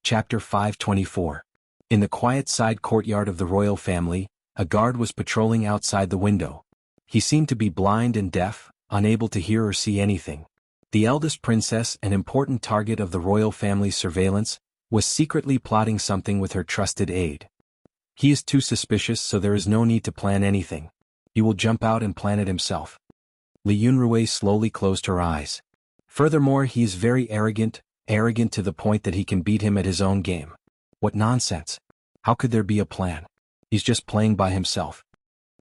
Chapter 524. In the quiet side courtyard of the royal family, a guard was patrolling outside the window. He seemed to be blind and deaf, unable to hear or see anything. The eldest princess, an important target of the royal family's surveillance, was secretly plotting something with her trusted aide. He is too suspicious, so there is no need to plan anything. He will jump out and plan it himself. Li Yunrui slowly closed her eyes. Furthermore, he is very arrogant to the point that he can beat him at his own game. What nonsense! How could there be a plan? He's just playing by himself.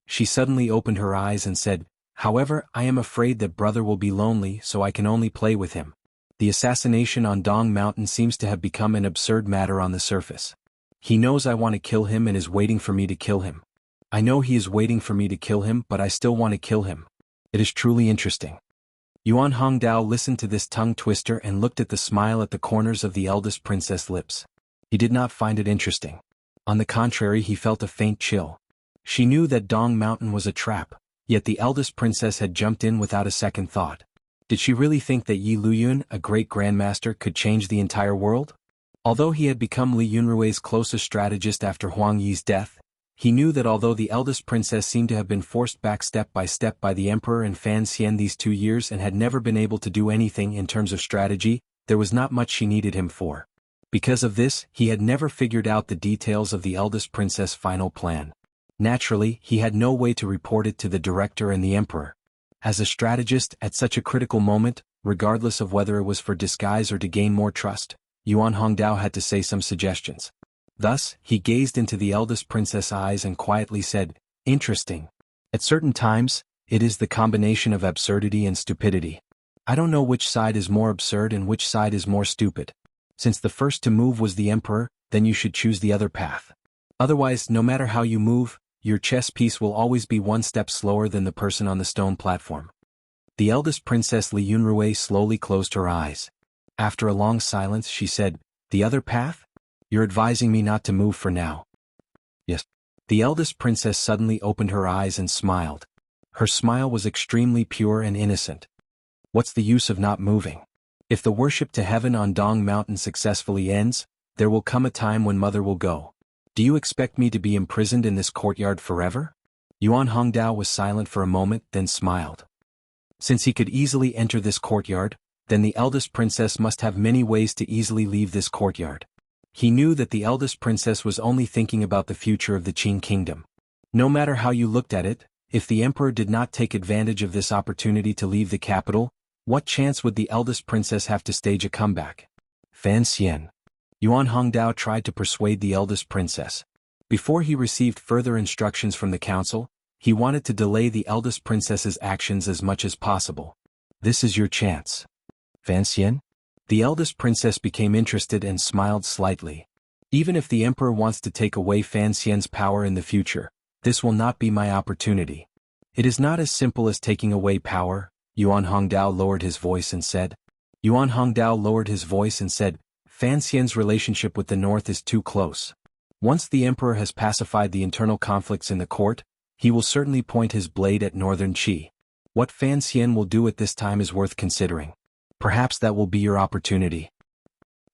She suddenly opened her eyes and said, "However, I am afraid that brother will be lonely, so I can only play with him." The assassination on Dong Mountain seems to have become an absurd matter on the surface. He knows I want to kill him and is waiting for me to kill him. I know he is waiting for me to kill him, but I still want to kill him. It is truly interesting. Yuan Hongdao listened to this tongue twister and looked at the smile at the corners of the eldest princess' lips. He did not find it interesting. On the contrary, he felt a faint chill. She knew that Dong Mountain was a trap, yet the eldest princess had jumped in without a second thought. Did she really think that Yi Luyun, a great grandmaster, could change the entire world? Although he had become Li Yunrui's closest strategist after Huang Yi's death, he knew that although the eldest princess seemed to have been forced back step by step by the emperor and Fan Xian these 2 years and had never been able to do anything in terms of strategy, there was not much she needed him for. Because of this, he had never figured out the details of the eldest princess' final plan. Naturally, he had no way to report it to the director and the emperor. As a strategist, at such a critical moment, regardless of whether it was for disguise or to gain more trust, Yuan Hongdao had to say some suggestions. Thus, he gazed into the eldest princess' eyes and quietly said, "Interesting. At certain times, it is the combination of absurdity and stupidity. I don't know which side is more absurd and which side is more stupid. Since the first to move was the emperor, then you should choose the other path. Otherwise, no matter how you move, your chess piece will always be one step slower than the person on the stone platform." The eldest princess Li Yunrui slowly closed her eyes. After a long silence, she said, "The other path? You're advising me not to move for now?" "Yes." The eldest princess suddenly opened her eyes and smiled. Her smile was extremely pure and innocent. "What's the use of not moving? If the worship to heaven on Dong Mountain successfully ends, there will come a time when mother will go. Do you expect me to be imprisoned in this courtyard forever?" Yuan Hongdao was silent for a moment, then smiled. Since he could easily enter this courtyard, then the eldest princess must have many ways to easily leave this courtyard. He knew that the eldest princess was only thinking about the future of the Qing kingdom. No matter how you looked at it, if the emperor did not take advantage of this opportunity to leave the capital, what chance would the eldest princess have to stage a comeback? Fan Xian. Yuan Hongdao tried to persuade the eldest princess. Before he received further instructions from the council, he wanted to delay the eldest princess's actions as much as possible. "This is your chance." Fan Xian? The eldest princess became interested and smiled slightly. "Even if the emperor wants to take away Fan Xian's power in the future, this will not be my opportunity. It is not as simple as taking away power." Yuan Hongdao lowered his voice and said. Fan Xian's relationship with the north is too close. Once the emperor has pacified the internal conflicts in the court, he will certainly point his blade at northern Qi. What Fan Xian will do at this time is worth considering. Perhaps that will be your opportunity."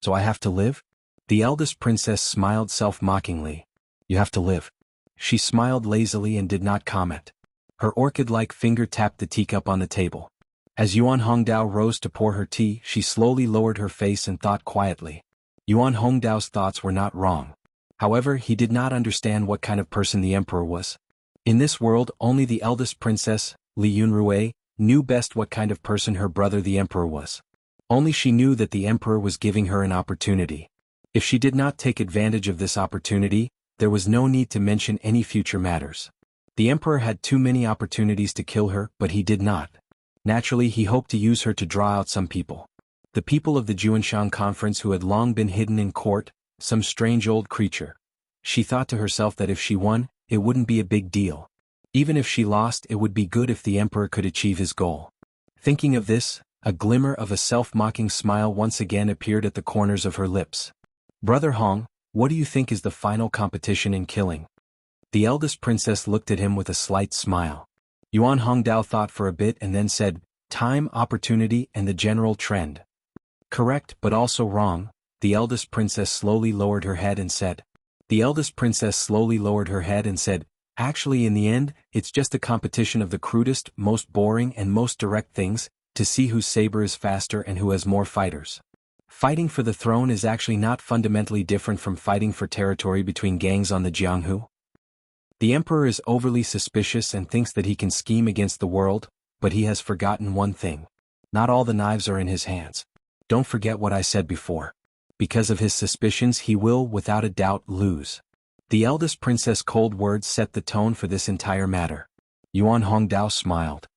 "So I have to live?" The eldest princess smiled self-mockingly. "You have to live." She smiled lazily and did not comment. Her orchid-like finger tapped the teacup on the table. As Yuan Hongdao rose to pour her tea, she slowly lowered her face and thought quietly. Yuan Hongdao's thoughts were not wrong. However, he did not understand what kind of person the emperor was. In this world, only the eldest princess, Li Yunrui, knew best what kind of person her brother the emperor was. Only she knew that the emperor was giving her an opportunity. If she did not take advantage of this opportunity, there was no need to mention any future matters. The emperor had too many opportunities to kill her, but he did not. Naturally, he hoped to use her to draw out some people. The people of the Juanshan conference who had long been hidden in court, some strange old creature. She thought to herself that if she won, it wouldn't be a big deal. Even if she lost, it would be good if the emperor could achieve his goal. Thinking of this, a glimmer of a self-mocking smile once again appeared at the corners of her lips. "Brother Hong, what do you think is the final competition in killing?" The eldest princess looked at him with a slight smile. Yuan Hongdao thought for a bit and then said, "Time, opportunity, and the general trend." "Correct, but also wrong. The eldest princess slowly lowered her head and said. The eldest princess slowly lowered her head and said, "Actually, in the end, it's just a competition of the crudest, most boring and most direct things, to see whose saber is faster and who has more fighters. Fighting for the throne is actually not fundamentally different from fighting for territory between gangs on the Jianghu. The emperor is overly suspicious and thinks that he can scheme against the world, but he has forgotten one thing. Not all the knives are in his hands. Don't forget what I said before. Because of his suspicions he will, without a doubt, lose." The eldest princess' cold words set the tone for this entire matter. Yuan Hongdao smiled.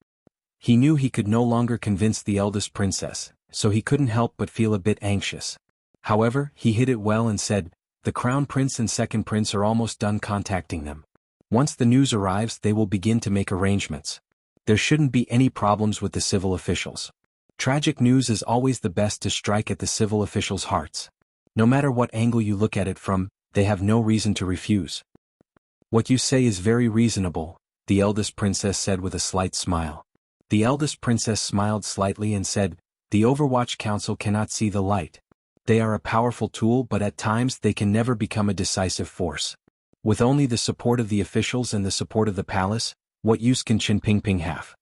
He knew he could no longer convince the eldest princess, so he couldn't help but feel a bit anxious. However, he hid it well and said, "The crown prince and second prince are almost done contacting them. Once the news arrives they will begin to make arrangements. There shouldn't be any problems with the civil officials. Tragic news is always the best to strike at the civil officials' hearts. No matter what angle you look at it from, they have no reason to refuse." "What you say is very reasonable," the eldest princess said with a slight smile. The eldest princess smiled slightly and said, "The Overwatch Council cannot see the light. They are a powerful tool, but at times they can never become a decisive force. With only the support of the officials and the support of the palace, what use can Qin Pingping have?"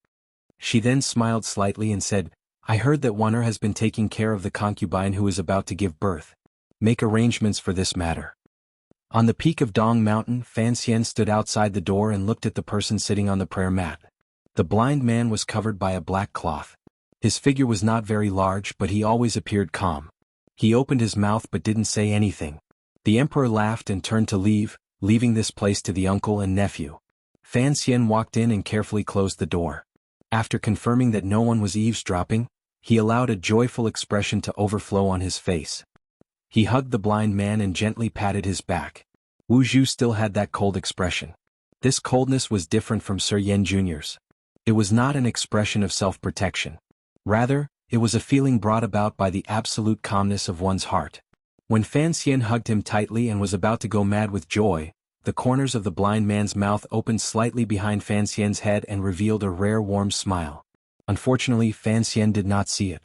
She then smiled slightly and said, "I heard that Wan'er has been taking care of the concubine who is about to give birth. Make arrangements for this matter." On the peak of Dong Mountain, Fan Xian stood outside the door and looked at the person sitting on the prayer mat. The blind man was covered by a black cloth. His figure was not very large, but he always appeared calm. He opened his mouth but didn't say anything. The emperor laughed and turned to leave, leaving this place to the uncle and nephew. Fan Xian walked in and carefully closed the door. After confirming that no one was eavesdropping, he allowed a joyful expression to overflow on his face. He hugged the blind man and gently patted his back. Wu Zhu still had that cold expression. This coldness was different from Sir Yan Jr.'s. It was not an expression of self-protection. Rather, it was a feeling brought about by the absolute calmness of one's heart. When Fan Xian hugged him tightly and was about to go mad with joy, the corners of the blind man's mouth opened slightly behind Fan Xian's head and revealed a rare warm smile. Unfortunately, Fan Xian did not see it.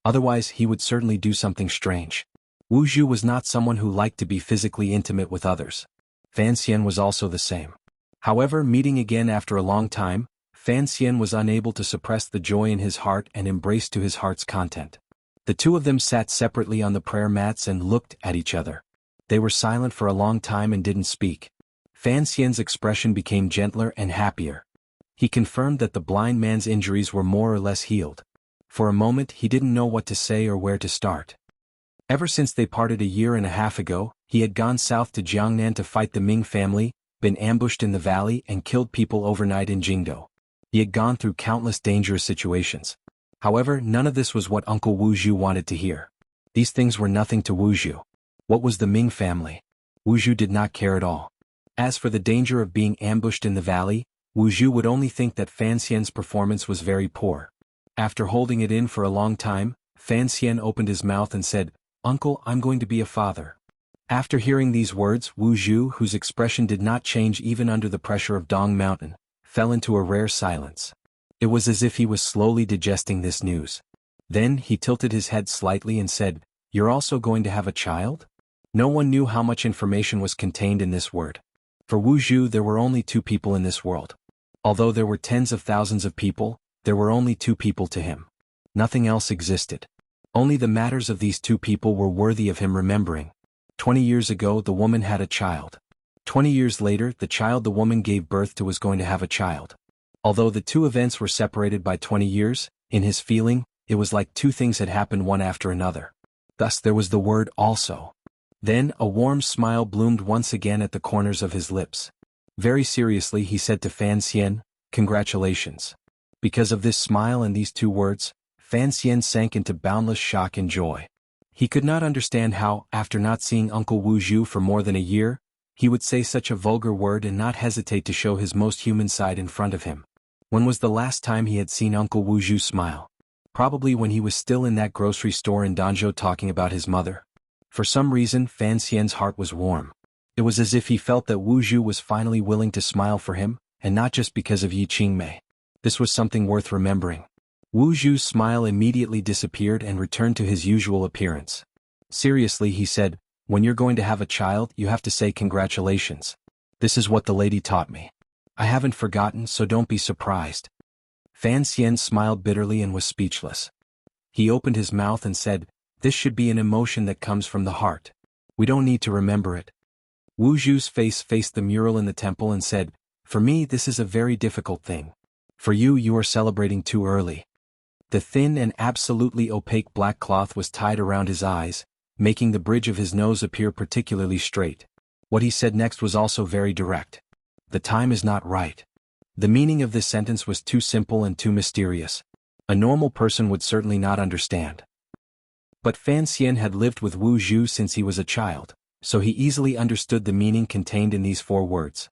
Otherwise he would certainly do something strange. Wu Zhu was not someone who liked to be physically intimate with others. Fan Xian was also the same. However, meeting again after a long time, Fan Xian was unable to suppress the joy in his heart and embraced to his heart's content. The two of them sat separately on the prayer mats and looked at each other. They were silent for a long time and didn't speak. Fan Xian's expression became gentler and happier. He confirmed that the blind man's injuries were more or less healed. For a moment he didn't know what to say or where to start. Ever since they parted a year and a half ago, he had gone south to Jiangnan to fight the Ming family, been ambushed in the valley and killed people overnight in Jingdou. He had gone through countless dangerous situations. However, none of this was what Uncle Wu Zhu wanted to hear. These things were nothing to Wu Zhu. What was the Ming family? Wu Zhu did not care at all. As for the danger of being ambushed in the valley, Wu Zhu would only think that Fan Xian's performance was very poor. After holding it in for a long time, Fan Xian opened his mouth and said, "Uncle, I'm going to be a father." After hearing these words, Wu Zhu, whose expression did not change even under the pressure of Dong Mountain, fell into a rare silence. It was as if he was slowly digesting this news. Then he tilted his head slightly and said, "You're also going to have a child?" No one knew how much information was contained in this word. For Wu Zhu there were only two people in this world. Although there were tens of thousands of people, there were only two people to him. Nothing else existed. Only the matters of these two people were worthy of him remembering. 20 years ago the woman had a child. 20 years later the child the woman gave birth to was going to have a child. Although the two events were separated by 20 years, in his feeling, it was like two things had happened one after another. Thus there was the word also. Then a warm smile bloomed once again at the corners of his lips. Very seriously he said to Fan Xian, "Congratulations." Because of this smile and these two words, Fan Xian sank into boundless shock and joy. He could not understand how, after not seeing Uncle Wu Zhu for more than a year, he would say such a vulgar word and not hesitate to show his most human side in front of him. When was the last time he had seen Uncle Wu Zhu smile? Probably when he was still in that grocery store in Danzhou talking about his mother. For some reason Fan Xian's heart was warm. It was as if he felt that Wu Zhu was finally willing to smile for him, and not just because of Yi Qingmei. This was something worth remembering. Wu Zhu's smile immediately disappeared and returned to his usual appearance. Seriously, he said, when you're going to have a child, you have to say congratulations. This is what the lady taught me. I haven't forgotten, so don't be surprised. Fan Xian smiled bitterly and was speechless. He opened his mouth and said, this should be an emotion that comes from the heart. We don't need to remember it. Wu Zhu's face faced the mural in the temple and said, for me this is a very difficult thing. For you, you are celebrating too early. The thin and absolutely opaque black cloth was tied around his eyes, making the bridge of his nose appear particularly straight. What he said next was also very direct. The time is not right. The meaning of this sentence was too simple and too mysterious. A normal person would certainly not understand. But Fan Xian had lived with Wu Zhu since he was a child, so he easily understood the meaning contained in these 4 words.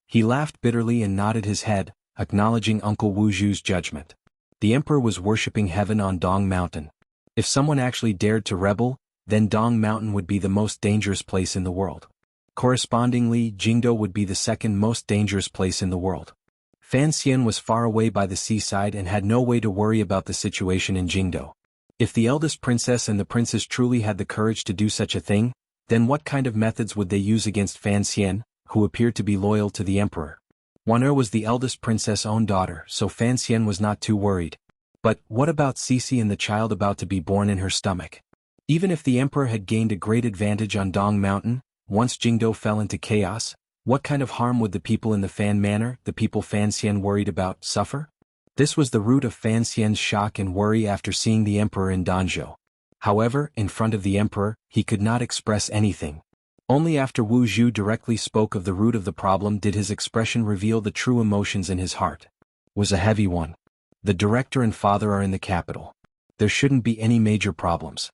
He laughed bitterly and nodded his head, acknowledging Uncle Wu Zhu's judgment. The emperor was worshipping heaven on Dong Mountain. If someone actually dared to rebel, then Dong Mountain would be the most dangerous place in the world. Correspondingly, Jingdo would be the second most dangerous place in the world. Fan Xian was far away by the seaside and had no way to worry about the situation in Jingdo. If the eldest princess and the princes truly had the courage to do such a thing, then what kind of methods would they use against Fan Xian, who appeared to be loyal to the emperor? Wan'er was the eldest princess' own daughter, so Fan Xian was not too worried. But what about Cece and the child about to be born in her stomach? Even if the emperor had gained a great advantage on Dong Mountain, once Jingdo fell into chaos, what kind of harm would the people in the Fan Manor, the people Fan Xian worried about, suffer? This was the root of Fan Xian's shock and worry after seeing the emperor in Danzhou. However, in front of the emperor, he could not express anything. Only after Wu Zhu directly spoke of the root of the problem did his expression reveal the true emotions in his heart. It was a heavy one. The director and father are in the capital. There shouldn't be any major problems.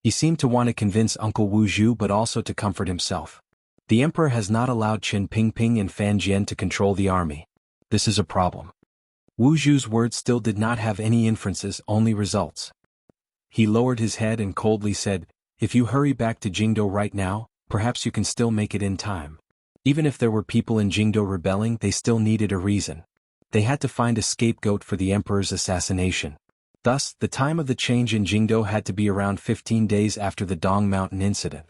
He seemed to want to convince Uncle Wu Zhu but also to comfort himself. The emperor has not allowed Qin Pingping and Fan Jian to control the army. This is a problem. Wu Zhu's words still did not have any inferences, only results. He lowered his head and coldly said, if you hurry back to Jingdo right now, perhaps you can still make it in time. Even if there were people in Jingdo rebelling, they still needed a reason. They had to find a scapegoat for the emperor's assassination. Thus, the time of the change in Jingdo had to be around 15 days after the Dong Mountain incident.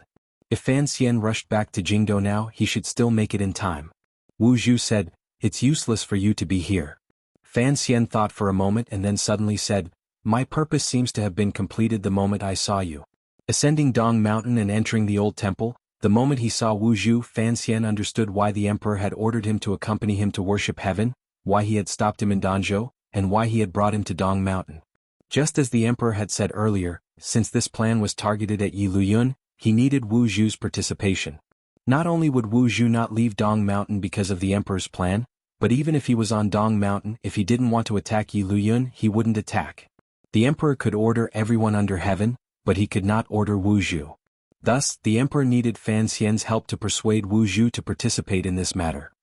If Fan Xian rushed back to Jingdo now, he should still make it in time. Wu Zhu said, it's useless for you to be here. Fan Xian thought for a moment and then suddenly said, my purpose seems to have been completed the moment I saw you. Ascending Dong Mountain and entering the old temple, the moment he saw Wu Zhu, Fan Xian understood why the emperor had ordered him to accompany him to worship heaven, why he had stopped him in Danzhou, and why he had brought him to Dong Mountain. Just as the emperor had said earlier, since this plan was targeted at Yi Luyun, he needed Wu Zhu's participation. Not only would Wu Zhu not leave Dong Mountain because of the emperor's plan, but even if he was on Dong Mountain, if he didn't want to attack Yi Luyun, he wouldn't attack. The emperor could order everyone under heaven, but he could not order Wu Zhu. Thus, the emperor needed Fan Xian's help to persuade Wu Zhu to participate in this matter.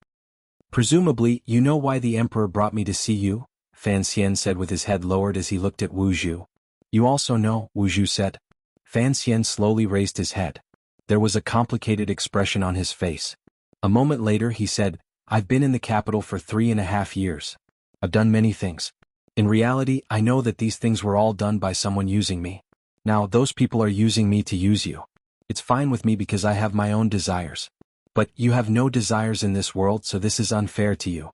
Presumably, you know why the emperor brought me to see you, Fan Xian said with his head lowered as he looked at Wu Zhu. You also know, Wu Zhu said. Fan Xian slowly raised his head. There was a complicated expression on his face. A moment later he said, I've been in the capital for 3.5 years. I've done many things. In reality, I know that these things were all done by someone using me. Now those people are using me to use you. It's fine with me because I have my own desires. But you have no desires in this world, so this is unfair to you.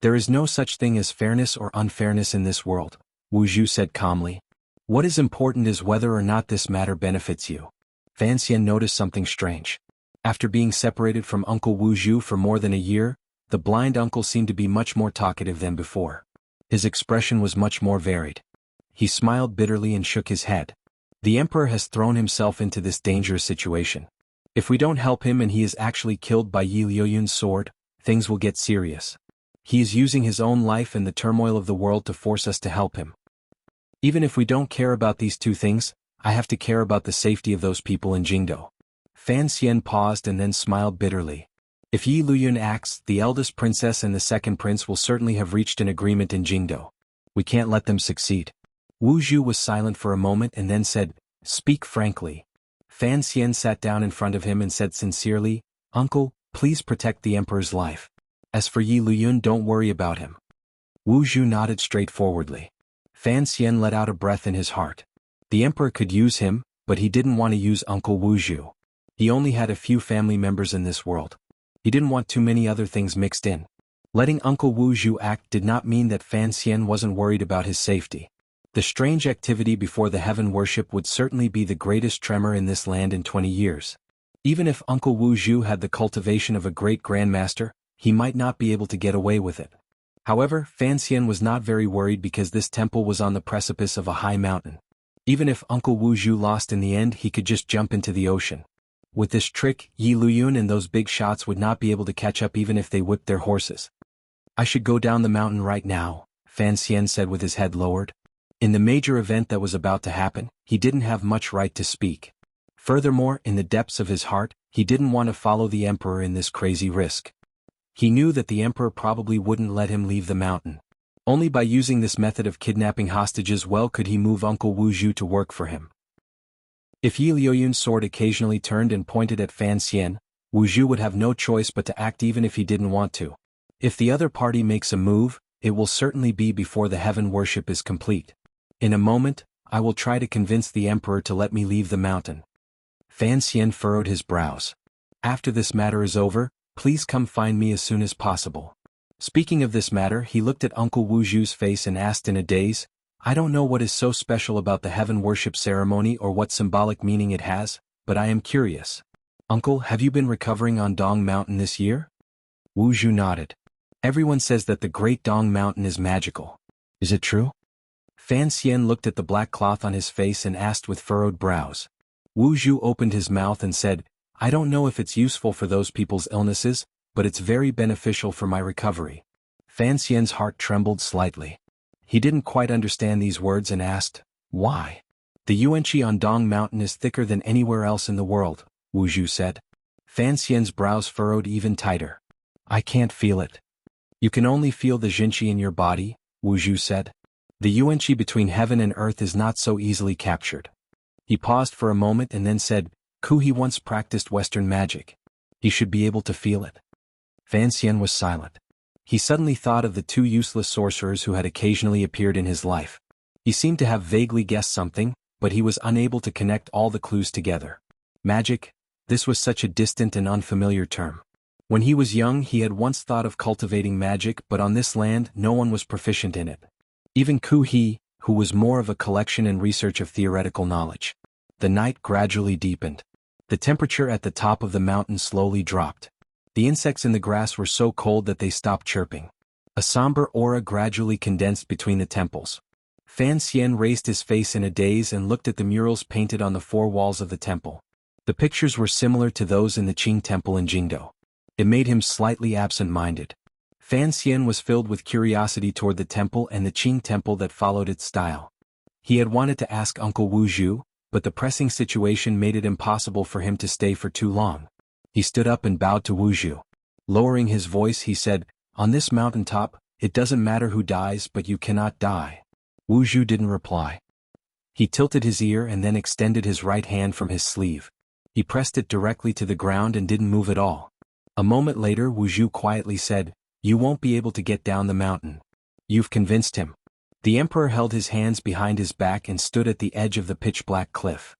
There is no such thing as fairness or unfairness in this world, Wu Zhu said calmly. What is important is whether or not this matter benefits you. Fan Xian noticed something strange. After being separated from Uncle Wu Zhu for more than a year, the blind uncle seemed to be much more talkative than before. His expression was much more varied. He smiled bitterly and shook his head. The emperor has thrown himself into this dangerous situation. If we don't help him and he is actually killed by Yi Luyun's sword, things will get serious. He is using his own life and the turmoil of the world to force us to help him. Even if we don't care about these two things, I have to care about the safety of those people in Jingdo. Fan Xian paused and then smiled bitterly. If Yi Luyun acts, the eldest princess and the second prince will certainly have reached an agreement in Jingdo. We can't let them succeed. Wu Zhu was silent for a moment and then said, Speak frankly. Fan Xian sat down in front of him and said sincerely, Uncle, please protect the emperor's life. As for Yi Luyun, don't worry about him. Wu Zhu nodded straightforwardly. Fan Xian let out a breath in his heart. The emperor could use him, but he didn't want to use Uncle Wuzhu. He only had a few family members in this world. He didn't want too many other things mixed in. Letting Uncle Wuzhu act did not mean that Fan Xian wasn't worried about his safety. The strange activity before the heaven worship would certainly be the greatest tremor in this land in 20 years. Even if Uncle Wuzhu had the cultivation of a great grandmaster, he might not be able to get away with it. However, Fan Xian was not very worried because this temple was on the precipice of a high mountain. Even if Uncle Wuzhu lost in the end, he could just jump into the ocean. With this trick, Yi Luyun and those big shots would not be able to catch up even if they whipped their horses. "I should go down the mountain right now," Fan Xian said with his head lowered. In the major event that was about to happen, he didn't have much right to speak. Furthermore, in the depths of his heart, he didn't want to follow the emperor in this crazy risk. He knew that the emperor probably wouldn't let him leave the mountain. Only by using this method of kidnapping hostages well could he move Uncle Wuzhu to work for him. If Yi Luyun's sword occasionally turned and pointed at Fan Xian, Wuzhu would have no choice but to act even if he didn't want to. If the other party makes a move, it will certainly be before the heaven worship is complete. In a moment, I will try to convince the emperor to let me leave the mountain. Fan Xian furrowed his brows. After this matter is over, please come find me as soon as possible. Speaking of this matter, he looked at Uncle Wuzhu's face and asked in a daze, "I don't know what is so special about the heaven worship ceremony or what symbolic meaning it has, but I am curious. Uncle, have you been recovering on Dong Mountain this year?" Wuzhu nodded. "Everyone says that the Great Dong Mountain is magical. Is it true?" Fan Xian looked at the black cloth on his face and asked with furrowed brows. Wuzhu opened his mouth and said, "I don't know if it's useful for those people's illnesses, but it's very beneficial for my recovery." Fan Xian's heart trembled slightly. He didn't quite understand these words and asked, "Why?" "The yuanqi on Dong Mountain is thicker than anywhere else in the world," Wuzhu said. Fan Xian's brows furrowed even tighter. "I can't feel it." "You can only feel the jinqi in your body," Wuzhu said. "The yuanqi between heaven and earth is not so easily captured." He paused for a moment and then said, "He once practiced Western magic. He should be able to feel it." Fan Xian was silent. He suddenly thought of the two useless sorcerers who had occasionally appeared in his life. He seemed to have vaguely guessed something, but he was unable to connect all the clues together. Magic? This was such a distant and unfamiliar term. When he was young, he had once thought of cultivating magic, but on this land, no one was proficient in it. Even He, who was more of a collection and research of theoretical knowledge. The night gradually deepened. The temperature at the top of the mountain slowly dropped. The insects in the grass were so cold that they stopped chirping. A somber aura gradually condensed between the temples. Fan Xian raised his face in a daze and looked at the murals painted on the four walls of the temple. The pictures were similar to those in the Qing temple in Jingdou. It made him slightly absent-minded. Fan Xian was filled with curiosity toward the temple and the Qing temple that followed its style. He had wanted to ask Uncle Wuzhu, but the pressing situation made it impossible for him to stay for too long. He stood up and bowed to Wuzhu. Lowering his voice, he said, "On this mountaintop, it doesn't matter who dies, but you cannot die." Wuzhu didn't reply. He tilted his ear and then extended his right hand from his sleeve. He pressed it directly to the ground and didn't move at all. A moment later, Wuzhu quietly said, "You won't be able to get down the mountain. You've convinced him." The emperor held his hands behind his back and stood at the edge of the pitch-black cliff.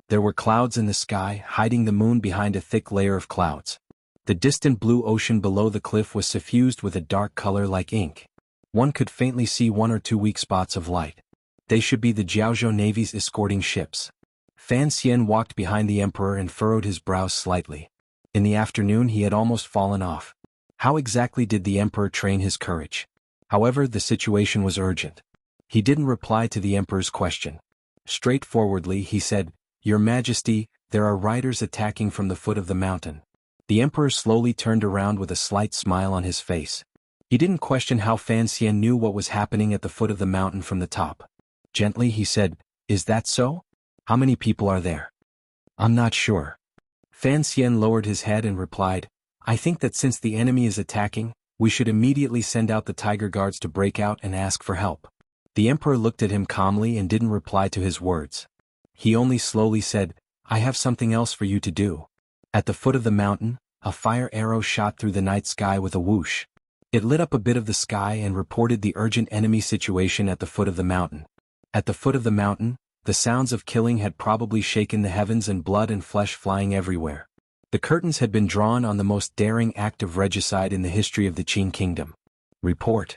There were clouds in the sky, hiding the moon behind a thick layer of clouds. The distant blue ocean below the cliff was suffused with a dark color like ink. One could faintly see one or two weak spots of light. They should be the Jiaozhou Navy's escorting ships. Fan Xian walked behind the emperor and furrowed his brows slightly. In the afternoon he had almost fallen off. How exactly did the emperor train his courage? However, the situation was urgent. He didn't reply to the emperor's question. Straightforwardly he said, "Your Majesty, there are riders attacking from the foot of the mountain." The emperor slowly turned around with a slight smile on his face. He didn't question how Fan Xian knew what was happening at the foot of the mountain from the top. Gently he said, "Is that so? How many people are there?" "I'm not sure." Fan Xian lowered his head and replied, "I think that since the enemy is attacking, we should immediately send out the tiger guards to break out and ask for help." The emperor looked at him calmly and didn't reply to his words. He only slowly said, "I have something else for you to do." At the foot of the mountain, a fire arrow shot through the night sky with a whoosh. It lit up a bit of the sky and reported the urgent enemy situation at the foot of the mountain. At the foot of the mountain, The sounds of killing had probably shaken the heavens and blood and flesh flying everywhere. The curtains had been drawn on the most daring act of regicide in the history of the Qing kingdom. Report.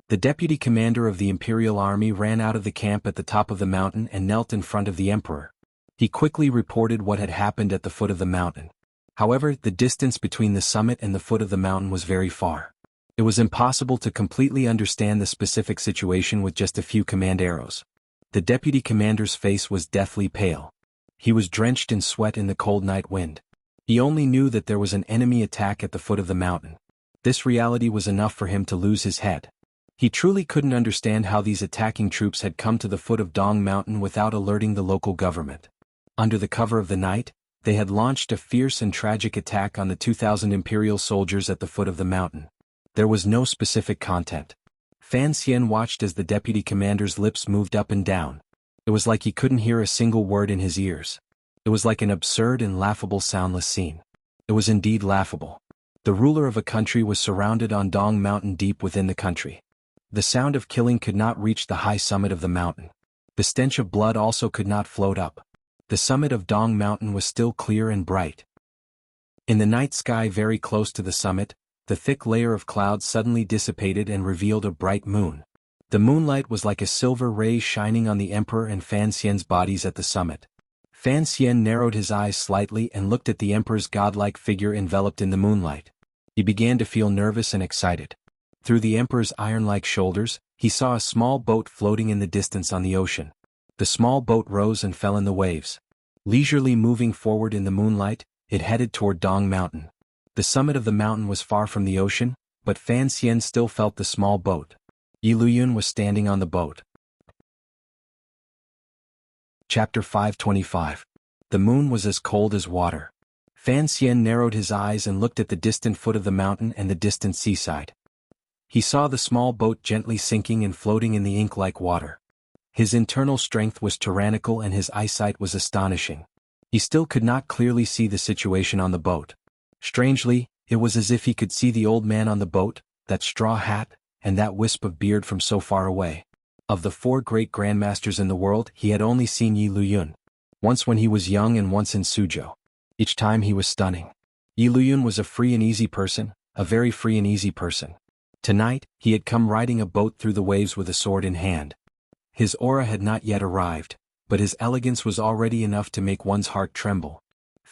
The deputy commander of the imperial army ran out of the camp at the top of the mountain and knelt in front of the emperor. He quickly reported what had happened at the foot of the mountain. However, the distance between the summit and the foot of the mountain was very far. It was impossible to completely understand the specific situation with just a few command arrows. The deputy commander's face was deathly pale. He was drenched in sweat in the cold night wind. He only knew that there was an enemy attack at the foot of the mountain. This reality was enough for him to lose his head. He truly couldn't understand how these attacking troops had come to the foot of Dong Mountain without alerting the local government. Under the cover of the night, they had launched a fierce and tragic attack on the 2,000 imperial soldiers at the foot of the mountain. There was no specific content. Fan Xian watched as the deputy commander's lips moved up and down. It was like he couldn't hear a single word in his ears. It was like an absurd and laughable soundless scene. It was indeed laughable. The ruler of a country was surrounded on Dong Mountain deep within the country. The sound of killing could not reach the high summit of the mountain. The stench of blood also could not float up. The summit of Dong Mountain was still clear and bright. In the night sky very close to the summit, the thick layer of clouds suddenly dissipated and revealed a bright moon. The moonlight was like a silver ray shining on the emperor and Fan Xian's bodies at the summit. Fan Xian narrowed his eyes slightly and looked at the emperor's godlike figure enveloped in the moonlight. He began to feel nervous and excited. Through the emperor's iron-like shoulders, he saw a small boat floating in the distance on the ocean. The small boat rose and fell in the waves. Leisurely moving forward in the moonlight, it headed toward Dong Mountain. The summit of the mountain was far from the ocean, but Fan Xian still felt the small boat. Yi Luyun was standing on the boat. Chapter 525. The moon was as cold as water. Fan Xian narrowed his eyes and looked at the distant foot of the mountain and the distant seaside. He saw the small boat gently sinking and floating in the ink-like water. His internal strength was tyrannical and his eyesight was astonishing. He still could not clearly see the situation on the boat. Strangely, it was as if he could see the old man on the boat, that straw hat, and that wisp of beard from so far away. Of the 4 great grandmasters in the world, he had only seen Yi Luyun. Once when he was young and once in Suzhou. Each time he was stunning. Yi Luyun was a free and easy person, a very free and easy person. Tonight, he had come riding a boat through the waves with a sword in hand. His aura had not yet arrived, but his elegance was already enough to make one's heart tremble.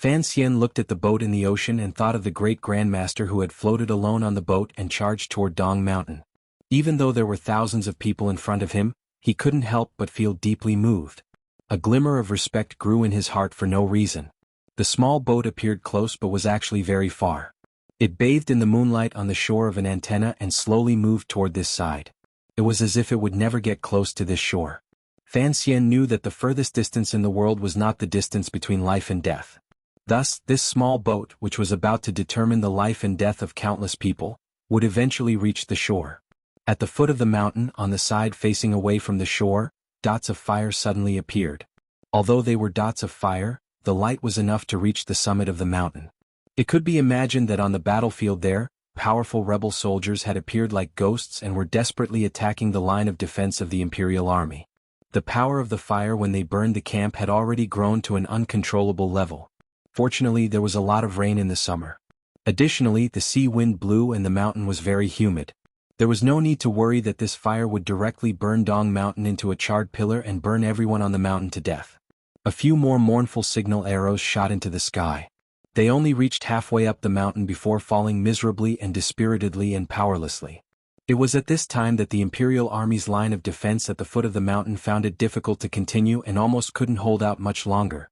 Fan Xian looked at the boat in the ocean and thought of the great grandmaster who had floated alone on the boat and charged toward Dong Mountain. Even though there were thousands of people in front of him, he couldn't help but feel deeply moved. A glimmer of respect grew in his heart for no reason. The small boat appeared close but was actually very far. It bathed in the moonlight on the shore of an antenna and slowly moved toward this side. It was as if it would never get close to this shore. Fan Xian knew that the furthest distance in the world was not the distance between life and death. Thus, this small boat, which was about to determine the life and death of countless people, would eventually reach the shore. At the foot of the mountain, on the side facing away from the shore, dots of fire suddenly appeared. Although they were dots of fire, the light was enough to reach the summit of the mountain. It could be imagined that on the battlefield there, powerful rebel soldiers had appeared like ghosts and were desperately attacking the line of defense of the imperial army. The power of the fire when they burned the camp had already grown to an uncontrollable level. Fortunately, there was a lot of rain in the summer. Additionally, the sea wind blew and the mountain was very humid. There was no need to worry that this fire would directly burn Dong Mountain into a charred pillar and burn everyone on the mountain to death. A few more mournful signal arrows shot into the sky. They only reached halfway up the mountain before falling miserably and dispiritedly and powerlessly. It was at this time that the Imperial Army's line of defense at the foot of the mountain found it difficult to continue and almost couldn't hold out much longer.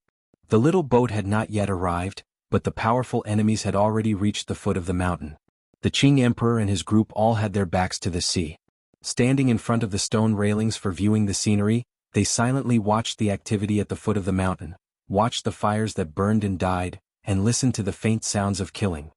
The little boat had not yet arrived, but the powerful enemies had already reached the foot of the mountain. The Qing Emperor and his group all had their backs to the sea. Standing in front of the stone railings for viewing the scenery, they silently watched the activity at the foot of the mountain, watched the fires that burned and died, and listened to the faint sounds of killing.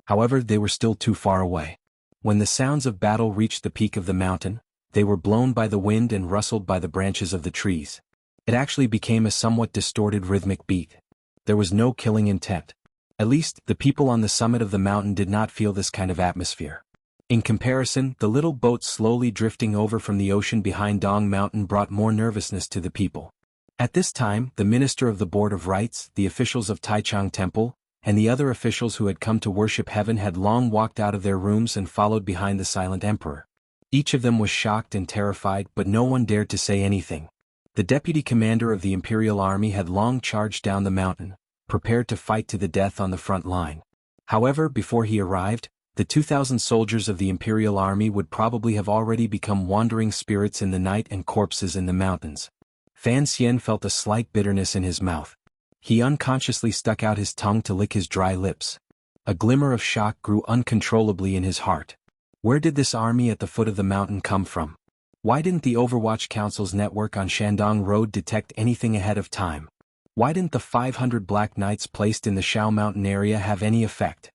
However, they were still too far away. When the sounds of battle reached the peak of the mountain, they were blown by the wind and rustled by the branches of the trees. It actually became a somewhat distorted rhythmic beat. There was no killing intent. At least, the people on the summit of the mountain did not feel this kind of atmosphere. In comparison, the little boat slowly drifting over from the ocean behind Dong Mountain brought more nervousness to the people. At this time, the minister of the Board of Rites, the officials of Taichung Temple, and the other officials who had come to worship heaven had long walked out of their rooms and followed behind the silent emperor. Each of them was shocked and terrified, but no one dared to say anything. The deputy commander of the imperial army had long charged down the mountain, prepared to fight to the death on the front line. However, before he arrived, the 2,000 soldiers of the imperial army would probably have already become wandering spirits in the night and corpses in the mountains. Fan Xian felt a slight bitterness in his mouth. He unconsciously stuck out his tongue to lick his dry lips. A glimmer of shock grew uncontrollably in his heart. Where did this army at the foot of the mountain come from? Why didn't the Overwatch Council's network on Shandong Road detect anything ahead of time? Why didn't the 500 Black Knights placed in the Shao Mountain area have any effect?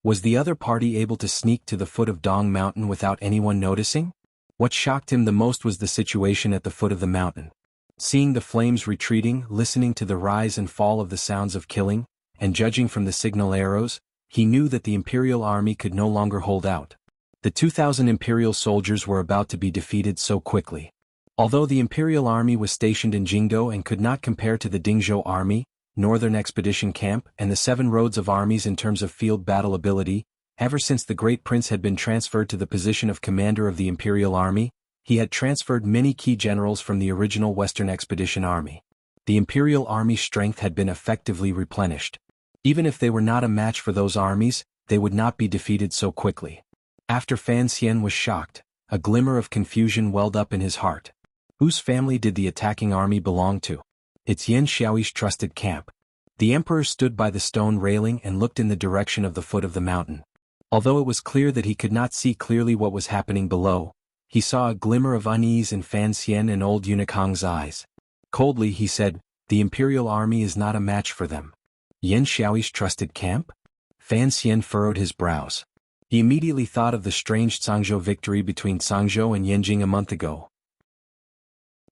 Was the other party able to sneak to the foot of Dong Mountain without anyone noticing? What shocked him the most was the situation at the foot of the mountain. Seeing the flames retreating, listening to the rise and fall of the sounds of killing, and judging from the signal arrows, he knew that the imperial army could no longer hold out. The 2,000 imperial soldiers were about to be defeated so quickly. Although the imperial army was stationed in Jingdo and could not compare to the Dingzhou army, Northern Expedition Camp, and the Seven Roads of Armies in terms of field battle ability, ever since the Great Prince had been transferred to the position of commander of the imperial army, he had transferred many key generals from the original Western Expedition Army. The Imperial Army's strength had been effectively replenished. Even if they were not a match for those armies, they would not be defeated so quickly. After Fan Xian was shocked, a glimmer of confusion welled up in his heart. Whose family did the attacking army belong to? It's Yan Xiaoyi's trusted camp. The emperor stood by the stone railing and looked in the direction of the foot of the mountain. Although it was clear that he could not see clearly what was happening below, he saw a glimmer of unease in Fan Xian and old eunuch Hong's eyes. Coldly he said, "The imperial army is not a match for them." Yan Xiaoyi's trusted camp? Fan Xian furrowed his brows. He immediately thought of the strange Cangzhou victory between Cangzhou and Yanjing a month ago.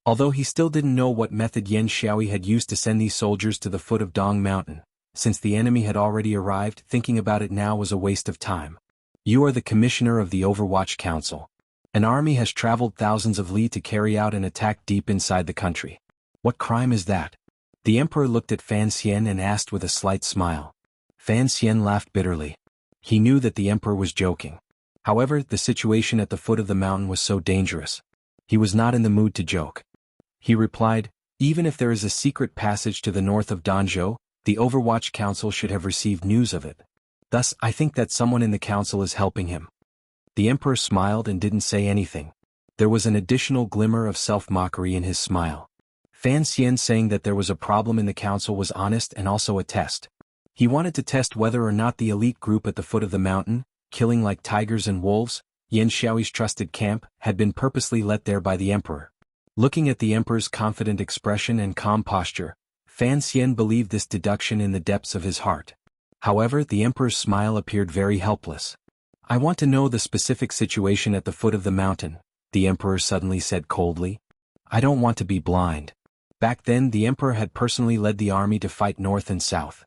Although he still didn't know what method Yan Xiaoyi had used to send these soldiers to the foot of Dong Mountain, since the enemy had already arrived, thinking about it now was a waste of time. You are the commissioner of the Overwatch Council. An army has traveled thousands of li to carry out an attack deep inside the country. What crime is that? The emperor looked at Fan Xian and asked with a slight smile. Fan Xian laughed bitterly. He knew that the emperor was joking. However, the situation at the foot of the mountain was so dangerous. He was not in the mood to joke. He replied, "Even if there is a secret passage to the north of Danzhou, the Overwatch Council should have received news of it. Thus, I think that someone in the council is helping him." The emperor smiled and didn't say anything. There was an additional glimmer of self-mockery in his smile. Fan Xian saying that there was a problem in the council was honest and also a test. He wanted to test whether or not the elite group at the foot of the mountain, killing like tigers and wolves, Yan Xiaoyi's trusted camp, had been purposely let there by the emperor. Looking at the emperor's confident expression and calm posture, Fan Xian believed this deduction in the depths of his heart. However, the emperor's smile appeared very helpless. "I want to know the specific situation at the foot of the mountain," the emperor suddenly said coldly. "I don't want to be blind." Back then the emperor had personally led the army to fight north and south.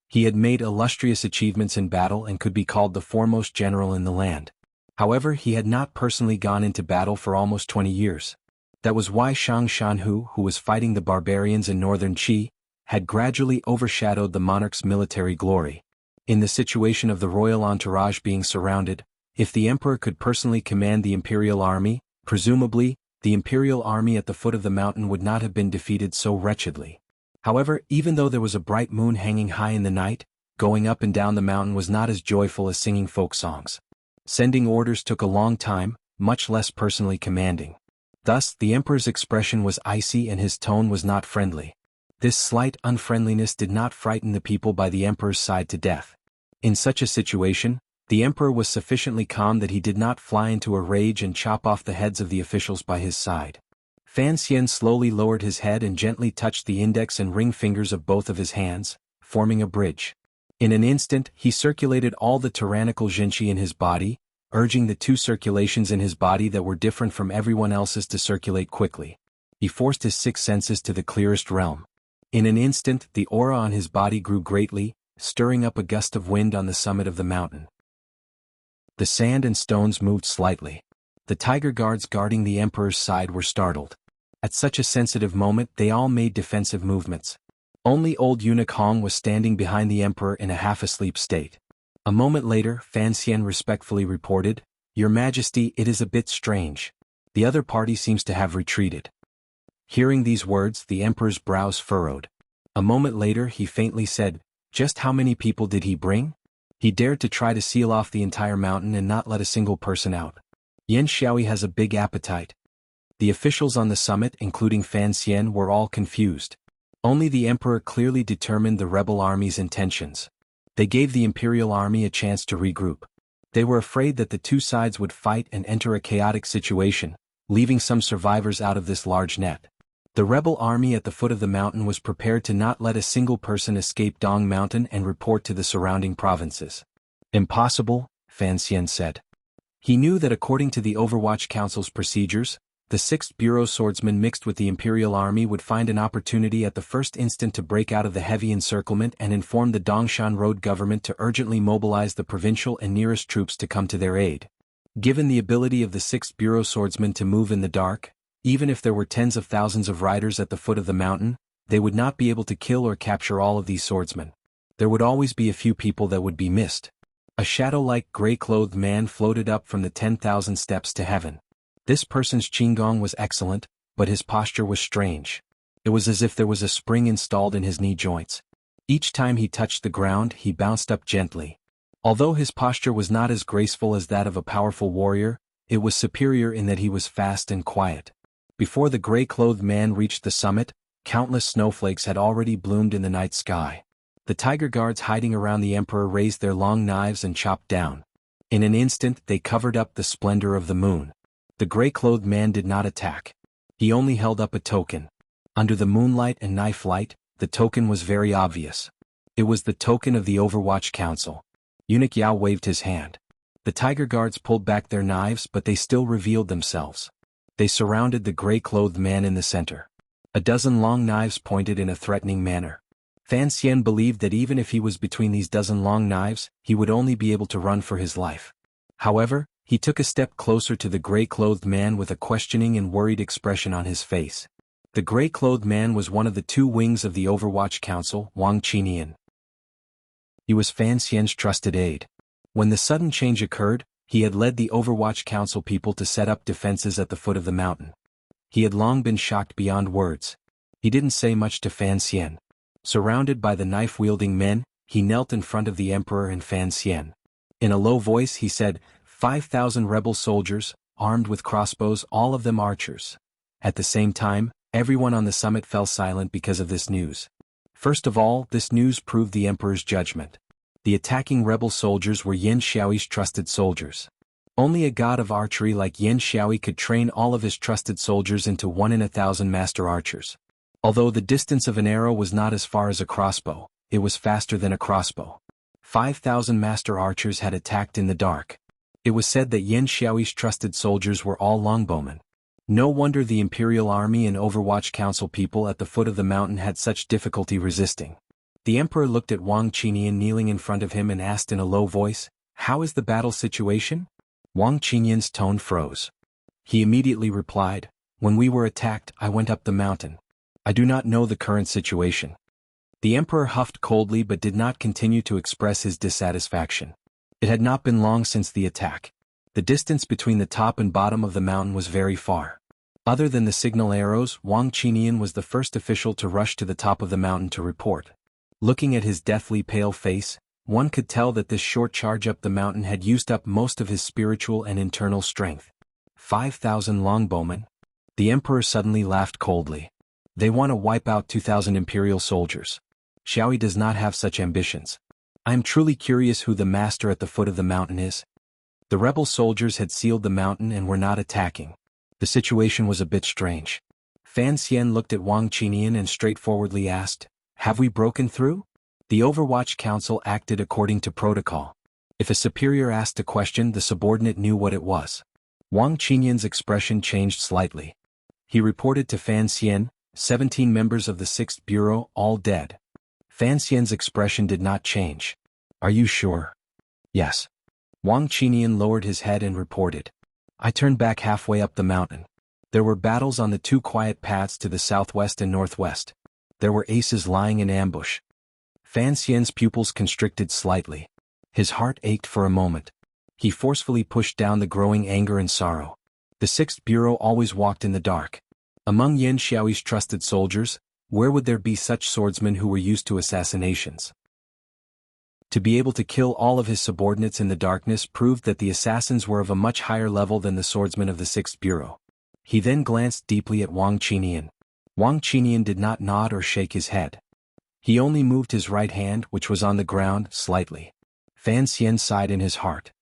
He had made illustrious achievements in battle and could be called the foremost general in the land. However, he had not personally gone into battle for almost 20 years. That was why Shang Shanhu, who was fighting the barbarians in northern Qi, had gradually overshadowed the monarch's military glory. In the situation of the royal entourage being surrounded, if the emperor could personally command the imperial army, presumably, the imperial army at the foot of the mountain would not have been defeated so wretchedly. However, even though there was a bright moon hanging high in the night, going up and down the mountain was not as joyful as singing folk songs. Sending orders took a long time, much less personally commanding. Thus, the emperor's expression was icy and his tone was not friendly. This slight unfriendliness did not frighten the people by the emperor's side to death. In such a situation, the emperor was sufficiently calm that he did not fly into a rage and chop off the heads of the officials by his side. Fan Xian slowly lowered his head and gently touched the index and ring fingers of both of his hands, forming a bridge. In an instant, he circulated all the tyrannical Jinqi in his body, urging the two circulations in his body that were different from everyone else's to circulate quickly. He forced his six senses to the clearest realm. In an instant, the aura on his body grew greatly, stirring up a gust of wind on the summit of the mountain. The sand and stones moved slightly. The tiger guards guarding the emperor's side were startled. At such a sensitive moment they all made defensive movements. Only old eunuch Hong was standing behind the emperor in a half-asleep state. A moment later Fan Xian respectfully reported, "Your Majesty, it is a bit strange. The other party seems to have retreated." Hearing these words the emperor's brows furrowed. A moment later he faintly said, "Just how many people did he bring?" He dared to try to seal off the entire mountain and not let a single person out. Yan Xiaoyi has a big appetite. The officials on the summit, including Fan Xian, were all confused. Only the emperor clearly determined the rebel army's intentions. They gave the imperial army a chance to regroup. They were afraid that the two sides would fight and enter a chaotic situation, leaving some survivors out of this large net. The rebel army at the foot of the mountain was prepared to not let a single person escape Dong Mountain and report to the surrounding provinces. "Impossible," Fan Xian said. He knew that according to the Overwatch Council's procedures, the 6th Bureau swordsmen mixed with the Imperial Army would find an opportunity at the first instant to break out of the heavy encirclement and inform the Dongshan Road government to urgently mobilize the provincial and nearest troops to come to their aid. Given the ability of the 6th Bureau swordsmen to move in the dark, even if there were tens of thousands of riders at the foot of the mountain, they would not be able to kill or capture all of these swordsmen. There would always be a few people that would be missed. A shadow-like gray-clothed man floated up from the 10,000 steps to heaven. This person's qigong was excellent, but his posture was strange. It was as if there was a spring installed in his knee joints. Each time he touched the ground, he bounced up gently. Although his posture was not as graceful as that of a powerful warrior, it was superior in that he was fast and quiet. Before the gray-clothed man reached the summit, countless snowflakes had already bloomed in the night sky. The tiger guards hiding around the emperor raised their long knives and chopped down. In an instant they covered up the splendor of the moon. The gray-clothed man did not attack. He only held up a token. Under the moonlight and knife light, the token was very obvious. It was the token of the Overwatch Council. Eunuch Yao waved his hand. The tiger guards pulled back their knives, but they still revealed themselves. They surrounded the gray-clothed man in the center. A dozen long knives pointed in a threatening manner. Fan Xian believed that even if he was between these dozen long knives, he would only be able to run for his life. However, he took a step closer to the gray-clothed man with a questioning and worried expression on his face. The gray-clothed man was one of the two wings of the Overwatch Council, Wang Qinian. He was Fan Xian's trusted aide. When the sudden change occurred, he had led the Overwatch Council people to set up defenses at the foot of the mountain. He had long been shocked beyond words. He didn't say much to Fan Xian. Surrounded by the knife-wielding men, he knelt in front of the emperor and Fan Xian. In a low voice he said, 5,000 rebel soldiers, armed with crossbows, all of them archers. At the same time, everyone on the summit fell silent because of this news. First of all, this news proved the emperor's judgment. The attacking rebel soldiers were Yan Xiaoyi's trusted soldiers. Only a god of archery like Yan Xiaoyi could train all of his trusted soldiers into 1 in 1,000 master archers. Although the distance of an arrow was not as far as a crossbow, it was faster than a crossbow. 5,000 master archers had attacked in the dark. It was said that Yan Xiaoyi's trusted soldiers were all longbowmen. No wonder the Imperial Army and Overwatch Council people at the foot of the mountain had such difficulty resisting. The emperor looked at Wang Qinian kneeling in front of him and asked in a low voice, "How is the battle situation?" Wang Qinian's tone froze. He immediately replied, "When we were attacked, I went up the mountain. I do not know the current situation." The emperor huffed coldly but did not continue to express his dissatisfaction. It had not been long since the attack. The distance between the top and bottom of the mountain was very far. Other than the signal arrows, Wang Qinian was the first official to rush to the top of the mountain to report. Looking at his deathly pale face, one could tell that this short charge up the mountain had used up most of his spiritual and internal strength. 5,000 longbowmen? The emperor suddenly laughed coldly. They want to wipe out 2,000 imperial soldiers. Xiaoyi does not have such ambitions. I am truly curious who the master at the foot of the mountain is. The rebel soldiers had sealed the mountain and were not attacking. The situation was a bit strange. Fan Xian looked at Wang Qinian and straightforwardly asked, "Have we broken through?" The Overwatch Council acted according to protocol. If a superior asked a question, the subordinate knew what it was. Wang Qinian's expression changed slightly. He reported to Fan Xian, 17 members of the 6th Bureau, all dead. Fan Xian's expression did not change. Are you sure? Yes. Wang Qinian lowered his head and reported. I turned back halfway up the mountain. There were battles on the two quiet paths to the southwest and northwest. There were aces lying in ambush. Fan Xian's pupils constricted slightly. His heart ached for a moment. He forcefully pushed down the growing anger and sorrow. The 6th Bureau always walked in the dark. Among Yan Xiaoyi's trusted soldiers, where would there be such swordsmen who were used to assassinations? To be able to kill all of his subordinates in the darkness proved that the assassins were of a much higher level than the swordsmen of the 6th Bureau. He then glanced deeply at Wang Qinian. Wang Qinian did not nod or shake his head. He only moved his right hand, which was on the ground, slightly. Fan Xian sighed in his heart.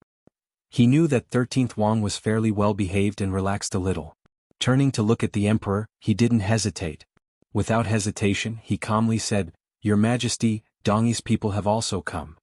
He knew that 13th Wang was fairly well behaved and relaxed a little. Turning to look at the emperor, he didn't hesitate. Without hesitation, he calmly said, Your Majesty, Dongyi's people have also come.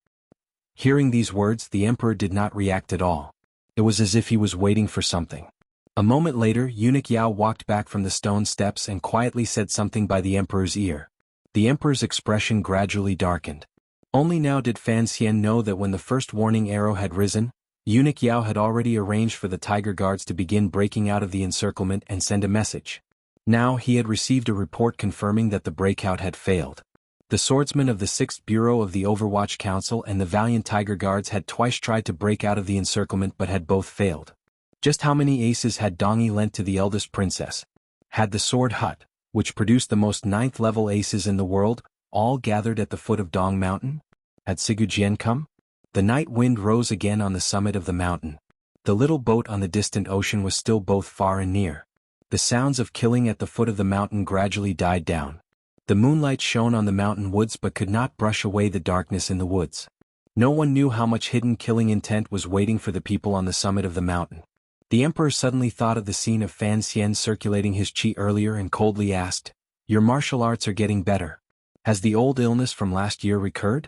Hearing these words, the emperor did not react at all. It was as if he was waiting for something. A moment later, Eunuch Yao walked back from the stone steps and quietly said something by the emperor's ear. The emperor's expression gradually darkened. Only now did Fan Xian know that when the first warning arrow had risen, Eunuch Yao had already arranged for the tiger guards to begin breaking out of the encirclement and send a message. Now he had received a report confirming that the breakout had failed. The swordsmen of the 6th Bureau of the Overwatch Council and the valiant tiger guards had twice tried to break out of the encirclement but had both failed. Just how many aces had Dongyi lent to the eldest princess? Had the sword hut, which produced the most 9th-level aces in the world, all gathered at the foot of Dong Mountain? Had Sigujian come? The night wind rose again on the summit of the mountain. The little boat on the distant ocean was still both far and near. The sounds of killing at the foot of the mountain gradually died down. The moonlight shone on the mountain woods but could not brush away the darkness in the woods. No one knew how much hidden killing intent was waiting for the people on the summit of the mountain. The emperor suddenly thought of the scene of Fan Xian circulating his qi earlier and coldly asked, Your martial arts are getting better. Has the old illness from last year recurred?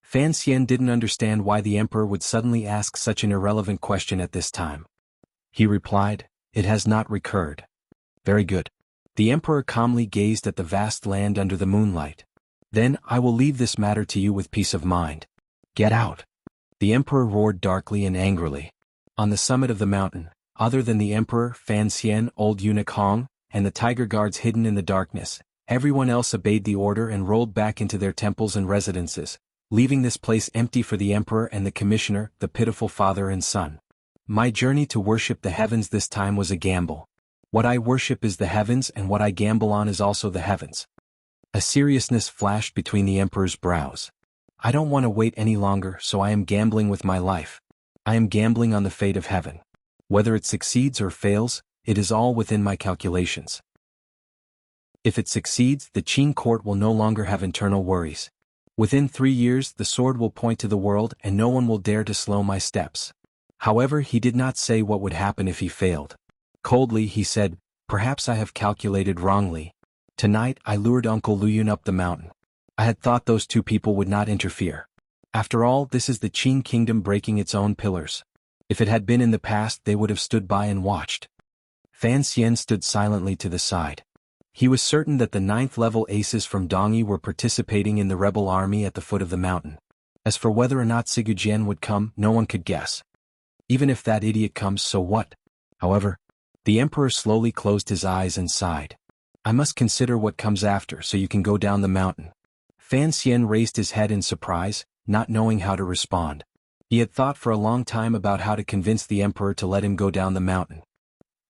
Fan Xian didn't understand why the emperor would suddenly ask such an irrelevant question at this time. He replied, It has not recurred. Very good. The emperor calmly gazed at the vast land under the moonlight. Then I will leave this matter to you with peace of mind. Get out. The emperor roared darkly and angrily. On the summit of the mountain, other than the emperor, Fan Xian, old eunuch Hong, and the tiger guards hidden in the darkness, everyone else obeyed the order and rolled back into their temples and residences, leaving this place empty for the emperor and the commissioner, the pitiful father and son. My journey to worship the heavens this time was a gamble. What I worship is the heavens and what I gamble on is also the heavens. A seriousness flashed between the emperor's brows. I don't want to wait any longer, so I am gambling with my life. I am gambling on the fate of heaven. Whether it succeeds or fails, it is all within my calculations. If it succeeds, the Qin court will no longer have internal worries. Within 3 years, the sword will point to the world and no one will dare to slow my steps. However, he did not say what would happen if he failed. Coldly, he said, Perhaps I have calculated wrongly. Tonight, I lured Uncle Luyun up the mountain. I had thought those two people would not interfere. After all, this is the Qin kingdom breaking its own pillars. If it had been in the past, they would have stood by and watched. Fan Xian stood silently to the side. He was certain that the 9th-level aces from Dongyi were participating in the rebel army at the foot of the mountain. As for whether or not Sigujian would come, no one could guess. Even if that idiot comes, so what? However, the emperor slowly closed his eyes and sighed. I must consider what comes after so you can go down the mountain. Fan Xian raised his head in surprise, not knowing how to respond. He had thought for a long time about how to convince the emperor to let him go down the mountain.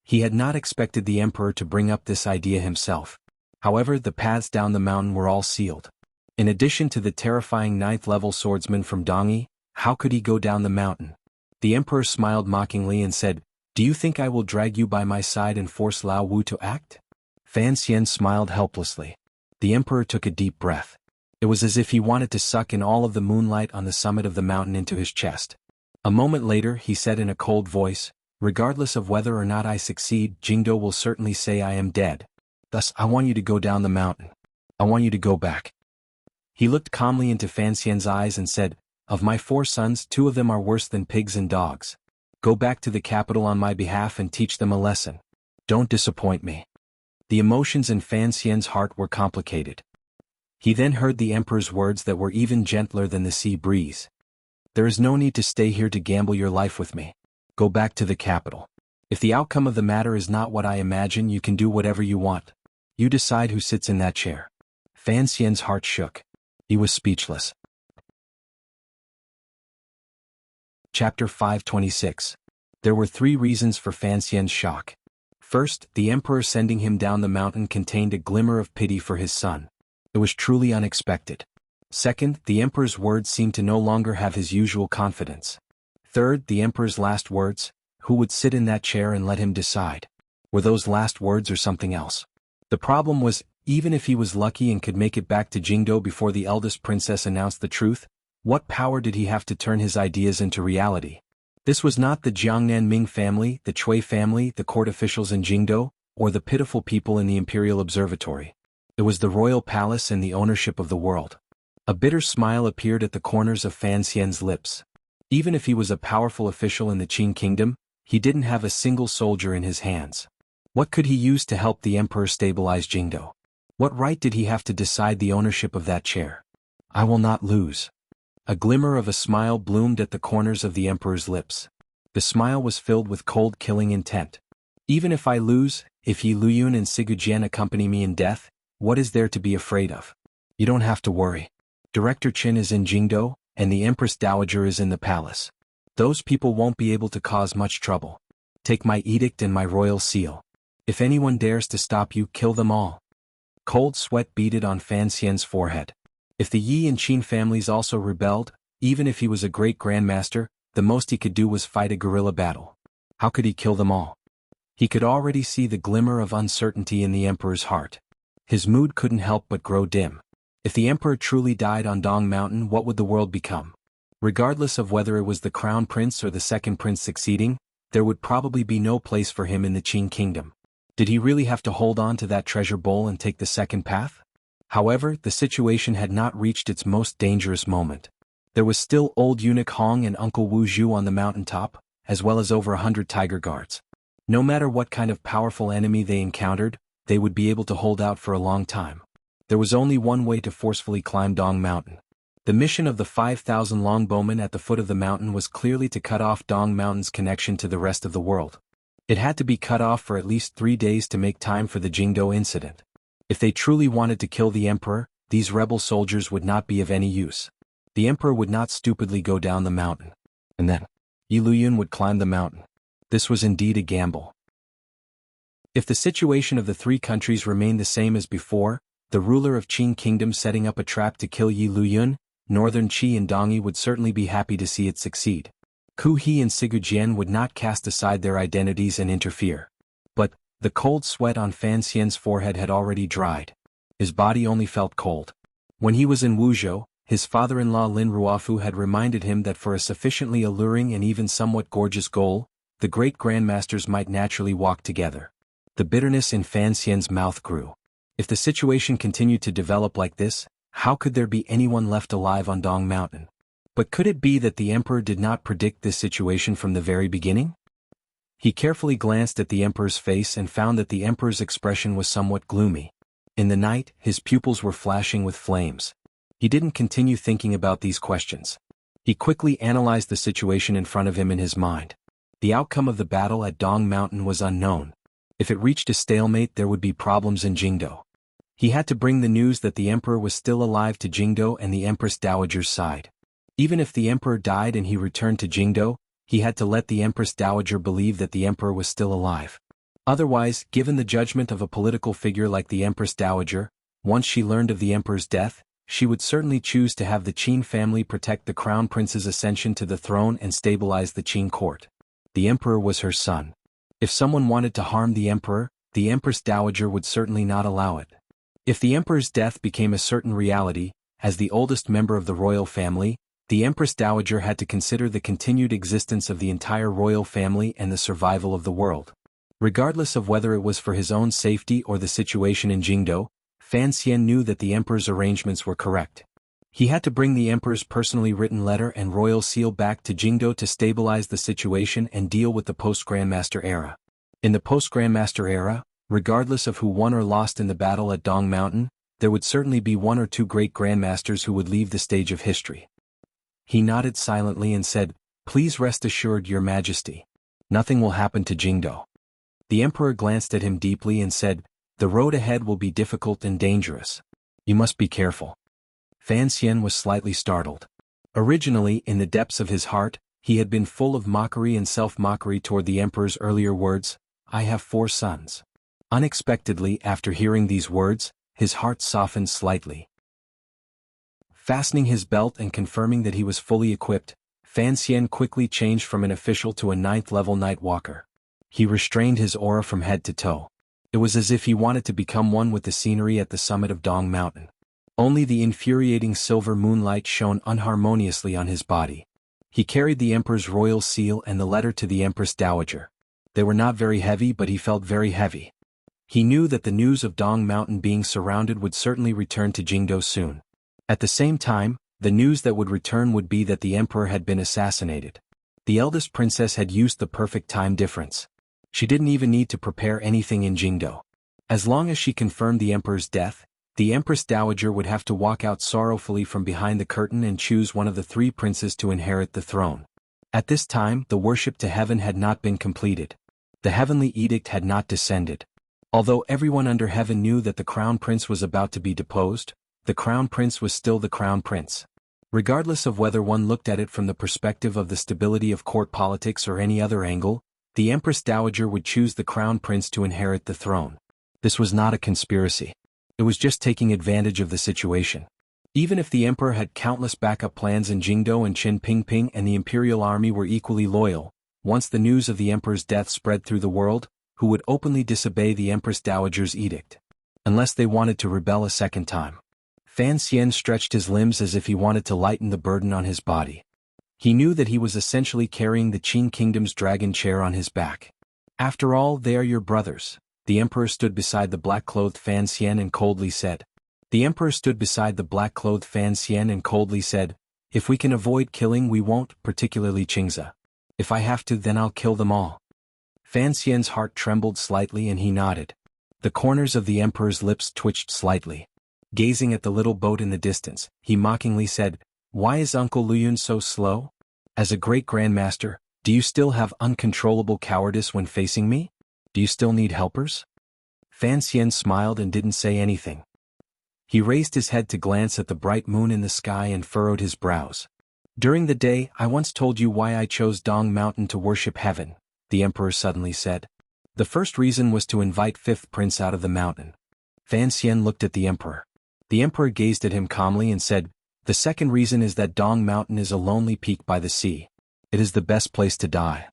He had not expected the emperor to bring up this idea himself. However, the paths down the mountain were all sealed. In addition to the terrifying 9th-level swordsman from Dongyi, how could he go down the mountain? The emperor smiled mockingly and said, Do you think I will drag you by my side and force Lao Wu to act? Fan Xian smiled helplessly. The emperor took a deep breath. It was as if he wanted to suck in all of the moonlight on the summit of the mountain into his chest. A moment later, he said in a cold voice, Regardless of whether or not I succeed, Jingdo will certainly say I am dead. Thus, I want you to go down the mountain. I want you to go back. He looked calmly into Fan Xian's eyes and said, Of my 4 sons, 2 of them are worse than pigs and dogs. Go back to the capital on my behalf and teach them a lesson. Don't disappoint me. The emotions in Fan Xian's heart were complicated. He then heard the emperor's words that were even gentler than the sea breeze. There is no need to stay here to gamble your life with me. Go back to the capital. If the outcome of the matter is not what I imagine, you can do whatever you want. You decide who sits in that chair." Fan Xian's heart shook. He was speechless. Chapter 526. There were 3 reasons for Fan Xian's shock. First, the emperor sending him down the mountain contained a glimmer of pity for his son. It was truly unexpected. Second, the emperor's words seemed to no longer have his usual confidence. Third, the emperor's last words, "Who would sit in that chair and let him decide?" Were those last words or something else? The problem was, even if he was lucky and could make it back to Jingdo before the eldest princess announced the truth, what power did he have to turn his ideas into reality? This was not the Jiangnan Ming family, the Cui family, the court officials in Jingdo, or the pitiful people in the imperial observatory. It was the royal palace and the ownership of the world. A bitter smile appeared at the corners of Fan Xian's lips. Even if he was a powerful official in the Qin kingdom, he didn't have a single soldier in his hands. What could he use to help the emperor stabilize Jingdo? What right did he have to decide the ownership of that chair? "I will not lose." A glimmer of a smile bloomed at the corners of the emperor's lips. The smile was filled with cold, killing intent. "Even if I lose, if Yi Luyun and Sigujian accompany me in death, what is there to be afraid of? You don't have to worry. Director Qin is in Jingdo, and the Empress Dowager is in the palace. Those people won't be able to cause much trouble. Take my edict and my royal seal. If anyone dares to stop you, kill them all." Cold sweat beaded on Fan Xian's forehead. If the Yi and Qin families also rebelled, even if he was a great grandmaster, the most he could do was fight a guerrilla battle. How could he kill them all? He could already see the glimmer of uncertainty in the emperor's heart. His mood couldn't help but grow dim. If the emperor truly died on Dong Mountain, what would the world become? Regardless of whether it was the crown prince or the second prince succeeding, there would probably be no place for him in the Qin kingdom. Did he really have to hold on to that treasure bowl and take the second path? However, the situation had not reached its most dangerous moment. There was still old eunuch Hong and Uncle Wu Zhu on the mountaintop, as well as over 100 tiger guards. No matter what kind of powerful enemy they encountered, they would be able to hold out for a long time. There was only one way to forcefully climb Dong Mountain. The mission of the 5,000 longbowmen at the foot of the mountain was clearly to cut off Dong Mountain's connection to the rest of the world. It had to be cut off for at least 3 days to make time for the Jingdo incident. If they truly wanted to kill the emperor, these rebel soldiers would not be of any use. The emperor would not stupidly go down the mountain. And then, Yi Luyun would climb the mountain. This was indeed a gamble. If the situation of the 3 countries remained the same as before, the ruler of Qin Kingdom setting up a trap to kill Yi Luyun, Northern Qi and Dongyi would certainly be happy to see it succeed. Ku He and Sigujian would not cast aside their identities and interfere. But, the cold sweat on Fan Xian's forehead had already dried. His body only felt cold. When he was in Wuzhou, his father-in-law Lin Ruofu had reminded him that for a sufficiently alluring and even somewhat gorgeous goal, the great grandmasters might naturally walk together. The bitterness in Fan Xian's mouth grew. If the situation continued to develop like this, how could there be anyone left alive on Dong Mountain? But could it be that the emperor did not predict this situation from the very beginning? He carefully glanced at the emperor's face and found that the emperor's expression was somewhat gloomy. In the night, his pupils were flashing with flames. He didn't continue thinking about these questions. He quickly analyzed the situation in front of him in his mind. The outcome of the battle at Dong Mountain was unknown. If it reached a stalemate, there would be problems in Jingdo. He had to bring the news that the emperor was still alive to Jingdo and the Empress Dowager's side. Even if the emperor died and he returned to Jingdo, he had to let the Empress Dowager believe that the emperor was still alive. Otherwise, given the judgment of a political figure like the Empress Dowager, once she learned of the emperor's death, she would certainly choose to have the Qin family protect the crown prince's ascension to the throne and stabilize the Qin court. The emperor was her son. If someone wanted to harm the emperor, the Empress Dowager would certainly not allow it. If the emperor's death became a certain reality, as the oldest member of the royal family, the Empress Dowager had to consider the continued existence of the entire royal family and the survival of the world. Regardless of whether it was for his own safety or the situation in Jingdo, Fan Xian knew that the emperor's arrangements were correct. He had to bring the emperor's personally written letter and royal seal back to Jingdo to stabilize the situation and deal with the post-Grandmaster era. In the post-Grandmaster era, regardless of who won or lost in the battle at Dong Mountain, there would certainly be 1 or 2 great grandmasters who would leave the stage of history. He nodded silently and said, "Please rest assured, Your Majesty. Nothing will happen to Jingdo." The emperor glanced at him deeply and said, "The road ahead will be difficult and dangerous. You must be careful." Fan Xian was slightly startled. Originally, in the depths of his heart, he had been full of mockery and self-mockery toward the emperor's earlier words, "I have 4 sons." Unexpectedly, after hearing these words, his heart softened slightly. Fastening his belt and confirming that he was fully equipped, Fan Xian quickly changed from an official to a 9th-level night walker. He restrained his aura from head to toe. It was as if he wanted to become one with the scenery at the summit of Dong Mountain. Only the infuriating silver moonlight shone unharmoniously on his body. He carried the emperor's royal seal and the letter to the Empress Dowager. They were not very heavy, but he felt very heavy. He knew that the news of Dong Mountain being surrounded would certainly return to Jingdo soon. At the same time, the news that would return would be that the emperor had been assassinated. The eldest princess had used the perfect time difference. She didn't even need to prepare anything in Jingdo. As long as she confirmed the emperor's death, the Empress Dowager would have to walk out sorrowfully from behind the curtain and choose one of the 3 princes to inherit the throne. At this time, the worship to heaven had not been completed. The heavenly edict had not descended. Although everyone under heaven knew that the crown prince was about to be deposed, the crown prince was still the crown prince. Regardless of whether one looked at it from the perspective of the stability of court politics or any other angle, the Empress Dowager would choose the crown prince to inherit the throne. This was not a conspiracy. It was just taking advantage of the situation. Even if the emperor had countless backup plans in Jingdo and Qin Pingping and the imperial army were equally loyal, once the news of the emperor's death spread through the world, who would openly disobey the Empress Dowager's edict? Unless they wanted to rebel a second time. Fan Xian stretched his limbs as if he wanted to lighten the burden on his body. He knew that he was essentially carrying the Qin Kingdom's dragon chair on his back. After all, they are your brothers. The emperor stood beside the black-clothed Fan Xian and coldly said. If we can avoid killing, we won't, particularly Qingza. If I have to, then I'll kill them all. Fan Xian's heart trembled slightly and he nodded. The corners of the emperor's lips twitched slightly. Gazing at the little boat in the distance, he mockingly said, "Why is Uncle Luyun so slow? As a great grandmaster, do you still have uncontrollable cowardice when facing me? Do you still need helpers?" Fan Xian smiled and didn't say anything. He raised his head to glance at the bright moon in the sky and furrowed his brows. "During the day, I once told you why I chose Dong Mountain to worship heaven," the emperor suddenly said. "The first reason was to invite 5th prince out of the mountain." Fan Xian looked at the emperor. The emperor gazed at him calmly and said, "The second reason is that Dong Mountain is a lonely peak by the sea. It is the best place to die."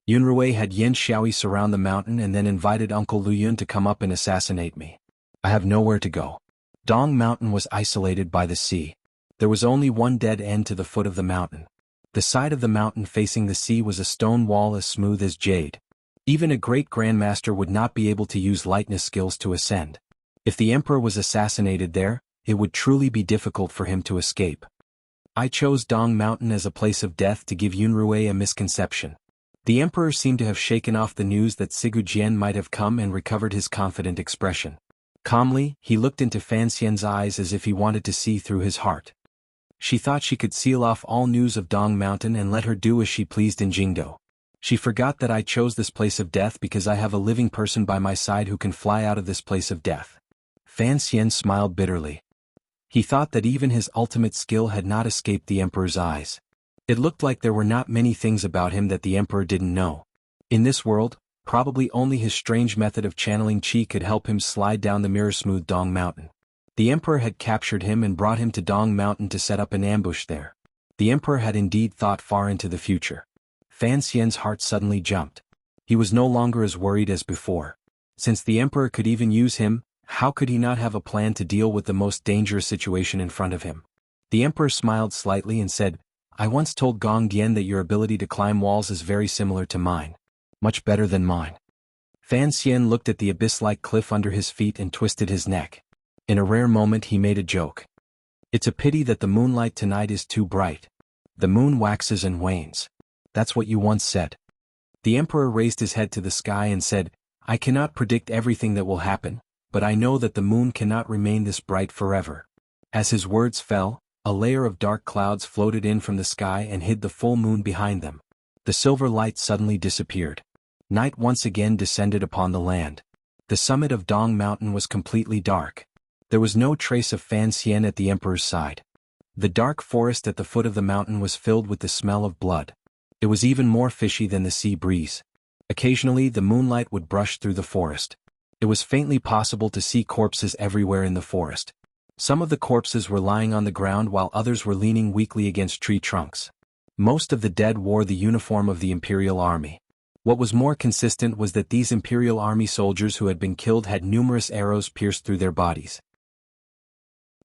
Yunrui had Yin Xiaoyi surround the mountain and then invited Uncle Luyun to come up and assassinate me. I have nowhere to go. Dong Mountain was isolated by the sea. There was only one dead end to the foot of the mountain. The side of the mountain facing the sea was a stone wall as smooth as jade. Even a great grandmaster would not be able to use lightness skills to ascend. If the emperor was assassinated there, it would truly be difficult for him to escape. I chose Dong Mountain as a place of death to give Yunrui a misconception. The emperor seemed to have shaken off the news that Sigu Jian might have come and recovered his confident expression. Calmly, he looked into Fan Xian's eyes as if he wanted to see through his heart. She thought she could seal off all news of Dong Mountain and let her do as she pleased in Jingdo. She forgot that I chose this place of death because I have a living person by my side who can fly out of this place of death. Fan Xian smiled bitterly. He thought that even his ultimate skill had not escaped the emperor's eyes. It looked like there were not many things about him that the emperor didn't know. In this world, probably only his strange method of channeling qi could help him slide down the mirror-smooth Dong Mountain. The emperor had captured him and brought him to Dong Mountain to set up an ambush there. The emperor had indeed thought far into the future. Fan Xian's heart suddenly jumped. He was no longer as worried as before. Since the emperor could even use him, how could he not have a plan to deal with the most dangerous situation in front of him? The emperor smiled slightly and said, "I once told Gong Dian that your ability to climb walls is very similar to mine. Much better than mine." Fan Xian looked at the abyss-like cliff under his feet and twisted his neck. In a rare moment he made a joke. "It's a pity that the moonlight tonight is too bright. The moon waxes and wanes. That's what you once said." The emperor raised his head to the sky and said, "I cannot predict everything that will happen, but I know that the moon cannot remain this bright forever." As his words fell, A layer of dark clouds floated in from the sky and hid the full moon behind them. The silver light suddenly disappeared. Night once again descended upon the land. The summit of Dong Mountain was completely dark. There was no trace of Fan Xian at the emperor's side. The dark forest at the foot of the mountain was filled with the smell of blood. It was even more fishy than the sea breeze. Occasionally the moonlight would brush through the forest. It was faintly possible to see corpses everywhere in the forest. Some of the corpses were lying on the ground while others were leaning weakly against tree trunks. Most of the dead wore the uniform of the Imperial Army. What was more consistent was that these Imperial Army soldiers who had been killed had numerous arrows pierced through their bodies.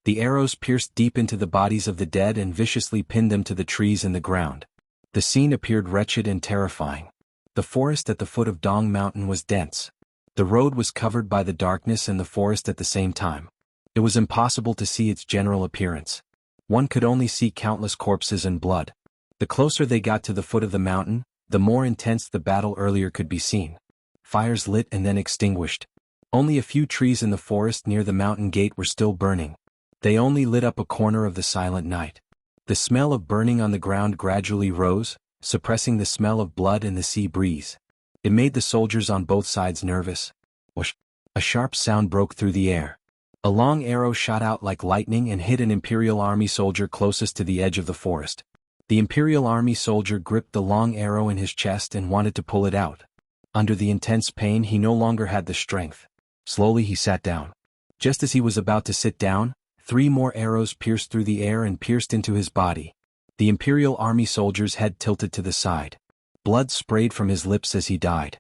The arrows pierced deep into the bodies of the dead and viciously pinned them to the trees and the ground. The scene appeared wretched and terrifying. The forest at the foot of Dong Mountain was dense. The road was covered by the darkness and the forest at the same time. It was impossible to see its general appearance. One could only see countless corpses and blood. The closer they got to the foot of the mountain, the more intense the battle earlier could be seen. Fires lit and then extinguished. Only a few trees in the forest near the mountain gate were still burning. They only lit up a corner of the silent night. The smell of burning on the ground gradually rose, suppressing the smell of blood and the sea breeze. It made the soldiers on both sides nervous. Whoosh! A sharp sound broke through the air. A long arrow shot out like lightning and hit an Imperial Army soldier closest to the edge of the forest. The Imperial Army soldier gripped the long arrow in his chest and wanted to pull it out. Under the intense pain he no longer had the strength. Slowly he sat down. Just as he was about to sit down, 3 more arrows pierced through the air and pierced into his body. The Imperial Army soldier's head tilted to the side. Blood sprayed from his lips as he died.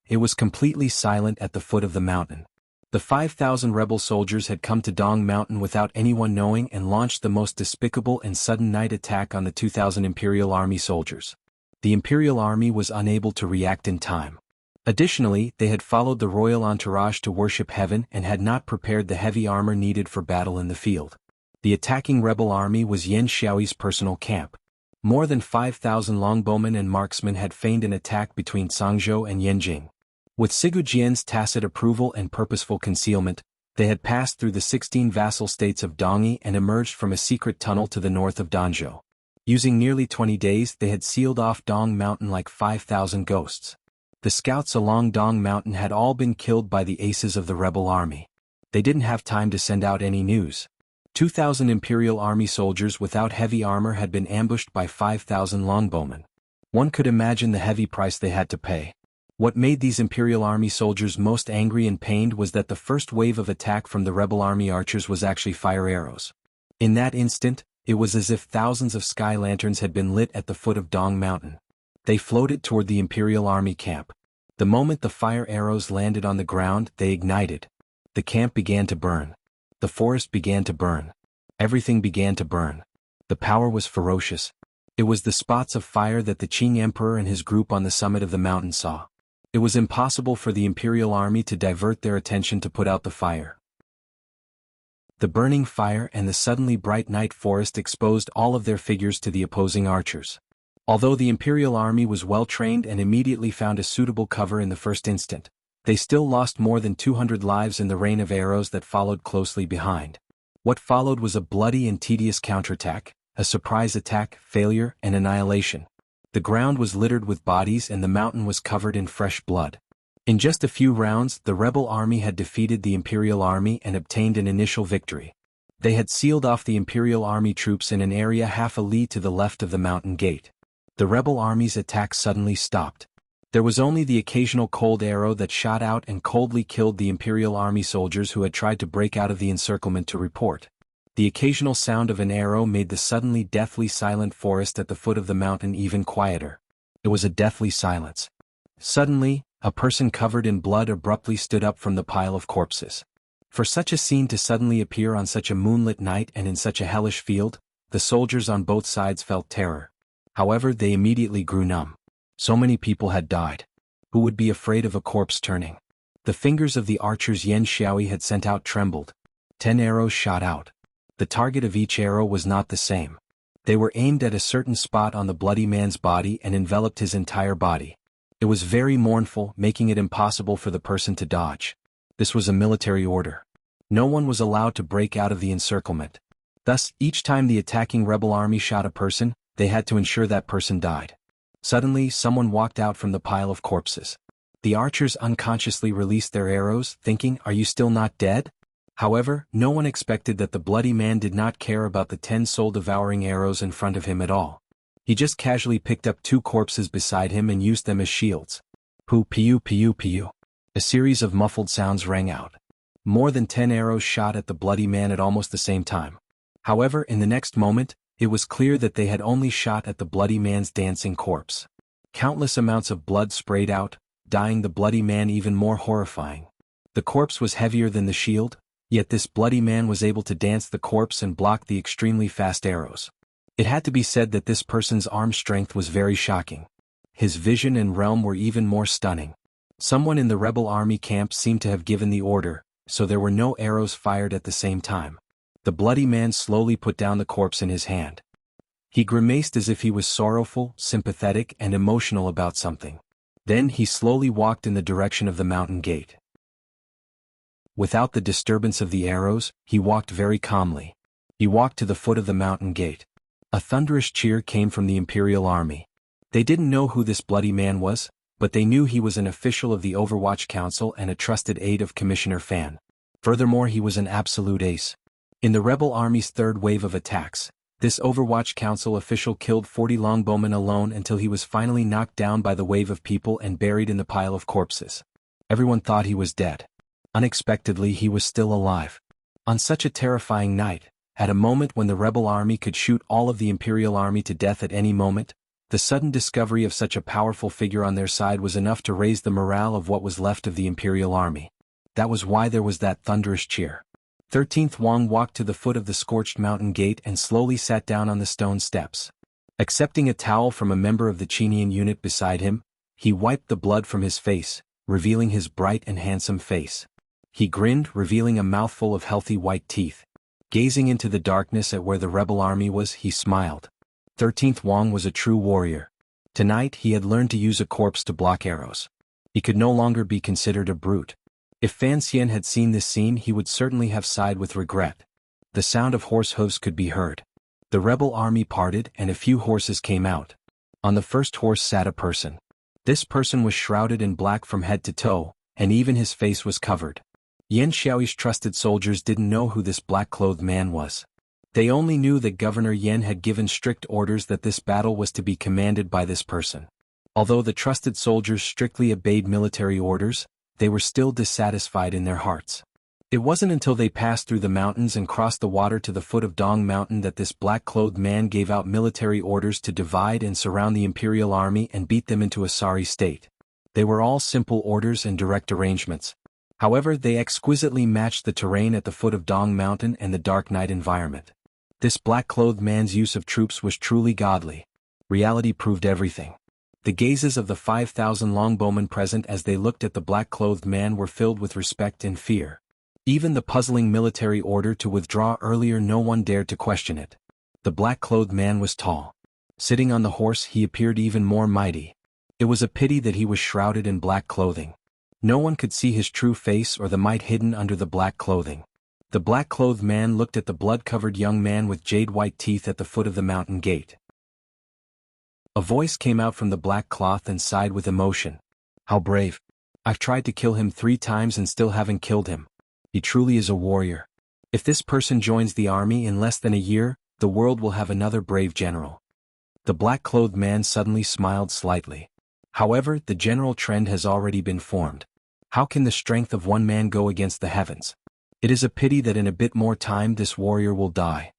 It was completely silent at the foot of the mountain. The 5,000 rebel soldiers had come to Dong Mountain without anyone knowing and launched the most despicable and sudden night attack on the 2,000 Imperial Army soldiers. The Imperial Army was unable to react in time. Additionally, they had followed the royal entourage to worship heaven and had not prepared the heavy armor needed for battle in the field. The attacking rebel army was Yan Xiaoyi's personal camp. More than 5,000 longbowmen and marksmen had feigned an attack between Sangzhou and Yanjing. With Sigu Jian's tacit approval and purposeful concealment, they had passed through the 16 vassal states of Dongyi and emerged from a secret tunnel to the north of Danzhou. Using nearly 20 days, they had sealed off Dong Mountain like 5,000 ghosts. The scouts along Dong Mountain had all been killed by the aces of the rebel army. They didn't have time to send out any news. 2,000 Imperial Army soldiers without heavy armor had been ambushed by 5,000 longbowmen. One could imagine the heavy price they had to pay. What made these Imperial Army soldiers most angry and pained was that the first wave of attack from the rebel army archers was actually fire arrows. In that instant, it was as if thousands of sky lanterns had been lit at the foot of Dong Mountain. They floated toward the Imperial Army camp. The moment the fire arrows landed on the ground, they ignited. The camp began to burn. The forest began to burn. Everything began to burn. The power was ferocious. It was the spots of fire that the Qing Emperor and his group on the summit of the mountain saw. It was impossible for the Imperial Army to divert their attention to put out the fire. The burning fire and the suddenly bright night forest exposed all of their figures to the opposing archers. Although the Imperial Army was well trained and immediately found a suitable cover in the first instant, they still lost more than 200 lives in the rain of arrows that followed closely behind. What followed was a bloody and tedious counterattack, a surprise attack, failure, and annihilation. The ground was littered with bodies and the mountain was covered in fresh blood. In just a few rounds, the rebel army had defeated the Imperial Army and obtained an initial victory. They had sealed off the Imperial Army troops in an area half a li to the left of the mountain gate. The rebel army's attack suddenly stopped. There was only the occasional cold arrow that shot out and coldly killed the Imperial Army soldiers who had tried to break out of the encirclement to report. The occasional sound of an arrow made the suddenly deathly silent forest at the foot of the mountain even quieter. It was a deathly silence. Suddenly, a person covered in blood abruptly stood up from the pile of corpses. For such a scene to suddenly appear on such a moonlit night and in such a hellish field, the soldiers on both sides felt terror. However, they immediately grew numb. So many people had died. Who would be afraid of a corpse turning? The fingers of the archers Yan Xiaoyi had sent out trembled. 10 arrows shot out. The target of each arrow was not the same. They were aimed at a certain spot on the bloody man's body and enveloped his entire body. It was very mournful, making it impossible for the person to dodge. This was a military order. No one was allowed to break out of the encirclement. Thus, each time the attacking rebel army shot a person, they had to ensure that person died. Suddenly, someone walked out from the pile of corpses. The archers unconsciously released their arrows, thinking, "Are you still not dead?" However, no one expected that the bloody man did not care about the 10 soul-devouring arrows in front of him at all. He just casually picked up 2 corpses beside him and used them as shields. Poo pew pew pew. A series of muffled sounds rang out. More than 10 arrows shot at the bloody man at almost the same time. However, in the next moment, it was clear that they had only shot at the bloody man's dancing corpse. Countless amounts of blood sprayed out, dyeing the bloody man even more horrifying. The corpse was heavier than the shield, yet this bloody man was able to dance the corpse and block the extremely fast arrows. It had to be said that this person's arm strength was very shocking. His vision and realm were even more stunning. Someone in the rebel army camp seemed to have given the order, so there were no arrows fired at the same time. The bloody man slowly put down the corpse in his hand. He grimaced as if he was sorrowful, sympathetic, and emotional about something. Then he slowly walked in the direction of the mountain gate. Without the disturbance of the arrows, he walked very calmly. He walked to the foot of the mountain gate. A thunderous cheer came from the Imperial Army. They didn't know who this bloody man was, but they knew he was an official of the Overwatch Council and a trusted aide of Commissioner Fan. Furthermore, he was an absolute ace. In the rebel army's third wave of attacks, this Overwatch Council official killed 40 longbowmen alone until he was finally knocked down by the wave of people and buried in the pile of corpses. Everyone thought he was dead. Unexpectedly, he was still alive. On such a terrifying night, at a moment when the rebel army could shoot all of the Imperial Army to death at any moment, the sudden discovery of such a powerful figure on their side was enough to raise the morale of what was left of the Imperial Army. That was why there was that thunderous cheer. 13th Wang walked to the foot of the scorched mountain gate and slowly sat down on the stone steps. Accepting a towel from a member of the Chinian unit beside him, he wiped the blood from his face, revealing his bright and handsome face. He grinned, revealing a mouthful of healthy white teeth. Gazing into the darkness at where the rebel army was, he smiled. 13th Wang was a true warrior. Tonight he had learned to use a corpse to block arrows. He could no longer be considered a brute. If Fan Xian had seen this scene, he would certainly have sighed with regret. The sound of horse hooves could be heard. The rebel army parted and a few horses came out. On the first horse sat a person. This person was shrouded in black from head to toe, and even his face was covered. Yan Xiaoyi's trusted soldiers didn't know who this black-clothed man was. They only knew that Governor Yan had given strict orders that this battle was to be commanded by this person. Although the trusted soldiers strictly obeyed military orders, they were still dissatisfied in their hearts. It wasn't until they passed through the mountains and crossed the water to the foot of Dong Mountain that this black-clothed man gave out military orders to divide and surround the Imperial Army and beat them into a sorry state. They were all simple orders and direct arrangements. However, they exquisitely matched the terrain at the foot of Dong Mountain and the dark night environment. This black-clothed man's use of troops was truly godly. Reality proved everything. The gazes of the 5,000 longbowmen present as they looked at the black-clothed man were filled with respect and fear. Even the puzzling military order to withdraw earlier, no one dared to question it. The black-clothed man was tall. Sitting on the horse, he appeared even more mighty. It was a pity that he was shrouded in black clothing. No one could see his true face or the might hidden under the black clothing. The black-clothed man looked at the blood-covered young man with jade-white teeth at the foot of the mountain gate. A voice came out from the black cloth and sighed with emotion. "How brave. I've tried to kill him 3 times and still haven't killed him. He truly is a warrior. If this person joins the army in less than a year, the world will have another brave general." The black-clothed man suddenly smiled slightly. "However, the general trend has already been formed. How can the strength of one man go against the heavens? It is a pity that in a bit more time this warrior will die."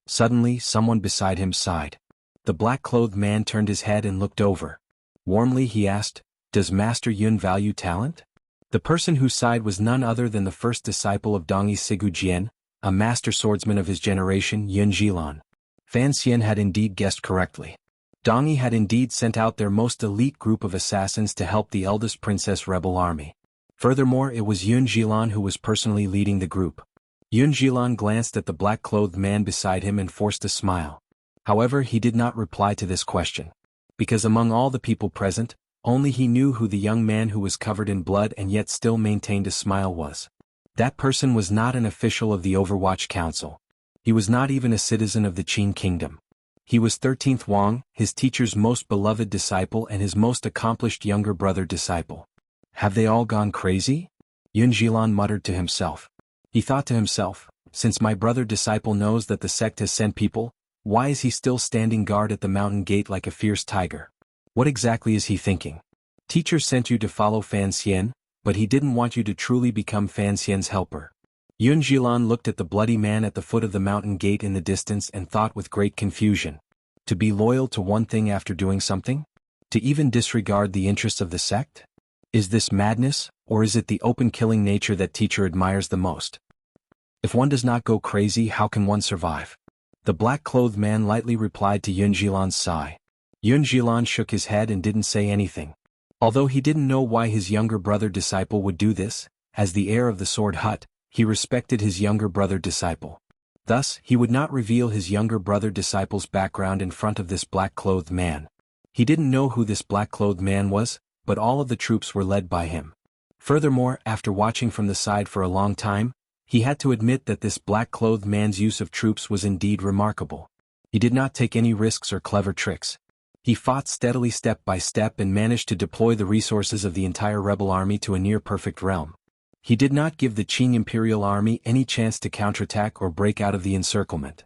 Suddenly, someone beside him sighed. The black-clothed man turned his head and looked over. Warmly he asked, "Does Master Yun value talent?" The person who sighed was none other than the first disciple of Dongyi Sigujien, a master swordsman of his generation, Yun Jilan. Fan Xian had indeed guessed correctly. Dongyi had indeed sent out their most elite group of assassins to help the eldest princess rebel army. Furthermore, it was Yun Jilan who was personally leading the group. Yun Jilan glanced at the black-clothed man beside him and forced a smile. However, he did not reply to this question. Because among all the people present, only he knew who the young man who was covered in blood and yet still maintained a smile was. That person was not an official of the Overwatch Council. He was not even a citizen of the Qin kingdom. He was 13th Wang, his teacher's most beloved disciple and his most accomplished younger brother disciple. Have they all gone crazy? Yun Jilan muttered to himself. He thought to himself, since my brother disciple knows that the sect has sent people, why is he still standing guard at the mountain gate like a fierce tiger? What exactly is he thinking? Teacher sent you to follow Fan Xian, but he didn't want you to truly become Fan Xian's helper. Yun Jilan looked at the bloody man at the foot of the mountain gate in the distance and thought with great confusion. To be loyal to one thing after doing something? To even disregard the interests of the sect? Is this madness, or is it the open killing nature that teacher admires the most? If one does not go crazy, how can one survive? The black-clothed man lightly replied to Yun Jilan's sigh. Yun Jilan shook his head and didn't say anything. Although he didn't know why his younger brother disciple would do this, as the heir of the sword hut, he respected his younger brother disciple. Thus, he would not reveal his younger brother disciple's background in front of this black-clothed man. He didn't know who this black-clothed man was, but all of the troops were led by him. Furthermore, after watching from the side for a long time, he had to admit that this black-clothed man's use of troops was indeed remarkable. He did not take any risks or clever tricks. He fought steadily step by step and managed to deploy the resources of the entire rebel army to a near-perfect realm. He did not give the Qing Imperial Army any chance to counterattack or break out of the encirclement.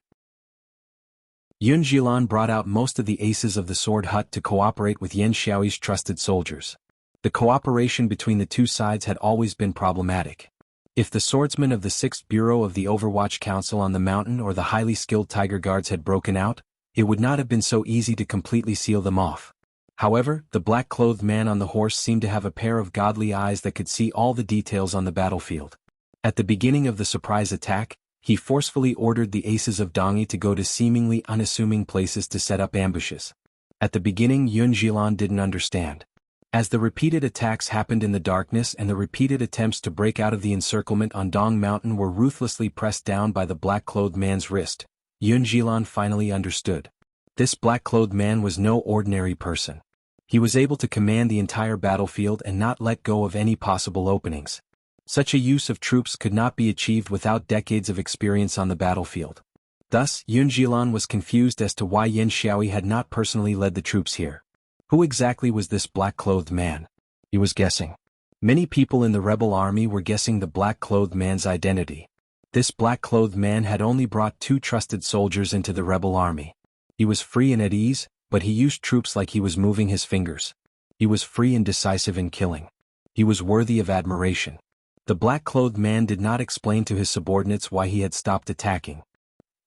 Yun Jilan brought out most of the aces of the sword hut to cooperate with Yan Xiaoyi's trusted soldiers. The cooperation between the two sides had always been problematic. If the swordsmen of the 6th Bureau of the Overwatch Council on the mountain or the highly skilled Tiger Guards had broken out, it would not have been so easy to completely seal them off. However, the black-clothed man on the horse seemed to have a pair of godly eyes that could see all the details on the battlefield. At the beginning of the surprise attack, he forcefully ordered the aces of Dongyi to go to seemingly unassuming places to set up ambushes. At the beginning, Yun Jilan didn't understand. As the repeated attacks happened in the darkness and the repeated attempts to break out of the encirclement on Dong Mountain were ruthlessly pressed down by the black-clothed man's wrist, Yun Jilan finally understood. This black-clothed man was no ordinary person. He was able to command the entire battlefield and not let go of any possible openings. Such a use of troops could not be achieved without decades of experience on the battlefield. Thus, Yun Jilan was confused as to why Yan Xiaoyi had not personally led the troops here. Who exactly was this black-clothed man? He was guessing. Many people in the rebel army were guessing the black-clothed man's identity. This black-clothed man had only brought 2 trusted soldiers into the rebel army. He was free and at ease, but he used troops like he was moving his fingers. He was free and decisive in killing. He was worthy of admiration. The black-clothed man did not explain to his subordinates why he had stopped attacking.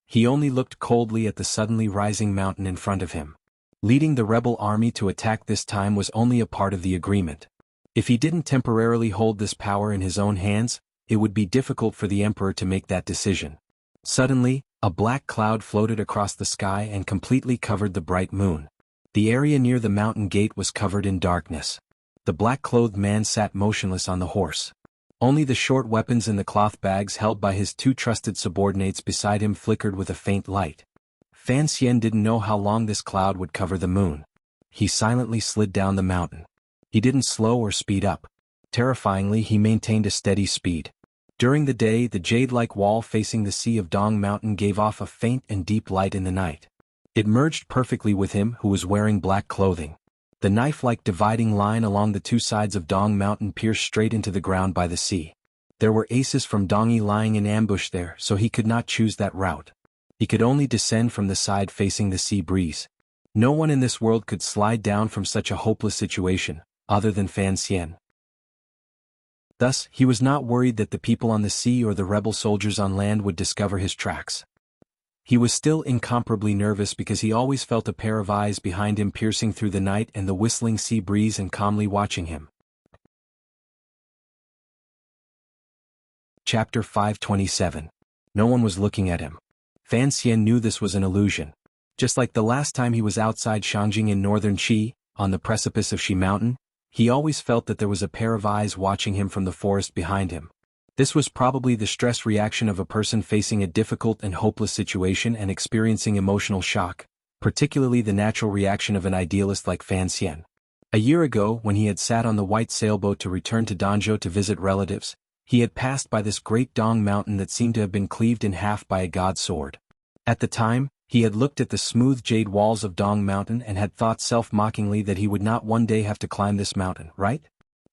He only looked coldly at the suddenly rising mountain in front of him. Leading the rebel army to attack this time was only a part of the agreement. If he didn't temporarily hold this power in his own hands, it would be difficult for the emperor to make that decision. Suddenly, a black cloud floated across the sky and completely covered the bright moon. The area near the mountain gate was covered in darkness. The black-clothed man sat motionless on the horse. Only the short weapons in the cloth bags held by his 2 trusted subordinates beside him flickered with a faint light. Fan Xian didn't know how long this cloud would cover the moon. He silently slid down the mountain. He didn't slow or speed up. Terrifyingly, he maintained a steady speed. During the day, the jade-like wall facing the sea of Dong Mountain gave off a faint and deep light in the night. It merged perfectly with him, who was wearing black clothing. The knife-like dividing line along the 2 sides of Dong Mountain pierced straight into the ground by the sea. There were aces from Dongyi lying in ambush there, so he could not choose that route. He could only descend from the side facing the sea breeze. No one in this world could slide down from such a hopeless situation, other than Fan Xian. Thus, he was not worried that the people on the sea or the rebel soldiers on land would discover his tracks. He was still incomparably nervous because he always felt a pair of eyes behind him piercing through the night and the whistling sea breeze and calmly watching him. Chapter 527. No one was looking at him. Fan Xian knew this was an illusion. Just like the last time he was outside Shangjing in northern Qi, on the precipice of Qi Mountain, he always felt that there was a pair of eyes watching him from the forest behind him. This was probably the stress reaction of a person facing a difficult and hopeless situation and experiencing emotional shock, particularly the natural reaction of an idealist like Fan Xian. A year ago, when he had sat on the white sailboat to return to Danzhou to visit relatives, He had passed by this great Dong mountain that seemed to have been cleaved in half by a god sword. At the time, he had looked at the smooth jade walls of Dong mountain and had thought self-mockingly that he would not one day have to climb this mountain, right?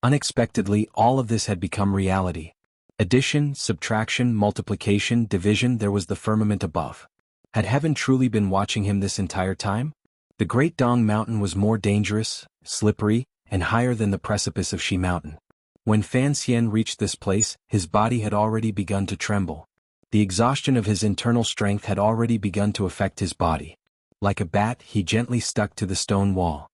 Unexpectedly, all of this had become reality. Addition, subtraction, multiplication, division, there was the firmament above. Had heaven truly been watching him this entire time? The great Dong mountain was more dangerous, slippery, and higher than the precipice of Shi mountain. When Fan Xian reached this place, his body had already begun to tremble. The exhaustion of his internal strength had already begun to affect his body. Like a bat, he gently stuck to the stone wall.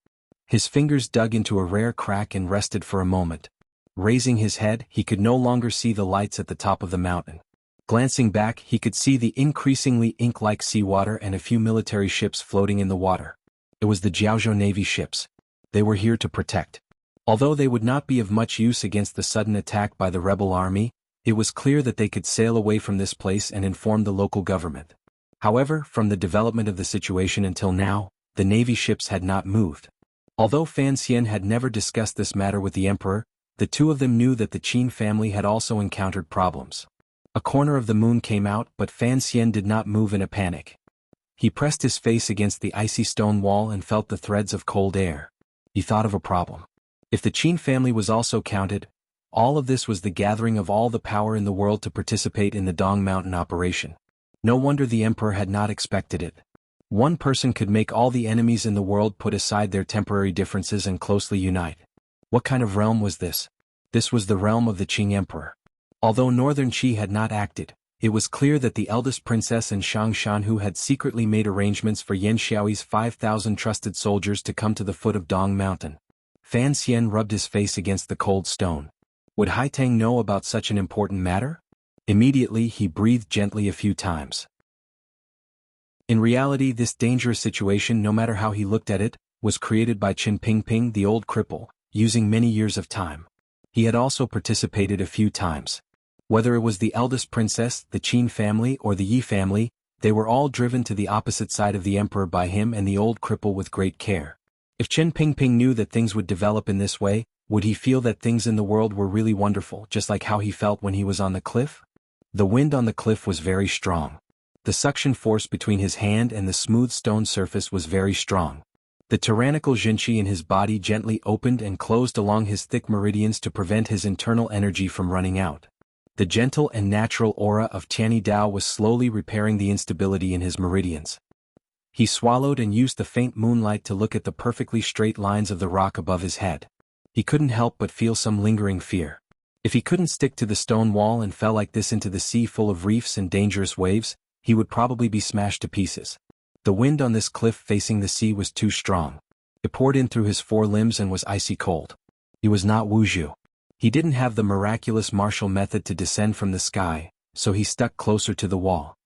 His fingers dug into a rare crack and rested for a moment. Raising his head, he could no longer see the lights at the top of the mountain. Glancing back, he could see the increasingly ink-like seawater and a few military ships floating in the water. It was the Jiaozhou Navy ships. They were here to protect. Although they would not be of much use against the sudden attack by the rebel army, it was clear that they could sail away from this place and inform the local government. However, from the development of the situation until now, the Navy ships had not moved. Although Fan Xian had never discussed this matter with the emperor, the two of them knew that the Qin family had also encountered problems. A corner of the moon came out, but Fan Xian did not move in a panic. He pressed his face against the icy stone wall and felt the threads of cold air. He thought of a problem. If the Qin family was also counted, all of this was the gathering of all the power in the world to participate in the Dong Mountain operation. No wonder the emperor had not expected it. One person could make all the enemies in the world put aside their temporary differences and closely unite. What kind of realm was this? This was the realm of the Qing emperor. Although Northern Qi had not acted, it was clear that the eldest princess and Shang Shanhu had secretly made arrangements for Yan Xiaoyi's 5,000 trusted soldiers to come to the foot of Dong Mountain. Fan Xian rubbed his face against the cold stone. Would Haitang know about such an important matter? Immediately he breathed gently a few times. In reality, this dangerous situation, no matter how he looked at it, was created by Qin Pingping, the old cripple, using many years of time. He had also participated a few times. Whether it was the eldest princess, the Qin family, or the Yi family, they were all driven to the opposite side of the emperor by him and the old cripple with great care. If Qin Pingping knew that things would develop in this way, would he feel that things in the world were really wonderful, just like how he felt when he was on the cliff? The wind on the cliff was very strong. The suction force between his hand and the smooth stone surface was very strong. The tyrannical Jinqi in his body gently opened and closed along his thick meridians to prevent his internal energy from running out. The gentle and natural aura of Tianyi Dao was slowly repairing the instability in his meridians. He swallowed and used the faint moonlight to look at the perfectly straight lines of the rock above his head. He couldn't help but feel some lingering fear. If he couldn't stick to the stone wall and fell like this into the sea full of reefs and dangerous waves, he would probably be smashed to pieces. The wind on this cliff facing the sea was too strong. It poured in through his four limbs and was icy cold. He was not Wu Zhu. He didn't have the miraculous martial method to descend from the sky, so he stuck closer to the wall.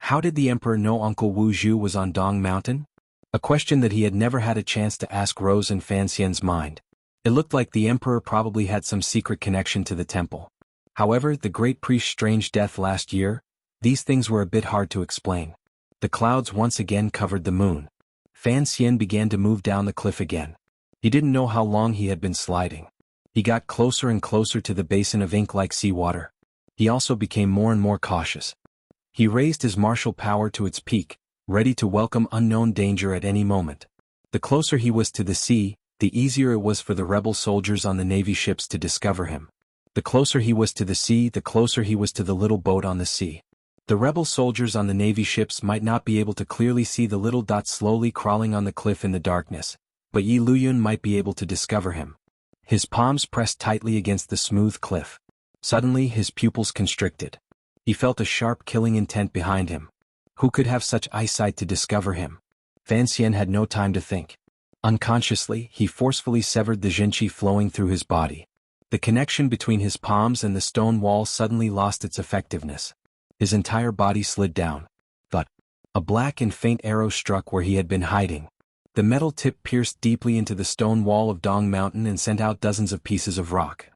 How did the emperor know Uncle Wu Zhu was on Dong Mountain? A question that he had never had a chance to ask rose in Fan Xian's mind. It looked like the emperor probably had some secret connection to the temple. However, the great priest's strange death last year, these things were a bit hard to explain. The clouds once again covered the moon. Fan Xian began to move down the cliff again. He didn't know how long he had been sliding. He got closer and closer to the basin of ink-like seawater. He also became more and more cautious. He raised his martial power to its peak, ready to welcome unknown danger at any moment. The closer he was to the sea, the easier it was for the rebel soldiers on the Navy ships to discover him. The closer he was to the sea, the closer he was to the little boat on the sea. The rebel soldiers on the Navy ships might not be able to clearly see the little dot slowly crawling on the cliff in the darkness, but Yi Luyun might be able to discover him. His palms pressed tightly against the smooth cliff. Suddenly his pupils constricted. He felt a sharp killing intent behind him. Who could have such eyesight to discover him? Fan Xian had no time to think. Unconsciously, he forcefully severed the Jinqi flowing through his body. The connection between his palms and the stone wall suddenly lost its effectiveness. His entire body slid down. But a black and faint arrow struck where he had been hiding. The metal tip pierced deeply into the stone wall of Dong Mountain and sent out dozens of pieces of rock.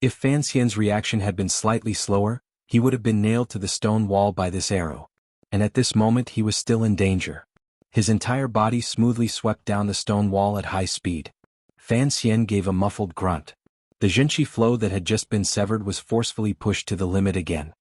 If Fan Xian's reaction had been slightly slower, he would have been nailed to the stone wall by this arrow. And at this moment he was still in danger. His entire body smoothly swept down the stone wall at high speed. Fan Xian gave a muffled grunt. The Jinchi flow that had just been severed was forcefully pushed to the limit again.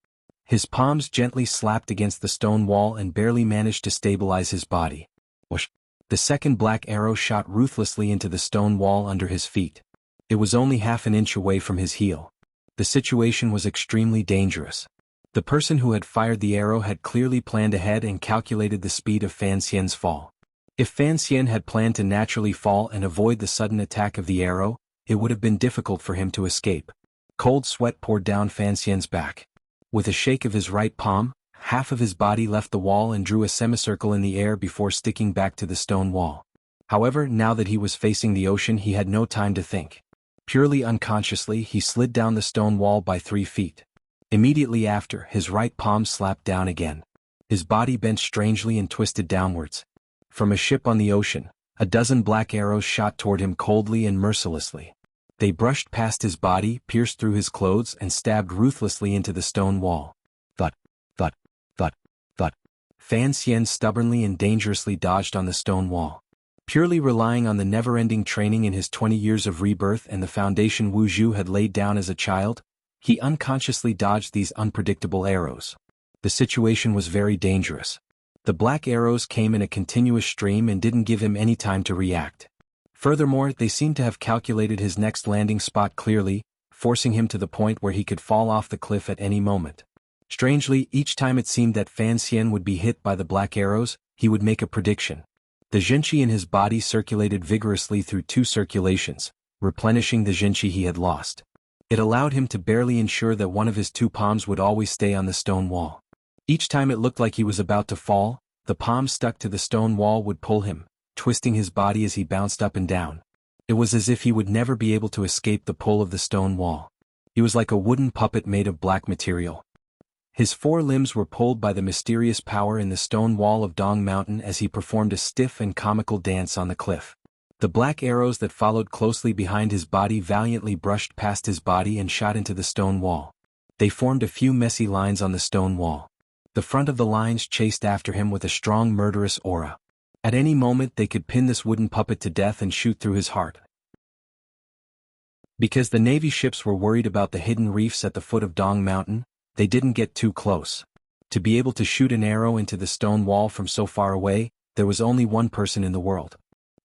His palms gently slapped against the stone wall and barely managed to stabilize his body. Whoosh! The second black arrow shot ruthlessly into the stone wall under his feet. It was only half an inch away from his heel. The situation was extremely dangerous. The person who had fired the arrow had clearly planned ahead and calculated the speed of Fan Xian's fall. If Fan Xian had planned to naturally fall and avoid the sudden attack of the arrow, it would have been difficult for him to escape. Cold sweat poured down Fan Xian's back. With a shake of his right palm, half of his body left the wall and drew a semicircle in the air before sticking back to the stone wall. However, now that he was facing the ocean, he had no time to think. Purely unconsciously, he slid down the stone wall by 3 feet. Immediately after, his right palm slapped down again. His body bent strangely and twisted downwards. From a ship on the ocean, a dozen black arrows shot toward him coldly and mercilessly. They brushed past his body, pierced through his clothes, and stabbed ruthlessly into the stone wall. Thud, thud, thud, thud. Fan Xian stubbornly and dangerously dodged on the stone wall. Purely relying on the never-ending training in his 20 years of rebirth and the foundation Wu Zhu had laid down as a child, he unconsciously dodged these unpredictable arrows. The situation was very dangerous. The black arrows came in a continuous stream and didn't give him any time to react. Furthermore, they seemed to have calculated his next landing spot clearly, forcing him to the point where he could fall off the cliff at any moment. Strangely, each time it seemed that Fan Xian would be hit by the black arrows, he would make a prediction. The Jinchi in his body circulated vigorously through 2 circulations, replenishing the Jinchi he had lost. It allowed him to barely ensure that one of his 2 palms would always stay on the stone wall. Each time it looked like he was about to fall, the palm stuck to the stone wall would pull him, twisting his body as he bounced up and down. It was as if he would never be able to escape the pull of the stone wall. He was like a wooden puppet made of black material. His 4 limbs were pulled by the mysterious power in the stone wall of Dong Mountain as he performed a stiff and comical dance on the cliff. The black arrows that followed closely behind his body valiantly brushed past his body and shot into the stone wall. They formed a few messy lines on the stone wall. The front of the lines chased after him with a strong murderous aura. At any moment they could pin this wooden puppet to death and shoot through his heart. Because the Navy ships were worried about the hidden reefs at the foot of Dong Mountain, they didn't get too close. To be able to shoot an arrow into the stone wall from so far away, there was only one person in the world.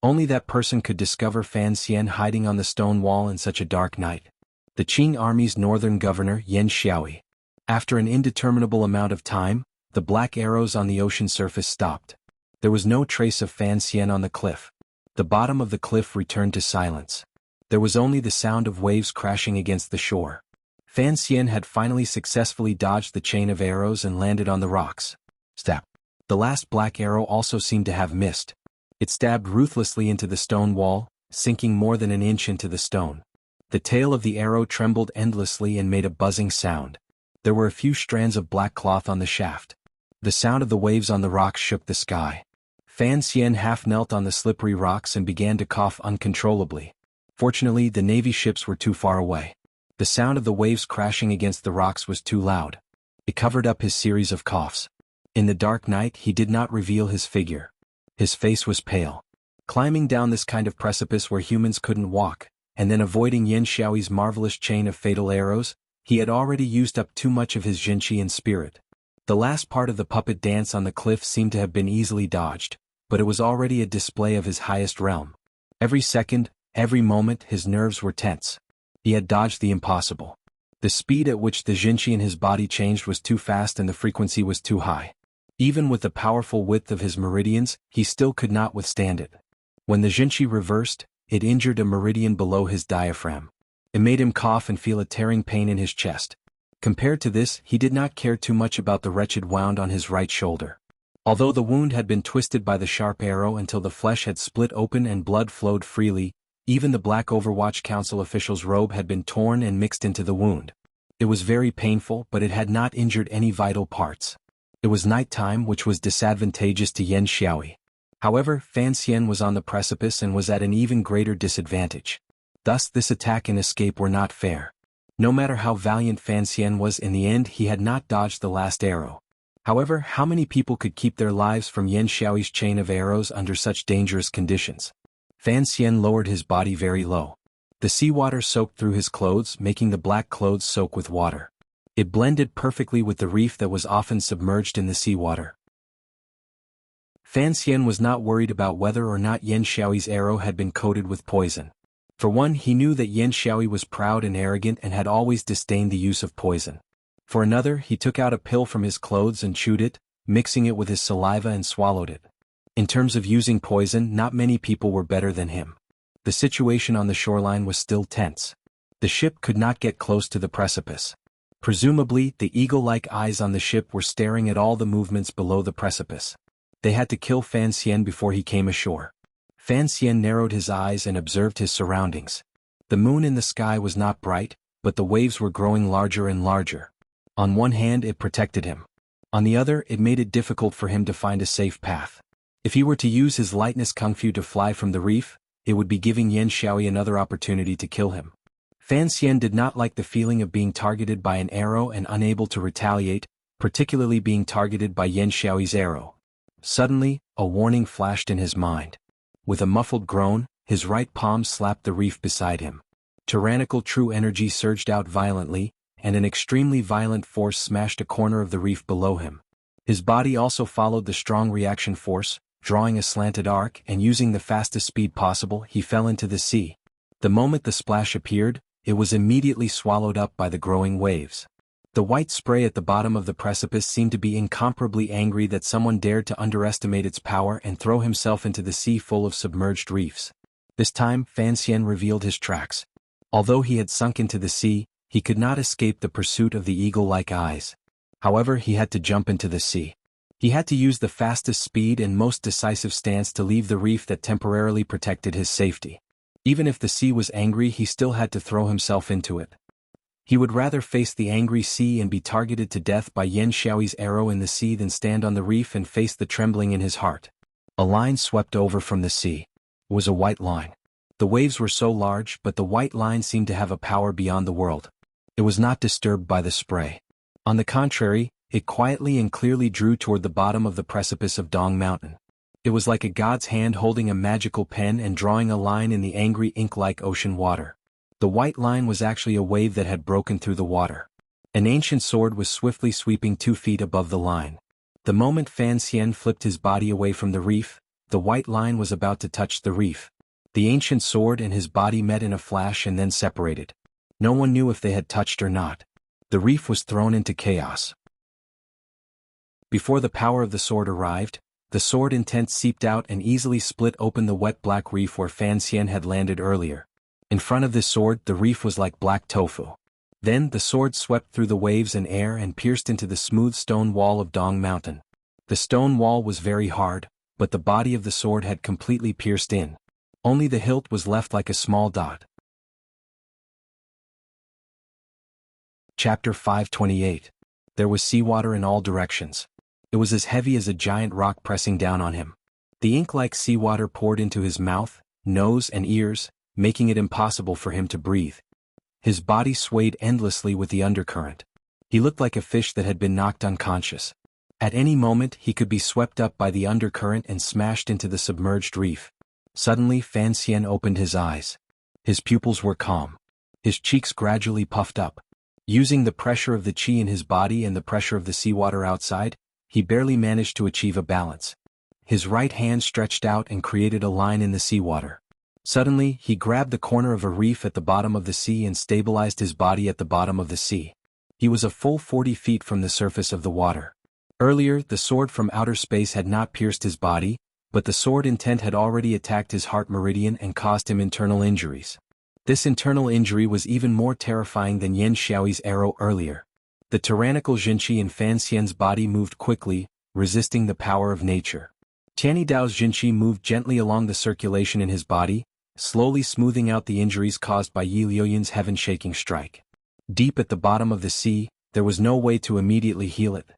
Only that person could discover Fan Xian hiding on the stone wall in such a dark night. The Qing Army's northern governor, Yan Xiaoyi. After an indeterminable amount of time, the black arrows on the ocean surface stopped. There was no trace of Fan Xian on the cliff. The bottom of the cliff returned to silence. There was only the sound of waves crashing against the shore. Fan Xian had finally successfully dodged the chain of arrows and landed on the rocks. Stab. The last black arrow also seemed to have missed. It stabbed ruthlessly into the stone wall, sinking more than an inch into the stone. The tail of the arrow trembled endlessly and made a buzzing sound. There were a few strands of black cloth on the shaft. The sound of the waves on the rocks shook the sky. Fan Xian half knelt on the slippery rocks and began to cough uncontrollably. Fortunately, the Navy ships were too far away. The sound of the waves crashing against the rocks was too loud. It covered up his series of coughs. In the dark night, he did not reveal his figure. His face was pale. Climbing down this kind of precipice where humans couldn't walk, and then avoiding Yan Xiaoyi's marvelous chain of fatal arrows, he had already used up too much of his Jinchi and spirit. The last part of the puppet dance on the cliff seemed to have been easily dodged, but it was already a display of his highest realm. Every second, every moment, his nerves were tense. He had dodged the impossible. The speed at which the Jinchi in his body changed was too fast and the frequency was too high. Even with the powerful width of his meridians, he still could not withstand it. When the Jinchi reversed, it injured a meridian below his diaphragm. It made him cough and feel a tearing pain in his chest. Compared to this, he did not care too much about the wretched wound on his right shoulder. Although the wound had been twisted by the sharp arrow until the flesh had split open and blood flowed freely, even the Black Overwatch Council official's robe had been torn and mixed into the wound. It was very painful, but it had not injured any vital parts. It was nighttime, which was disadvantageous to Yan Xiaoyi. However, Fan Xian was on the precipice and was at an even greater disadvantage. Thus this attack and escape were not fair. No matter how valiant Fan Xian was, in the end he had not dodged the last arrow. However, how many people could keep their lives from Yan Xiaoyi's chain of arrows under such dangerous conditions? Fan Xian lowered his body very low. The seawater soaked through his clothes, making the black clothes soak with water. It blended perfectly with the reef that was often submerged in the seawater. Fan Xian was not worried about whether or not Yan Xiaoyi's arrow had been coated with poison. For one, he knew that Yan Xiaoyi was proud and arrogant and had always disdained the use of poison. For another, he took out a pill from his clothes and chewed it, mixing it with his saliva and swallowed it. In terms of using poison, not many people were better than him. The situation on the shoreline was still tense. The ship could not get close to the precipice. Presumably, the eagle-like eyes on the ship were staring at all the movements below the precipice. They had to kill Fan Xian before he came ashore. Fan Xian narrowed his eyes and observed his surroundings. The moon in the sky was not bright, but the waves were growing larger and larger. On one hand, it protected him. On the other, it made it difficult for him to find a safe path. If he were to use his lightness kung fu to fly from the reef, it would be giving Yan Xiaoyi another opportunity to kill him. Fan Xian did not like the feeling of being targeted by an arrow and unable to retaliate, particularly being targeted by Yan Xiaoyi's arrow. Suddenly, a warning flashed in his mind. With a muffled groan, his right palm slapped the reef beside him. Tyrannical true energy surged out violently, and an extremely violent force smashed a corner of the reef below him. His body also followed the strong reaction force, drawing a slanted arc and using the fastest speed possible, he fell into the sea. The moment the splash appeared, it was immediately swallowed up by the growing waves. The white spray at the bottom of the precipice seemed to be incomparably angry that someone dared to underestimate its power and throw himself into the sea full of submerged reefs. This time, Fan Xian revealed his tracks. Although he had sunk into the sea, he could not escape the pursuit of the eagle-like eyes. However, he had to jump into the sea. He had to use the fastest speed and most decisive stance to leave the reef that temporarily protected his safety. Even if the sea was angry, he still had to throw himself into it. He would rather face the angry sea and be targeted to death by Yan Xiaoyi's arrow in the sea than stand on the reef and face the trembling in his heart. A line swept over from the sea. It was a white line. The waves were so large, but the white line seemed to have a power beyond the world. It was not disturbed by the spray. On the contrary, it quietly and clearly drew toward the bottom of the precipice of Dong Mountain. It was like a god's hand holding a magical pen and drawing a line in the angry ink-like ocean water. The white line was actually a wave that had broken through the water. An ancient sword was swiftly sweeping 2 feet above the line. The moment Fan Xian flipped his body away from the reef, the white line was about to touch the reef. The ancient sword and his body met in a flash and then separated. No one knew if they had touched or not. The reef was thrown into chaos. Before the power of the sword arrived, the sword intent seeped out and easily split open the wet black reef where Fan Xian had landed earlier. In front of this sword, the reef was like black tofu. Then the sword swept through the waves and air and pierced into the smooth stone wall of Dong Mountain. The stone wall was very hard, but the body of the sword had completely pierced in. Only the hilt was left like a small dot. Chapter 528. There was seawater in all directions. It was as heavy as a giant rock pressing down on him. The ink-like seawater poured into his mouth, nose and ears, making it impossible for him to breathe. His body swayed endlessly with the undercurrent. He looked like a fish that had been knocked unconscious. At any moment he could be swept up by the undercurrent and smashed into the submerged reef. Suddenly Fan Xian opened his eyes. His pupils were calm. His cheeks gradually puffed up. Using the pressure of the qi in his body and the pressure of the seawater outside, he barely managed to achieve a balance. His right hand stretched out and created a line in the seawater. Suddenly, he grabbed the corner of a reef at the bottom of the sea and stabilized his body at the bottom of the sea. He was a full 40 feet from the surface of the water. Earlier, the sword from outer space had not pierced his body, but the sword intent had already attacked his heart meridian and caused him internal injuries. This internal injury was even more terrifying than Yan Xiaoyi's arrow earlier. The tyrannical Jinqi in Fan Xian's body moved quickly, resisting the power of nature. Tianydao's Jinqi moved gently along the circulation in his body, slowly smoothing out the injuries caused by Yi Liuyan's heaven-shaking strike. Deep at the bottom of the sea, there was no way to immediately heal it.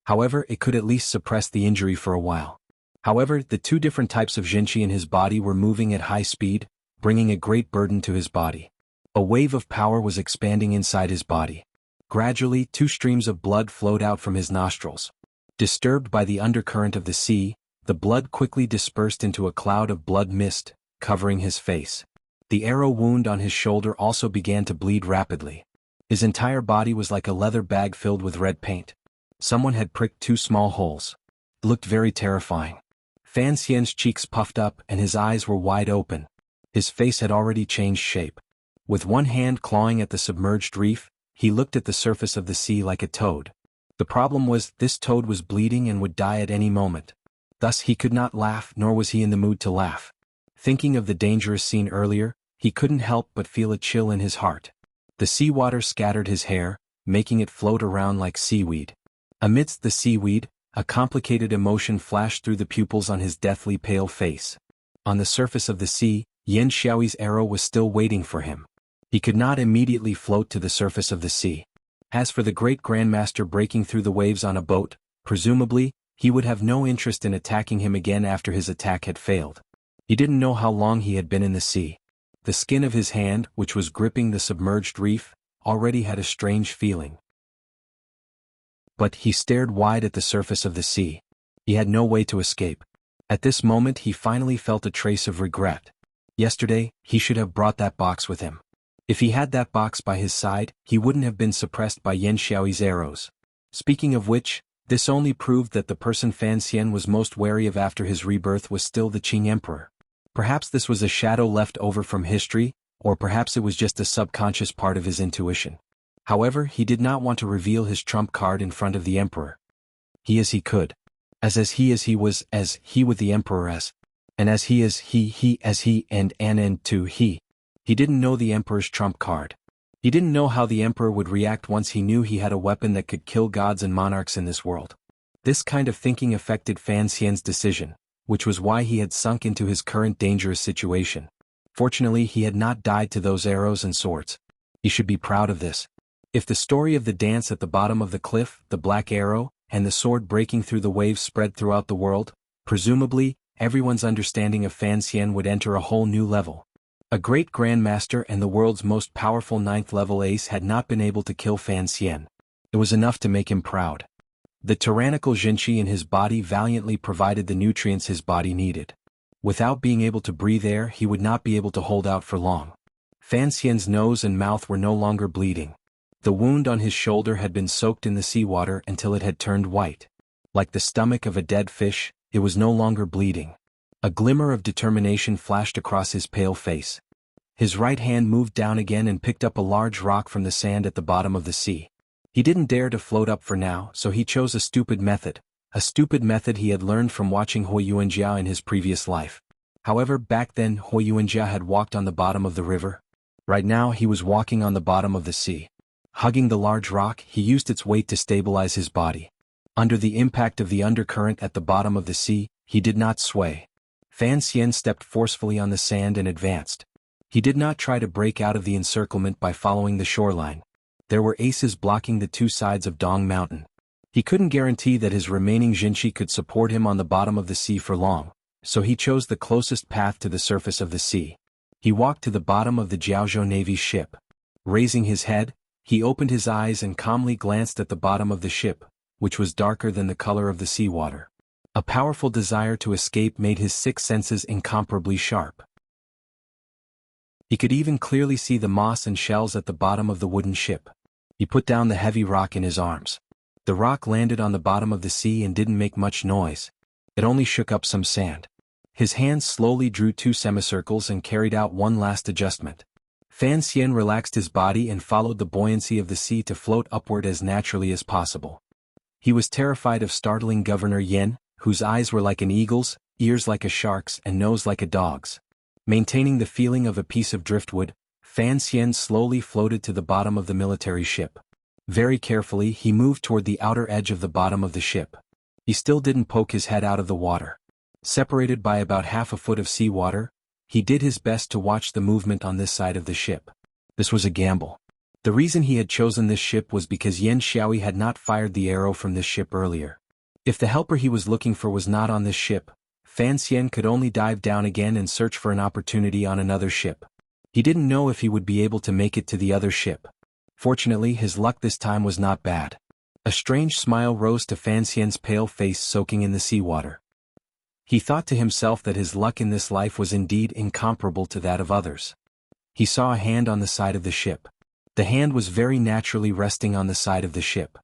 However, it could at least suppress the injury for a while. However, the 2 different types of Jinqi in his body were moving at high speed, bringing a great burden to his body. A wave of power was expanding inside his body. Gradually, 2 streams of blood flowed out from his nostrils. Disturbed by the undercurrent of the sea, the blood quickly dispersed into a cloud of blood mist, covering his face. The arrow wound on his shoulder also began to bleed rapidly. His entire body was like a leather bag filled with red paint. Someone had pricked 2 small holes. It looked very terrifying. Fan Xian's cheeks puffed up and his eyes were wide open. His face had already changed shape. With one hand clawing at the submerged reef, he looked at the surface of the sea like a toad. The problem was, this toad was bleeding and would die at any moment. Thus he could not laugh, nor was he in the mood to laugh. Thinking of the dangerous scene earlier, he couldn't help but feel a chill in his heart. The seawater scattered his hair, making it float around like seaweed. Amidst the seaweed, a complicated emotion flashed through the pupils on his deathly pale face. On the surface of the sea, Yan Xiaoyi's arrow was still waiting for him. He could not immediately float to the surface of the sea. As for the great grandmaster breaking through the waves on a boat, presumably, he would have no interest in attacking him again after his attack had failed. He didn't know how long he had been in the sea. The skin of his hand, which was gripping the submerged reef, already had a strange feeling. But he stared wide at the surface of the sea. He had no way to escape. At this moment he finally felt a trace of regret. Yesterday, he should have brought that box with him. If he had that box by his side, he wouldn't have been suppressed by Yan Xiaoyi's arrows. Speaking of which, this only proved that the person Fan Xian was most wary of after his rebirth was still the Qing Emperor. Perhaps this was a shadow left over from history, or perhaps it was just a subconscious part of his intuition. However, he did not want to reveal his trump card in front of the Emperor. He as he could. As he was, as he with the Emperor as. And as he as he as he and to he. He didn't know the Emperor's trump card. He didn't know how the Emperor would react once he knew he had a weapon that could kill gods and monarchs in this world. This kind of thinking affected Fan Xian's decision, which was why he had sunk into his current dangerous situation. Fortunately, he had not died to those arrows and swords. He should be proud of this. If the story of the dance at the bottom of the cliff, the black arrow, and the sword breaking through the waves spread throughout the world, presumably, everyone's understanding of Fan Xian would enter a whole new level. A great grandmaster and the world's most powerful 9th-level ace had not been able to kill Fan Xian. It was enough to make him proud. The tyrannical Jinqi in his body valiantly provided the nutrients his body needed. Without being able to breathe air, he would not be able to hold out for long. Fan Xian's nose and mouth were no longer bleeding. The wound on his shoulder had been soaked in the seawater until it had turned white. Like the stomach of a dead fish, it was no longer bleeding. A glimmer of determination flashed across his pale face. His right hand moved down again and picked up a large rock from the sand at the bottom of the sea. He didn't dare to float up for now, so he chose a stupid method he had learned from watching Hui Yuanjia in his previous life. However, back then Hui Yuanjia had walked on the bottom of the river. Right now he was walking on the bottom of the sea. Hugging the large rock, he used its weight to stabilize his body. Under the impact of the undercurrent at the bottom of the sea, he did not sway. Fan Xian stepped forcefully on the sand and advanced. He did not try to break out of the encirclement by following the shoreline. There were aces blocking the 2 sides of Dong Mountain. He couldn't guarantee that his remaining Jinqi could support him on the bottom of the sea for long, so he chose the closest path to the surface of the sea. He walked to the bottom of the Jiaozhou Navy's ship. Raising his head, he opened his eyes and calmly glanced at the bottom of the ship, which was darker than the color of the seawater. A powerful desire to escape made his 6 senses incomparably sharp. He could even clearly see the moss and shells at the bottom of the wooden ship. He put down the heavy rock in his arms. The rock landed on the bottom of the sea and didn't make much noise. It only shook up some sand. His hands slowly drew 2 semicircles and carried out one last adjustment. Fan Xian relaxed his body and followed the buoyancy of the sea to float upward as naturally as possible. He was terrified of startling Governor Yen, whose eyes were like an eagle's, ears like a shark's, and nose like a dog's. Maintaining the feeling of a piece of driftwood, Fan Xian slowly floated to the bottom of the military ship. Very carefully he moved toward the outer edge of the bottom of the ship. He still didn't poke his head out of the water. Separated by about half a foot of seawater, he did his best to watch the movement on this side of the ship. This was a gamble. The reason he had chosen this ship was because Yan Xiaoyi had not fired the arrow from this ship earlier. If the helper he was looking for was not on this ship, Fan Xian could only dive down again and search for an opportunity on another ship. He didn't know if he would be able to make it to the other ship. Fortunately, his luck this time was not bad. A strange smile rose to Fan Xian's pale face soaking in the seawater. He thought to himself that his luck in this life was indeed incomparable to that of others. He saw a hand on the side of the ship. The hand was very naturally resting on the side of the ship.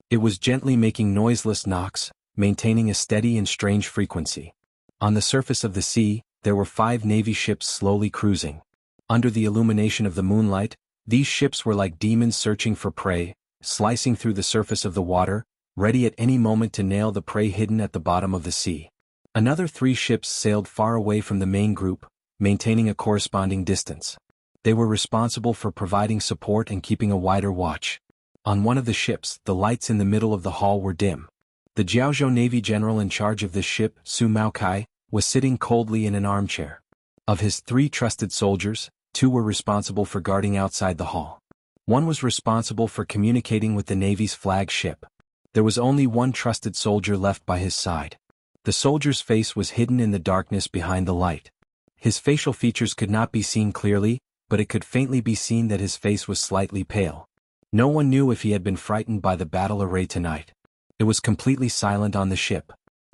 It was gently making noiseless knocks, maintaining a steady and strange frequency. On the surface of the sea, there were 5 Navy ships slowly cruising. Under the illumination of the moonlight, these ships were like demons searching for prey, slicing through the surface of the water, ready at any moment to nail the prey hidden at the bottom of the sea. Another 3 ships sailed far away from the main group, maintaining a corresponding distance. They were responsible for providing support and keeping a wider watch. On one of the ships, the lights in the middle of the hall were dim. The Jiaozhou Navy general in charge of this ship, Su Maokai, was sitting coldly in an armchair. Of his 3 trusted soldiers, 2 were responsible for guarding outside the hall. One was responsible for communicating with the Navy's flagship. There was only one trusted soldier left by his side. The soldier's face was hidden in the darkness behind the light. His facial features could not be seen clearly, but it could faintly be seen that his face was slightly pale. No one knew if he had been frightened by the battle array tonight. It was completely silent on the ship.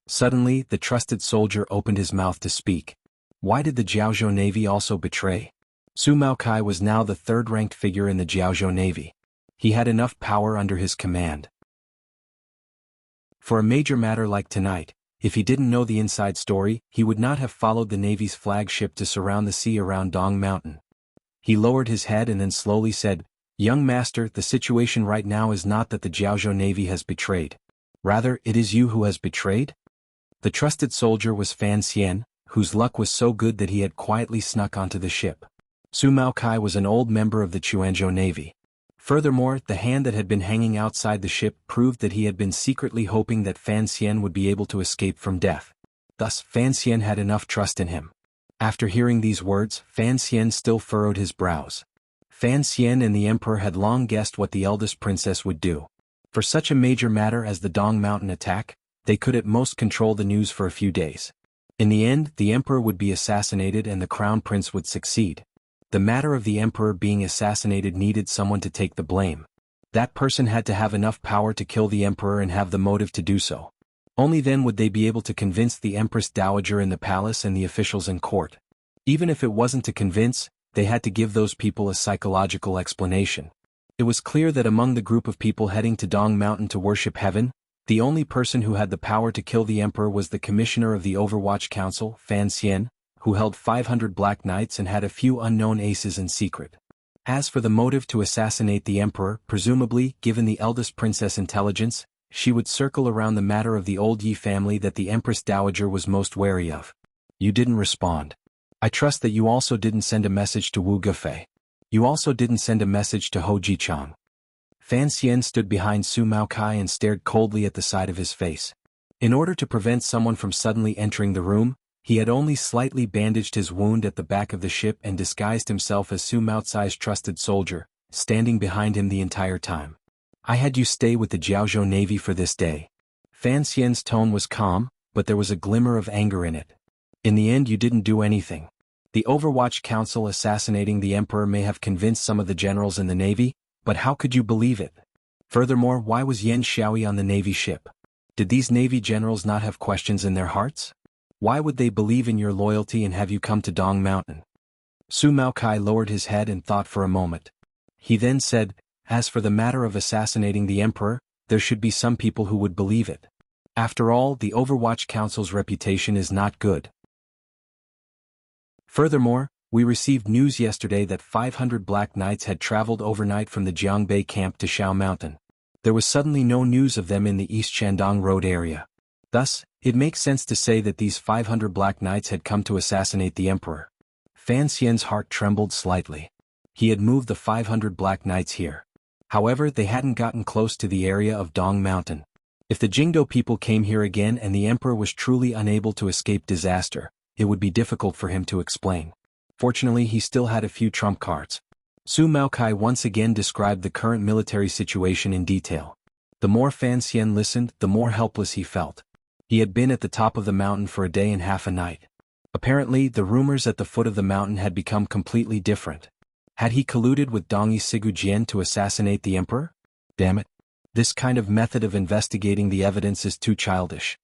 Suddenly, the trusted soldier opened his mouth to speak. Why did the Jiaozhou Navy also betray? Su Maokai was now the 3rd-ranked figure in the Jiaozhou Navy. He had enough power under his command. For a major matter like tonight, if he didn't know the inside story, he would not have followed the Navy's flagship to surround the sea around Dong Mountain. He lowered his head and then slowly said, "Young master, the situation right now is not that the Jiaozhou Navy has betrayed. Rather, it is you who has betrayed?" The trusted soldier was Fan Xian, whose luck was so good that he had quietly snuck onto the ship. Su Maokai was an old member of the Quanzhou Navy. Furthermore, the hand that had been hanging outside the ship proved that he had been secretly hoping that Fan Xian would be able to escape from death. Thus, Fan Xian had enough trust in him. After hearing these words, Fan Xian still furrowed his brows. Fan Xian and the emperor had long guessed what the eldest princess would do. For such a major matter as the Dong Mountain attack, they could at most control the news for a few days. In the end, the emperor would be assassinated and the crown prince would succeed. The matter of the emperor being assassinated needed someone to take the blame. That person had to have enough power to kill the emperor and have the motive to do so. Only then would they be able to convince the Empress Dowager in the palace and the officials in court. Even if it wasn't to convince, they had to give those people a psychological explanation. It was clear that among the group of people heading to Dong Mountain to worship heaven, the only person who had the power to kill the emperor was the commissioner of the Overwatch Council, Fan Xian, who held 500 Black Knights and had a few unknown aces in secret. As for the motive to assassinate the emperor, presumably, given the eldest princess intelligence, she would circle around the matter of the old Yi family that the Empress Dowager was most wary of. You didn't respond. I trust that you also didn't send a message to Wu Gufei. You also didn't send a message to Ho Jichang. Fan Xian stood behind Su Maokai and stared coldly at the side of his face. In order to prevent someone from suddenly entering the room, he had only slightly bandaged his wound at the back of the ship and disguised himself as Su Maokai's trusted soldier, standing behind him the entire time. I had you stay with the Jiaozhou Navy for this day. Fan Xian's tone was calm, but there was a glimmer of anger in it. In the end, you didn't do anything. The Overwatch Council assassinating the emperor may have convinced some of the generals in the navy, but how could you believe it? Furthermore, why was Yan Xiaoyi on the navy ship? Did these navy generals not have questions in their hearts? Why would they believe in your loyalty and have you come to Dong Mountain? Su Maokai lowered his head and thought for a moment. He then said, as for the matter of assassinating the emperor, there should be some people who would believe it. After all, the Overwatch Council's reputation is not good. Furthermore, we received news yesterday that 500 Black Knights had traveled overnight from the Jiangbei camp to Shao Mountain. There was suddenly no news of them in the East Shandong Road area. Thus, it makes sense to say that these 500 Black Knights had come to assassinate the emperor. Fan Xian's heart trembled slightly. He had moved the 500 Black Knights here. However, they hadn't gotten close to the area of Dong Mountain. If the Jingdo people came here again and the emperor was truly unable to escape disaster, it would be difficult for him to explain. Fortunately, he still had a few trump cards. Su Maokai once again described the current military situation in detail. The more Fan Xian listened, the more helpless he felt. He had been at the top of the mountain for a day and half a night. Apparently, the rumors at the foot of the mountain had become completely different. Had he colluded with Dongyi Sigujian to assassinate the emperor? Damn it. This kind of method of investigating the evidence is too childish.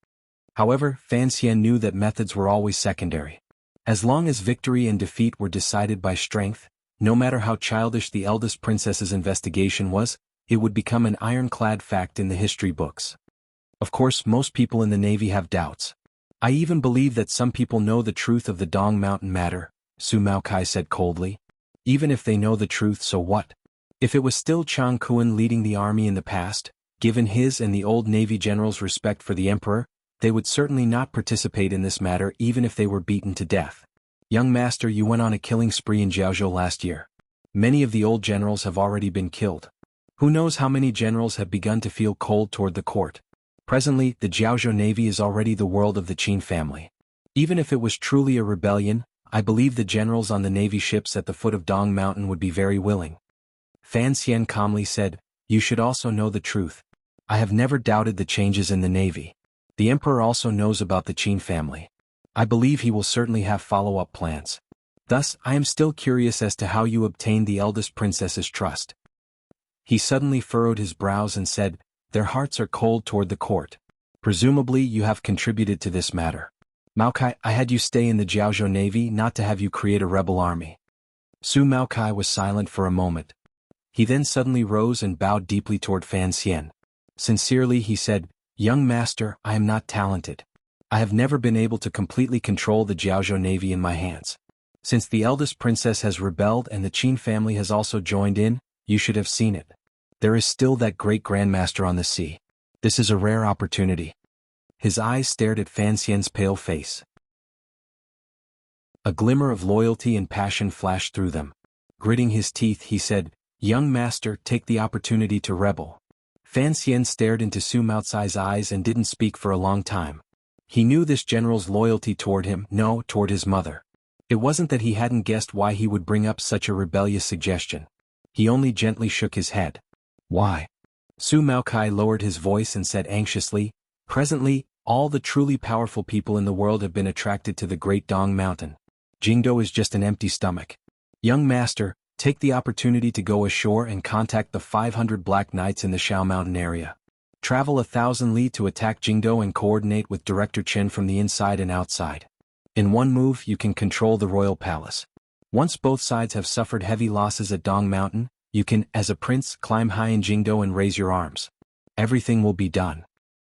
However, Fan Xian knew that methods were always secondary. As long as victory and defeat were decided by strength, No matter how childish the eldest princess's investigation was, it would become an ironclad fact in the history books. Of course, most people in the Navy have doubts. I even believe that some people know the truth of the Dong Mountain matter, Su Maokai said coldly. Even if they know the truth, so what? If it was still Chang Kuan leading the army in the past, given his and the old Navy general's respect for the emperor, they would certainly not participate in this matter even if they were beaten to death. Young master, you went on a killing spree in Jiaozhou last year. Many of the old generals have already been killed. Who knows how many generals have begun to feel cold toward the court. Presently, the Jiaozhou Navy is already the world of the Qin family. Even if it was truly a rebellion, I believe the generals on the Navy ships at the foot of Dong Mountain would be very willing. Fan Xian calmly said, you should also know the truth. I have never doubted the changes in the Navy. The emperor also knows about the Qin family. I believe he will certainly have follow-up plans. Thus, I am still curious as to how you obtained the eldest princess's trust. He suddenly furrowed his brows and said, their hearts are cold toward the court. Presumably you have contributed to this matter. Maokai, I had you stay in the Jiaozhou Navy not to have you create a rebel army. Su Maokai was silent for a moment. He then suddenly rose and bowed deeply toward Fan Xian. Sincerely he said, young master, I am not talented. I have never been able to completely control the Jiaozhou Navy in my hands. Since the eldest princess has rebelled and the Qin family has also joined in, you should have seen it. There is still that great grandmaster on the sea. This is a rare opportunity. His eyes stared at Fan Xian's pale face. A glimmer of loyalty and passion flashed through them. Gritting his teeth, he said, young master, take the opportunity to rebel. Fan Xian stared into Su Maocai's eyes and didn't speak for a long time. He knew this general's loyalty toward him, no, toward his mother. It wasn't that he hadn't guessed why he would bring up such a rebellious suggestion. He only gently shook his head. Why? Su Maokai lowered his voice and said anxiously, presently, all the truly powerful people in the world have been attracted to the great Dong Mountain. Jingdo is just an empty stomach. Young master, take the opportunity to go ashore and contact the 500 Black Knights in the Shao Mountain area. Travel 1,000 li to attack Jingdo and coordinate with Director Chen from the inside and outside. In one move you can control the royal palace. Once both sides have suffered heavy losses at Dong Mountain, you can, as a prince, climb high in Jingdo and raise your arms. Everything will be done.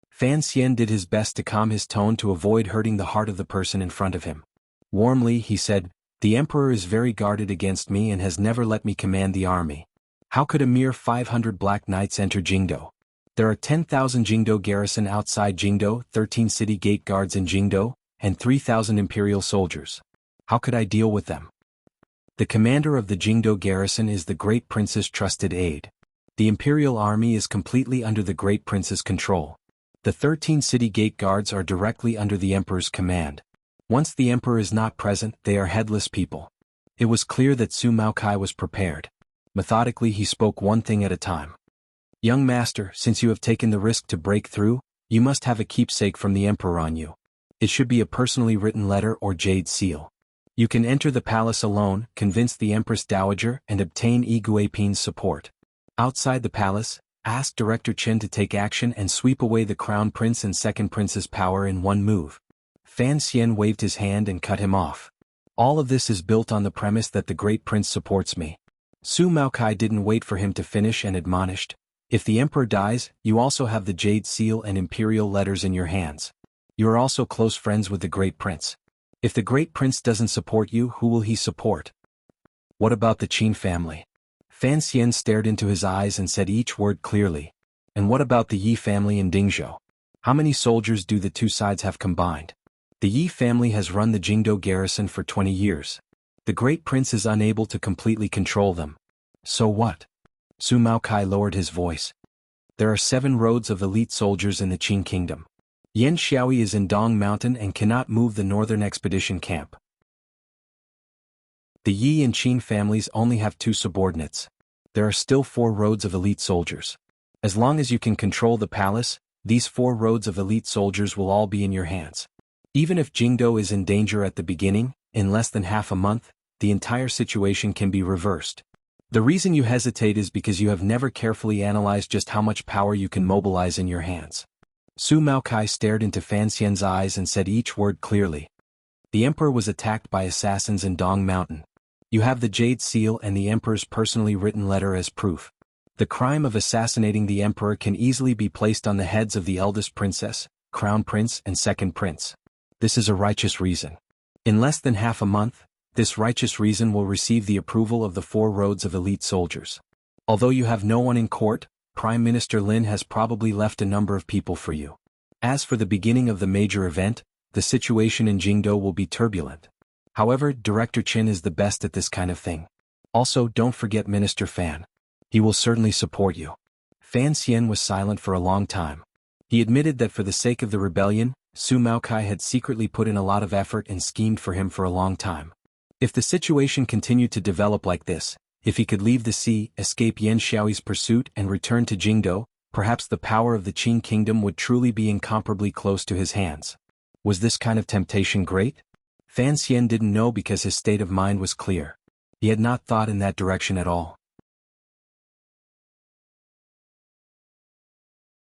Fan Xian did his best to calm his tone to avoid hurting the heart of the person in front of him. Warmly he said, the emperor is very guarded against me and has never let me command the army. How could a mere 500 Black Knights enter Jingdo? There are 10,000 Jingdo garrison outside Jingdo, 13 city gate guards in Jingdo, and 3,000 imperial soldiers. How could I deal with them? The commander of the Jingdo garrison is the great prince's trusted aide. The imperial army is completely under the great prince's control. The 13 city gate guards are directly under the emperor's command. Once the emperor is not present, they are headless people. It was clear that Su Maokai was prepared. Methodically he spoke one thing at a time. Young master, since you have taken the risk to break through, you must have a keepsake from the emperor on you. It should be a personally written letter or jade seal. You can enter the palace alone, convince the Empress Dowager, and obtain Yi Guiping's support. Outside the palace, ask Director Chen to take action and sweep away the Crown Prince and Second Prince's power in one move. Fan Xian waved his hand and cut him off. All of this is built on the premise that the great prince supports me. Su Maokai didn't wait for him to finish and admonished, if the emperor dies, you also have the jade seal and imperial letters in your hands. You are also close friends with the great prince. If the great prince doesn't support you, who will he support? What about the Qin family? Fan Xian stared into his eyes and said each word clearly. And what about the Yi family in Dingzhou? How many soldiers do the two sides have combined? The Yi family has run the Jingdo garrison for 20 years. The great prince is unable to completely control them. So what? Su Maokai lowered his voice. There are 7 roads of elite soldiers in the Qin kingdom. Yan Xiaoyi is in Dong Mountain and cannot move the northern expedition camp. The Yi and Qin families only have 2 subordinates. There are still 4 roads of elite soldiers. As long as you can control the palace, these 4 roads of elite soldiers will all be in your hands. Even if Jingdo is in danger at the beginning, in less than half a month, the entire situation can be reversed. The reason you hesitate is because you have never carefully analyzed just how much power you can mobilize in your hands. Su Maokai stared into Fan Xian's eyes and said each word clearly. The emperor was attacked by assassins in Dong Mountain. You have the Jade Seal and the Emperor's personally written letter as proof. The crime of assassinating the Emperor can easily be placed on the heads of the eldest princess, Crown Prince and Second Prince. This is a righteous reason. In less than half a month, this righteous reason will receive the approval of the 4 roads of elite soldiers. Although you have no one in court, Prime Minister Lin has probably left a number of people for you. As for the beginning of the major event, the situation in Jingdo will be turbulent. However, Director Qin is the best at this kind of thing. Also, don't forget Minister Fan. He will certainly support you. Fan Xian was silent for a long time. He admitted that for the sake of the rebellion, Su Maokai had secretly put in a lot of effort and schemed for him for a long time. If the situation continued to develop like this, if he could leave the sea, escape Yan Xiaoyi's pursuit and return to Jingdo, perhaps the power of the Qing kingdom would truly be incomparably close to his hands. Was this kind of temptation great? Fan Xian didn't know because his state of mind was clear. He had not thought in that direction at all.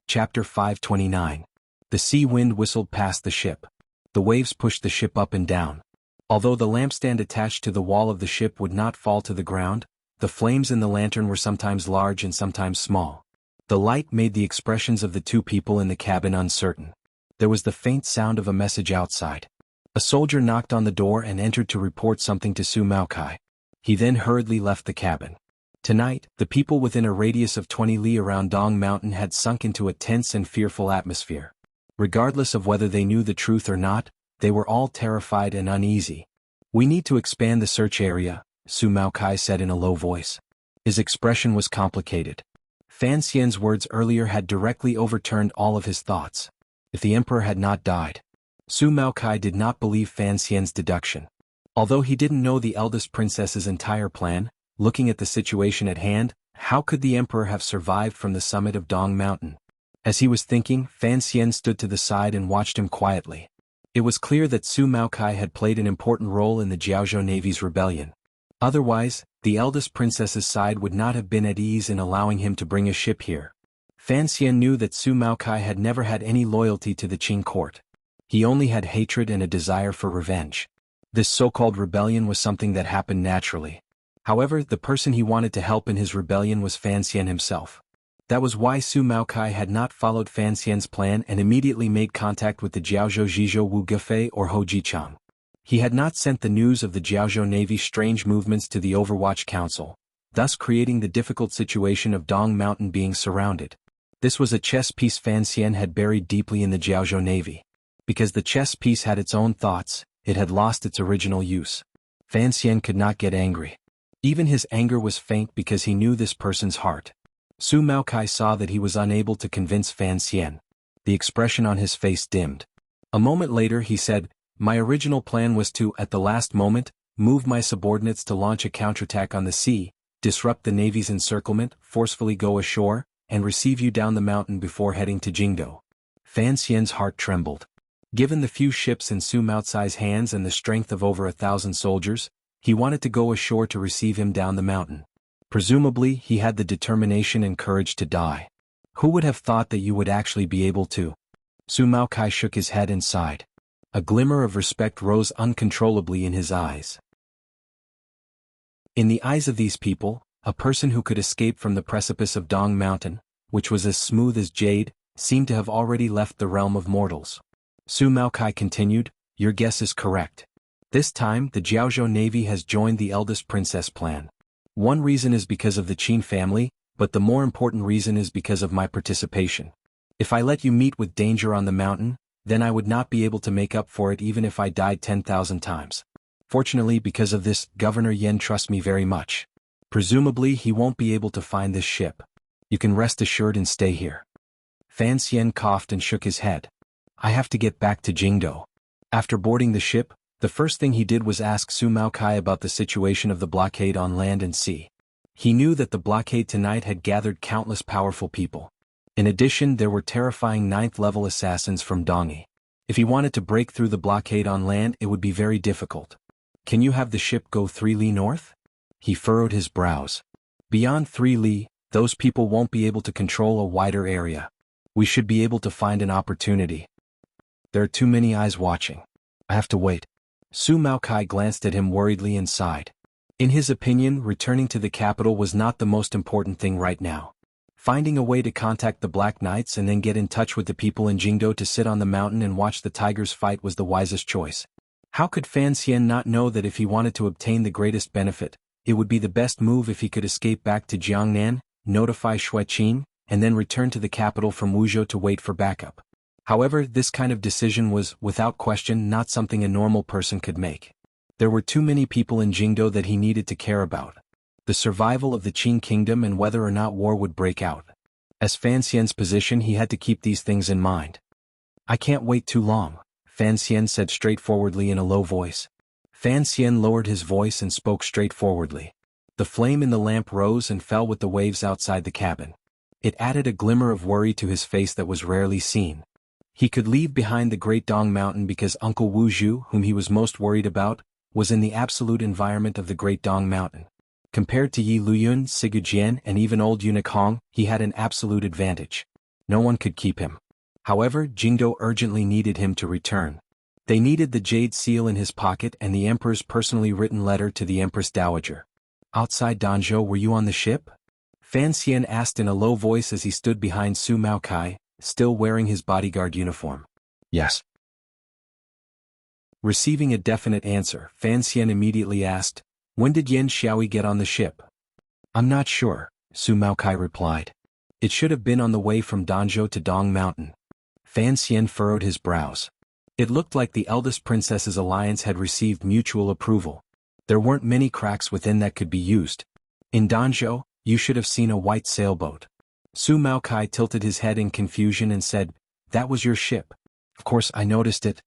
Chapter 529. The sea wind whistled past the ship. The waves pushed the ship up and down. Although the lampstand attached to the wall of the ship would not fall to the ground, the flames in the lantern were sometimes large and sometimes small. The light made the expressions of the 2 people in the cabin uncertain. There was the faint sound of a message outside. A soldier knocked on the door and entered to report something to Su Maokai. He then hurriedly left the cabin. Tonight, the people within a radius of 20 li around Dong Mountain had sunk into a tense and fearful atmosphere. Regardless of whether they knew the truth or not, they were all terrified and uneasy. We need to expand the search area, Su Maokai said in a low voice. His expression was complicated. Fan Xian's words earlier had directly overturned all of his thoughts. If the Emperor had not died. Su Maokai did not believe Fan Xian's deduction. Although he didn't know the eldest princess's entire plan, looking at the situation at hand, how could the Emperor have survived from the summit of Dong Mountain? As he was thinking, Fan Xian stood to the side and watched him quietly. It was clear that Su Maokai had played an important role in the Jiaozhou Navy's rebellion. Otherwise, the eldest princess's side would not have been at ease in allowing him to bring a ship here. Fan Xian knew that Su Maokai had never had any loyalty to the Qing court. He only had hatred and a desire for revenge. This so-called rebellion was something that happened naturally. However, the person he wanted to help in his rebellion was Fan Xian himself. That was why Su Maokai had not followed Fan Xian's plan and immediately made contact with the Jiaozhou Zhizhou Wu Gufei or Ho Jichang. He had not sent the news of the Jiaozhou Navy's strange movements to the Overwatch Council, thus creating the difficult situation of Dong Mountain being surrounded. This was a chess piece Fan Xian had buried deeply in the Jiaozhou Navy. Because the chess piece had its own thoughts, it had lost its original use. Fan Xian could not get angry. Even his anger was faint because he knew this person's heart. Su Maokai saw that he was unable to convince Fan Xian. The expression on his face dimmed. A moment later he said, "My original plan was to, at the last moment, move my subordinates to launch a counterattack on the sea, disrupt the Navy's encirclement, forcefully go ashore, and receive you down the mountain before heading to Jingdo." Fan Xian's heart trembled. Given the few ships in Su Maocai's hands and the strength of over 1,000 soldiers, he wanted to go ashore to receive him down the mountain. Presumably, he had the determination and courage to die. Who would have thought that you would actually be able to? Su Maokai shook his head and sighed. A glimmer of respect rose uncontrollably in his eyes. In the eyes of these people, a person who could escape from the precipice of Dong Mountain, which was as smooth as jade, seemed to have already left the realm of mortals. Su Maokai continued, "Your guess is correct. This time, the Jiaozhou Navy has joined the eldest princess plan. One reason is because of the Qin family, but the more important reason is because of my participation. If I let you meet with danger on the mountain, then I would not be able to make up for it even if I died 10,000 times. Fortunately, because of this, Governor Yan trusts me very much. Presumably, he won't be able to find this ship. You can rest assured and stay here." Fan Xian coughed and shook his head. "I have to get back to Jingdo." After boarding the ship, the first thing he did was ask Su Maokai about the situation of the blockade on land and sea. He knew that the blockade tonight had gathered countless powerful people. In addition, there were terrifying 9th-level assassins from Dongi. If he wanted to break through the blockade on land, it would be very difficult. "Can you have the ship go 3 li north?" He furrowed his brows. "Beyond 3 li, those people won't be able to control a wider area. We should be able to find an opportunity. There are too many eyes watching. I have to wait." Su Maokai glanced at him worriedly and sighed. In his opinion, returning to the capital was not the most important thing right now. Finding a way to contact the Black Knights and then get in touch with the people in Jingdo to sit on the mountain and watch the tigers fight was the wisest choice. How could Fan Xian not know that if he wanted to obtain the greatest benefit, it would be the best move if he could escape back to Jiangnan, notify Xueqin, and then return to the capital from Wuzhou to wait for backup? However, this kind of decision was, without question, not something a normal person could make. There were too many people in Jingdo that he needed to care about. The survival of the Qin kingdom and whether or not war would break out. As Fan Xian's position, he had to keep these things in mind. I can't wait too long, Fan Xian said straightforwardly in a low voice. Fan Xian lowered his voice and spoke straightforwardly. The flame in the lamp rose and fell with the waves outside the cabin. It added a glimmer of worry to his face that was rarely seen. He could leave behind the Great Dong Mountain because Uncle Wu Zhu, whom he was most worried about, was in the absolute environment of the Great Dong Mountain. Compared to Yi Luyun, Sigu Jian, and even old eunuch Hong, he had an absolute advantage. No one could keep him. However, Jingdo urgently needed him to return. They needed the jade seal in his pocket and the emperor's personally written letter to the Empress Dowager. Outside Danzhou, were you on the ship? Fan Xian asked in a low voice as he stood behind Su Maokai, still wearing his bodyguard uniform. Yes. Receiving a definite answer, Fan Xian immediately asked, when did Yan Xiaoyi get on the ship? I'm not sure, Su Maokai replied. It should have been on the way from Danzhou to Dong Mountain. Fan Xian furrowed his brows. It looked like the eldest princess's alliance had received mutual approval. There weren't many cracks within that could be used. In Danzhou, you should have seen a white sailboat. Su Maokai tilted his head in confusion and said, that was your ship. Of course I noticed it.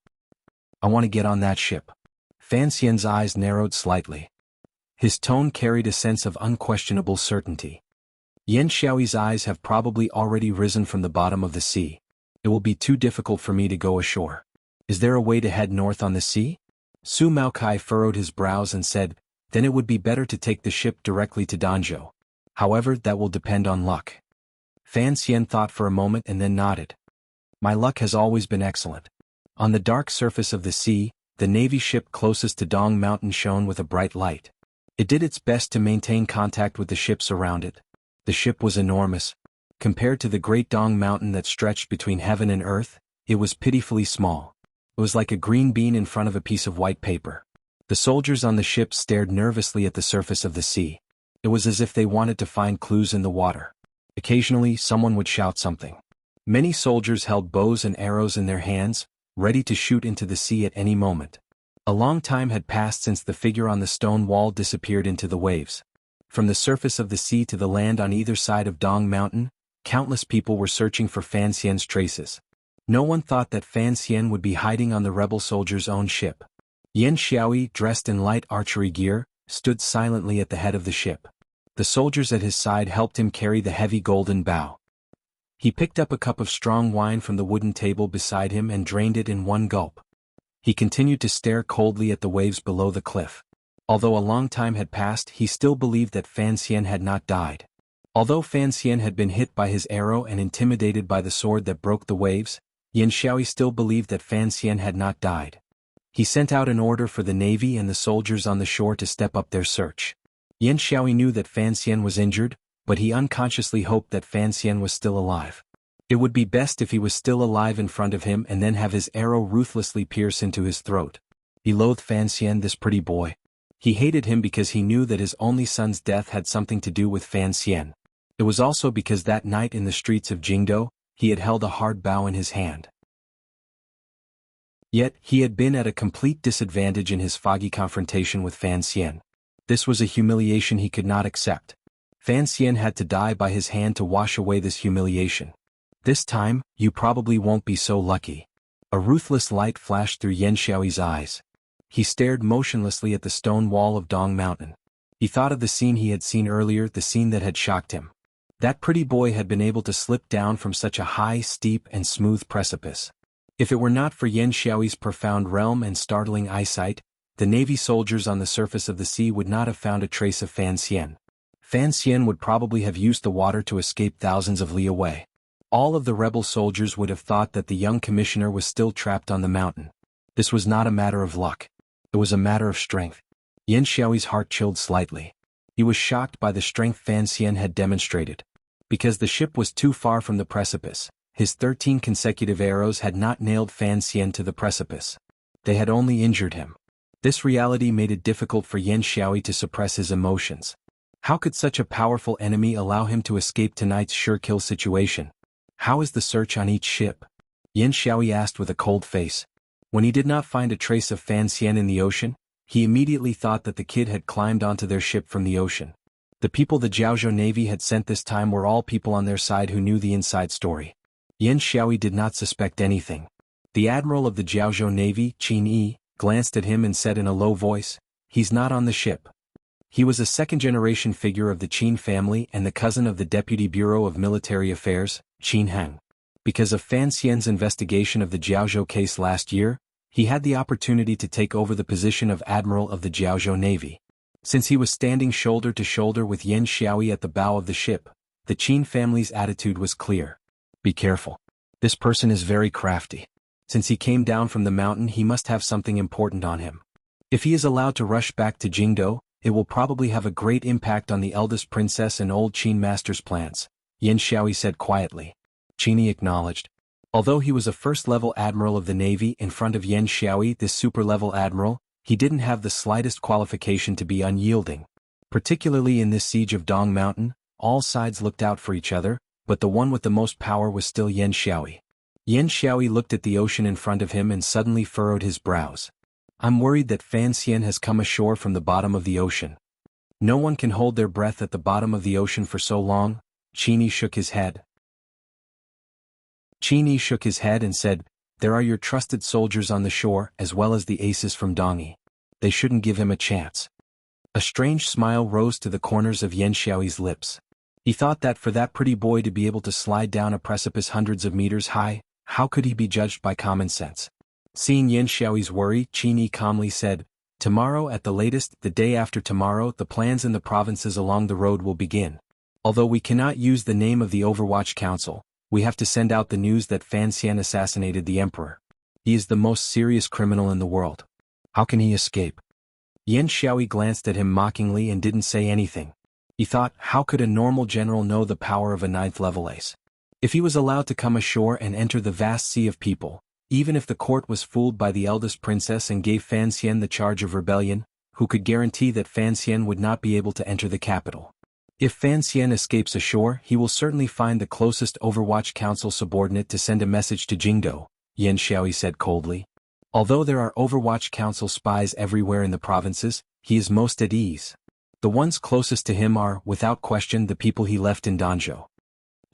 I want to get on that ship. Fan Xian's eyes narrowed slightly. His tone carried a sense of unquestionable certainty. Yan Xiaoyi's eyes have probably already risen from the bottom of the sea. It will be too difficult for me to go ashore. Is there a way to head north on the sea? Su Maokai furrowed his brows and said, then it would be better to take the ship directly to Danzhou. However, that will depend on luck. Fan Xian thought for a moment and then nodded. My luck has always been excellent. On the dark surface of the sea, the navy ship closest to Dong Mountain shone with a bright light. It did its best to maintain contact with the ships around it. The ship was enormous. Compared to the Great Dong Mountain that stretched between heaven and earth, it was pitifully small. It was like a green bean in front of a piece of white paper. The soldiers on the ship stared nervously at the surface of the sea. It was as if they wanted to find clues in the water. Occasionally, someone would shout something. Many soldiers held bows and arrows in their hands, ready to shoot into the sea at any moment. A long time had passed since the figure on the stone wall disappeared into the waves. From the surface of the sea to the land on either side of Dong Mountain, countless people were searching for Fan Xian's traces. No one thought that Fan Xian would be hiding on the rebel soldier's own ship. Yan Xiaoyi, dressed in light archery gear, stood silently at the head of the ship. The soldiers at his side helped him carry the heavy golden bow. He picked up a cup of strong wine from the wooden table beside him and drained it in one gulp. He continued to stare coldly at the waves below the cliff. Although a long time had passed, he still believed that Fan Xian had not died. Although Fan Xian had been hit by his arrow and intimidated by the sword that broke the waves, Yan Xiaoyi still believed that Fan Xian had not died. He sent out an order for the navy and the soldiers on the shore to step up their search. Yan Xiaoyi knew that Fan Xian was injured, but he unconsciously hoped that Fan Xian was still alive. It would be best if he was still alive in front of him and then have his arrow ruthlessly pierce into his throat. He loathed Fan Xian, this pretty boy. He hated him because he knew that his only son's death had something to do with Fan Xian. It was also because that night in the streets of Jingdo, he had held a hard bow in his hand. Yet, he had been at a complete disadvantage in his foggy confrontation with Fan Xian. This was a humiliation he could not accept. Fan Xian had to die by his hand to wash away this humiliation. This time, you probably won't be so lucky. A ruthless light flashed through Yan Xiaoyi's eyes. He stared motionlessly at the stone wall of Dong Mountain. He thought of the scene he had seen earlier, the scene that had shocked him. That pretty boy had been able to slip down from such a high, steep, and smooth precipice. If it were not for Yan Xiaoyi's profound realm and startling eyesight, the navy soldiers on the surface of the sea would not have found a trace of Fan Xian. Fan Xian would probably have used the water to escape thousands of li away. All of the rebel soldiers would have thought that the young commissioner was still trapped on the mountain. This was not a matter of luck. It was a matter of strength. Yan Xiaoyi's heart chilled slightly. He was shocked by the strength Fan Xian had demonstrated. Because the ship was too far from the precipice, his 13 consecutive arrows had not nailed Fan Xian to the precipice. They had only injured him. This reality made it difficult for Yan Xiaoyi to suppress his emotions. How could such a powerful enemy allow him to escape tonight's sure-kill situation? How is the search on each ship? Yan Xiaoyi asked with a cold face. When he did not find a trace of Fan Xian in the ocean, he immediately thought that the kid had climbed onto their ship from the ocean. The people the Jiaozhou Navy had sent this time were all people on their side who knew the inside story. Yan Xiaoyi did not suspect anything. The admiral of the Jiaozhou Navy, Qin Yi, glanced at him and said in a low voice, "He's not on the ship." He was a second-generation figure of the Qin family and the cousin of the Deputy Bureau of Military Affairs, Qin Heng. Because of Fan Xian's investigation of the Jiaozhou case last year, he had the opportunity to take over the position of admiral of the Jiaozhou Navy. Since he was standing shoulder to shoulder with Yan Xiaoyi at the bow of the ship, the Qin family's attitude was clear. Be careful. This person is very crafty. Since he came down from the mountain, he must have something important on him. If he is allowed to rush back to Jingdou, it will probably have a great impact on the eldest princess and old Qin master's plans, Yan Xiaoyi said quietly. Qin acknowledged. Although he was a first-level admiral of the Navy in front of Yan Xiaoyi, this super-level admiral, he didn't have the slightest qualification to be unyielding. Particularly in this siege of Dong Mountain, all sides looked out for each other, but the one with the most power was still Yan Xiaoyi. Yan Xiaoyi looked at the ocean in front of him and suddenly furrowed his brows. I'm worried that Fan Xian has come ashore from the bottom of the ocean. No one can hold their breath at the bottom of the ocean for so long. Qin shook his head. Qin shook his head and said, "There are your trusted soldiers on the shore as well as the aces from Dongyi. They shouldn't give him a chance." A strange smile rose to the corners of Yan Xiaoyi's lips. He thought that for that pretty boy to be able to slide down a precipice hundreds of meters high, how could he be judged by common sense? Seeing Yan Xiaoyi's worry, Qin calmly said, "Tomorrow at the latest, the day after tomorrow, the plans in the provinces along the road will begin. Although we cannot use the name of the Overwatch Council, we have to send out the news that Fan Xian assassinated the emperor. He is the most serious criminal in the world. How can he escape?" Yan Xiaoyi glanced at him mockingly and didn't say anything. He thought, how could a normal general know the power of a 9th-level ace? If he was allowed to come ashore and enter the vast sea of people, even if the court was fooled by the eldest princess and gave Fan Xian the charge of rebellion, who could guarantee that Fan Xian would not be able to enter the capital? If Fan Xian escapes ashore, he will certainly find the closest Overwatch Council subordinate to send a message to Jingdou, Yan Xiaoyi said coldly. Although there are Overwatch Council spies everywhere in the provinces, he is most at ease. The ones closest to him are, without question, the people he left in Danzhou.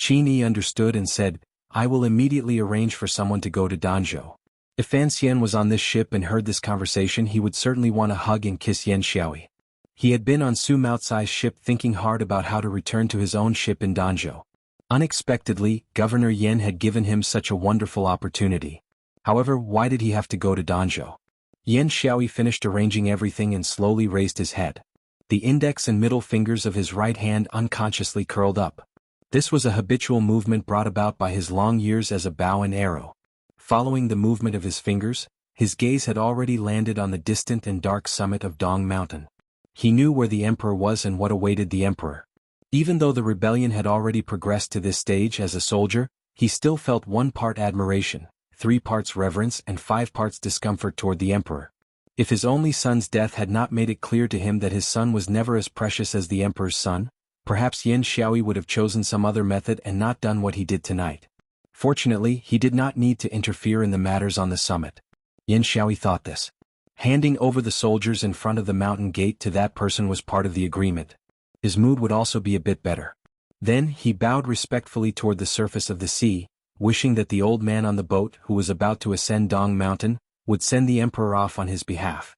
Qin understood and said, "I will immediately arrange for someone to go to Danzhou." If Fan Xian was on this ship and heard this conversation, he would certainly want to hug and kiss Yan Xiaoyi. He had been on Su Maotsai's ship thinking hard about how to return to his own ship in Danzhou. Unexpectedly, Governor Yan had given him such a wonderful opportunity. However, why did he have to go to Danzhou? Yan Xiaoyi finished arranging everything and slowly raised his head. The index and middle fingers of his right hand unconsciously curled up. This was a habitual movement brought about by his long years as a bow and arrow. Following the movement of his fingers, his gaze had already landed on the distant and dark summit of Dong Mountain. He knew where the emperor was and what awaited the emperor. Even though the rebellion had already progressed to this stage as a soldier, he still felt 1 part admiration, 3 parts reverence and 5 parts discomfort toward the emperor. If his only son's death had not made it clear to him that his son was never as precious as the emperor's son, perhaps Yan Xiaoyi would have chosen some other method and not done what he did tonight. Fortunately, he did not need to interfere in the matters on the summit. Yan Xiaoyi thought this. Handing over the soldiers in front of the mountain gate to that person was part of the agreement. His mood would also be a bit better. Then he bowed respectfully toward the surface of the sea, wishing that the old man on the boat who was about to ascend Dong Mountain would send the emperor off on his behalf.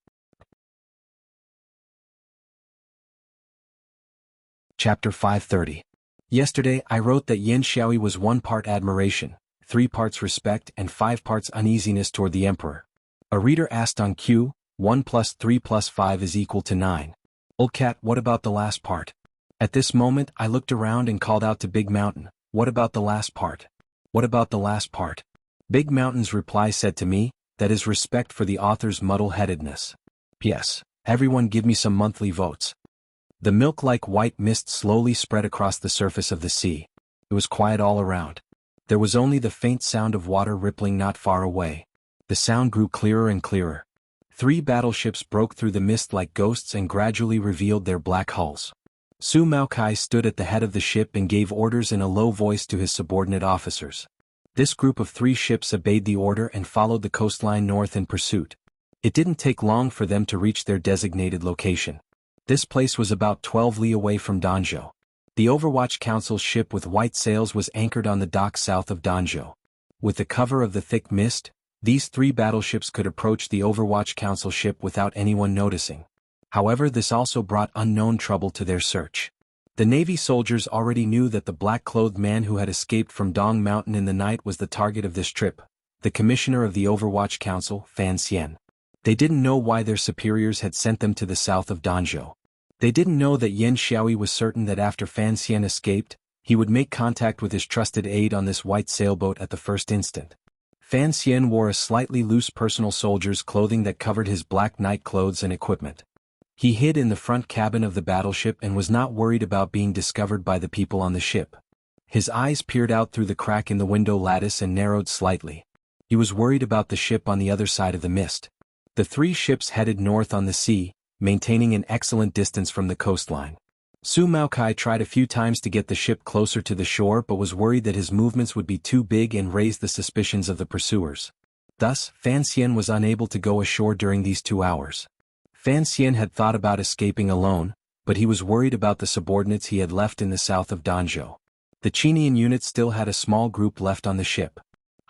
Chapter 530. Yesterday I wrote that Yan Xiaoyi was 1 part admiration, 3 parts respect and 5 parts uneasiness toward the emperor. A reader asked on Q, 1 plus 3 plus 5 is equal to 9. Old cat, what about the last part? At this moment I looked around and called out to Big Mountain, what about the last part? What about the last part? Big Mountain's reply said to me, that is respect for the author's muddle-headedness. P.S. Everyone give me some monthly votes. The milk-like white mist slowly spread across the surface of the sea. It was quiet all around. There was only the faint sound of water rippling not far away. The sound grew clearer and clearer. 3 battleships broke through the mist like ghosts and gradually revealed their black hulls. Su Maokai stood at the head of the ship and gave orders in a low voice to his subordinate officers. This group of 3 ships obeyed the order and followed the coastline north in pursuit. It didn't take long for them to reach their designated location. This place was about 12 li away from Danzhou. The Overwatch Council's ship with white sails was anchored on the dock south of Danzhou. With the cover of the thick mist, these 3 battleships could approach the Overwatch Council ship without anyone noticing. However, this also brought unknown trouble to their search. The Navy soldiers already knew that the black-clothed man who had escaped from Dong Mountain in the night was the target of this trip, the commissioner of the Overwatch Council, Fan Xian. They didn't know why their superiors had sent them to the south of Danzhou. They didn't know that Yan Xiaoyi was certain that after Fan Xian escaped, he would make contact with his trusted aide on this white sailboat at the first instant. Fan Xian wore a slightly loose personal soldier's clothing that covered his black night clothes and equipment. He hid in the front cabin of the battleship and was not worried about being discovered by the people on the ship. His eyes peered out through the crack in the window lattice and narrowed slightly. He was worried about the ship on the other side of the mist. The 3 ships headed north on the sea, maintaining an excellent distance from the coastline. Su Maokai tried a few times to get the ship closer to the shore but was worried that his movements would be too big and raise the suspicions of the pursuers. Thus, Fan Xian was unable to go ashore during these 2 hours. Fan Xian had thought about escaping alone, but he was worried about the subordinates he had left in the south of Danzhou. The Qinian unit still had a small group left on the ship.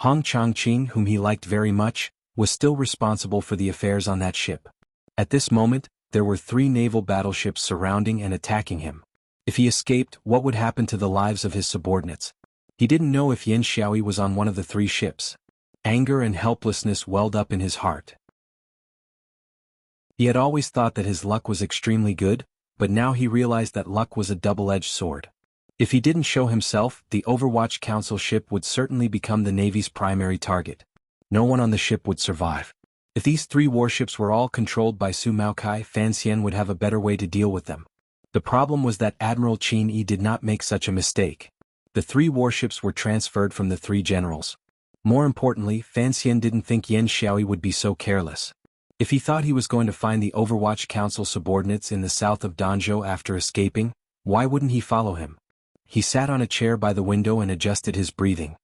Hong Chongqing, whom he liked very much, was still responsible for the affairs on that ship. At this moment, there were 3 naval battleships surrounding and attacking him. If he escaped, what would happen to the lives of his subordinates? He didn't know if Yan Xiaoyi was on one of the 3 ships. Anger and helplessness welled up in his heart. He had always thought that his luck was extremely good, but now he realized that luck was a double-edged sword. If he didn't show himself, the Overwatch Council ship would certainly become the Navy's primary target. No one on the ship would survive. If these 3 warships were all controlled by Su Maokai, Fan Xian would have a better way to deal with them. The problem was that Admiral Qin Yi did not make such a mistake. The 3 warships were transferred from the 3 generals. More importantly, Fan Xian didn't think Yan Xiaoyi would be so careless. If he thought he was going to find the Overwatch Council subordinates in the south of Danzhou after escaping, why wouldn't he follow him? He sat on a chair by the window and adjusted his breathing.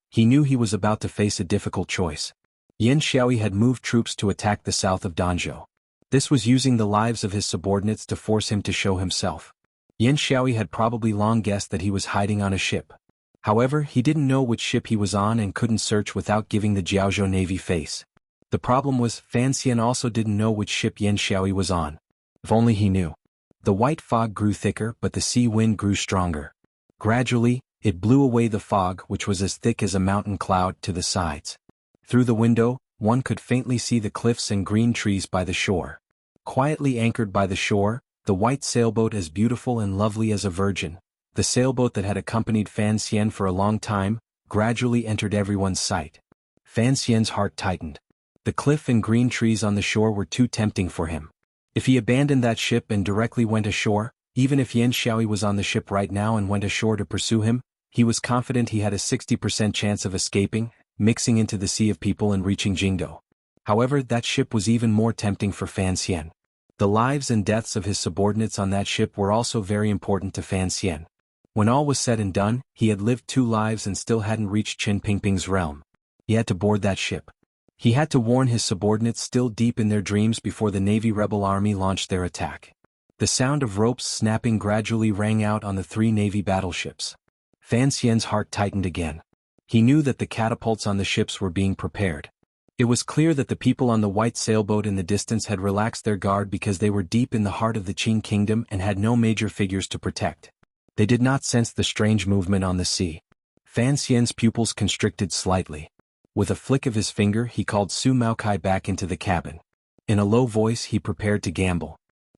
He knew he was about to face a difficult choice. Yan Xiaoyi had moved troops to attack the south of Danzhou. This was using the lives of his subordinates to force him to show himself. Yan Xiaoyi had probably long guessed that he was hiding on a ship. However, he didn't know which ship he was on and couldn't search without giving the Jiaozhou Navy face. The problem was, Fan Xian also didn't know which ship Yan Xiaoyi was on. If only he knew. The white fog grew thicker but the sea wind grew stronger. Gradually, it blew away the fog, which was as thick as a mountain cloud, to the sides. Through the window, one could faintly see the cliffs and green trees by the shore. Quietly anchored by the shore, the white sailboat as beautiful and lovely as a virgin, the sailboat that had accompanied Fan Xian for a long time, gradually entered everyone's sight. Fan Xian's heart tightened. The cliff and green trees on the shore were too tempting for him. If he abandoned that ship and directly went ashore, even if Yan Xiaoyi was on the ship right now and went ashore to pursue him, he was confident he had a 60% chance of escaping, mixing into the sea of people and reaching Jingdou. However, that ship was even more tempting for Fan Xian. The lives and deaths of his subordinates on that ship were also very important to Fan Xian. When all was said and done, he had lived 2 lives and still hadn't reached Qin Pingping's realm. He had to board that ship. He had to warn his subordinates still deep in their dreams before the Navy rebel army launched their attack. The sound of ropes snapping gradually rang out on the 3 Navy battleships. Fan Xian's heart tightened again. He knew that the catapults on the ships were being prepared. It was clear that the people on the white sailboat in the distance had relaxed their guard because they were deep in the heart of the Qin kingdom and had no major figures to protect. They did not sense the strange movement on the sea. Fan Xian's pupils constricted slightly. With a flick of his finger, he called Su Maokai back into the cabin. In a low voice, he prepared to gamble.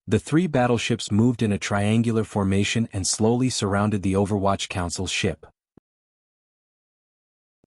The 3 battleships moved in a triangular formation and slowly surrounded the Overwatch Council's ship.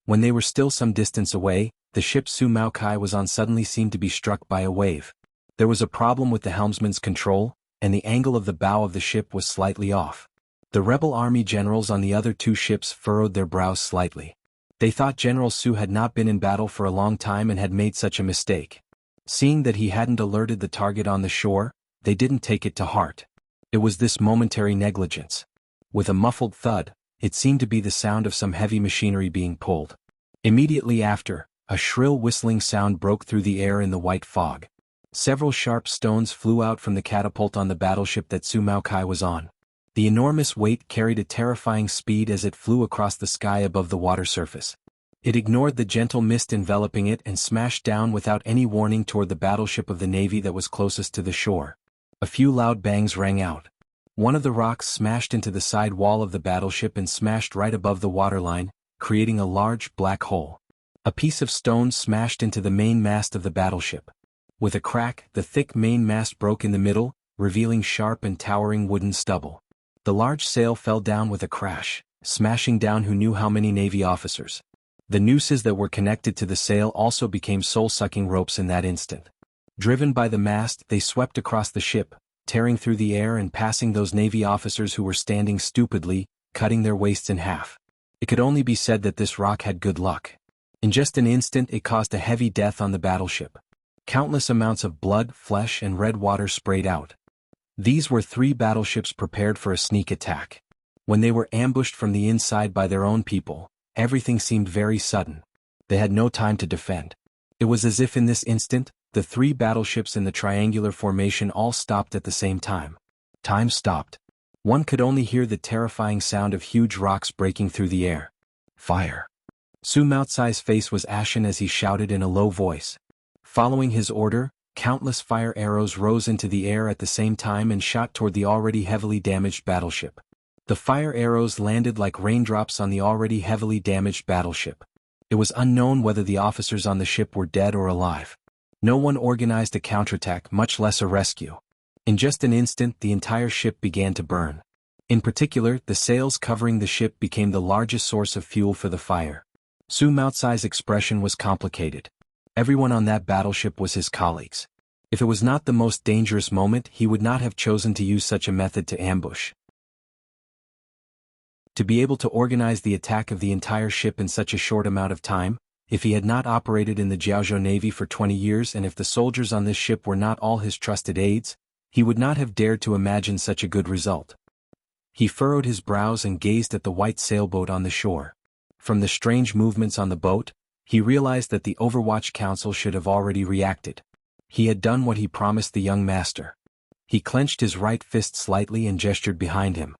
When they were still some distance away, the ship Su Maokai was on suddenly seemed to be struck by a wave. There was a problem with the helmsman's control, and the angle of the bow of the ship was slightly off. The rebel army generals on the other two ships furrowed their brows slightly. They thought General Su had not been in battle for a long time and had made such a mistake. Seeing that he hadn't alerted the target on the shore, they didn't take it to heart. It was this momentary negligence. With a muffled thud, it seemed to be the sound of some heavy machinery being pulled. Immediately after, a shrill whistling sound broke through the air in the white fog. Several sharp stones flew out from the catapult on the battleship that Su Maokai was on. The enormous weight carried a terrifying speed as it flew across the sky above the water surface. It ignored the gentle mist enveloping it and smashed down without any warning toward the battleship of the Navy that was closest to the shore. A few loud bangs rang out. One of the rocks smashed into the side wall of the battleship and smashed right above the waterline, creating a large black hole. A piece of stone smashed into the main mast of the battleship. With a crack, the thick main mast broke in the middle, revealing sharp and towering wooden stubble. The large sail fell down with a crash, smashing down who knew how many Navy officers. The nooses that were connected to the sail also became soul-sucking ropes in that instant. Driven by the mast, they swept across the ship, tearing through the air and passing those Navy officers who were standing stupidly, cutting their waists in half. It could only be said that this rock had good luck. In just an instant it caused a heavy death on the battleship. Countless amounts of blood, flesh, and red water sprayed out. These were 3 battleships prepared for a sneak attack. When they were ambushed from the inside by their own people, everything seemed very sudden. They had no time to defend. It was as if in this instant, the 3 battleships in the triangular formation all stopped at the same time. Time stopped. One could only hear the terrifying sound of huge rocks breaking through the air. Fire! Su Maotsai's face was ashen as he shouted in a low voice. Following his order, countless fire arrows rose into the air at the same time and shot toward the already heavily damaged battleship. The fire arrows landed like raindrops on the already heavily damaged battleship. It was unknown whether the officers on the ship were dead or alive. No one organized a counterattack, much less a rescue. In just an instant, the entire ship began to burn. In particular, the sails covering the ship became the largest source of fuel for the fire. Su Maotsai's expression was complicated. Everyone on that battleship was his colleagues. If it was not the most dangerous moment, he would not have chosen to use such a method to ambush. To be able to organize the attack of the entire ship in such a short amount of time, if he had not operated in the Jiaozhou Navy for 20 years and if the soldiers on this ship were not all his trusted aides, he would not have dared to imagine such a good result. He furrowed his brows and gazed at the white sailboat on the shore. From the strange movements on the boat, he realized that the Overwatch Council should have already reacted. He had done what he promised the young master. He clenched his right fist slightly and gestured behind him.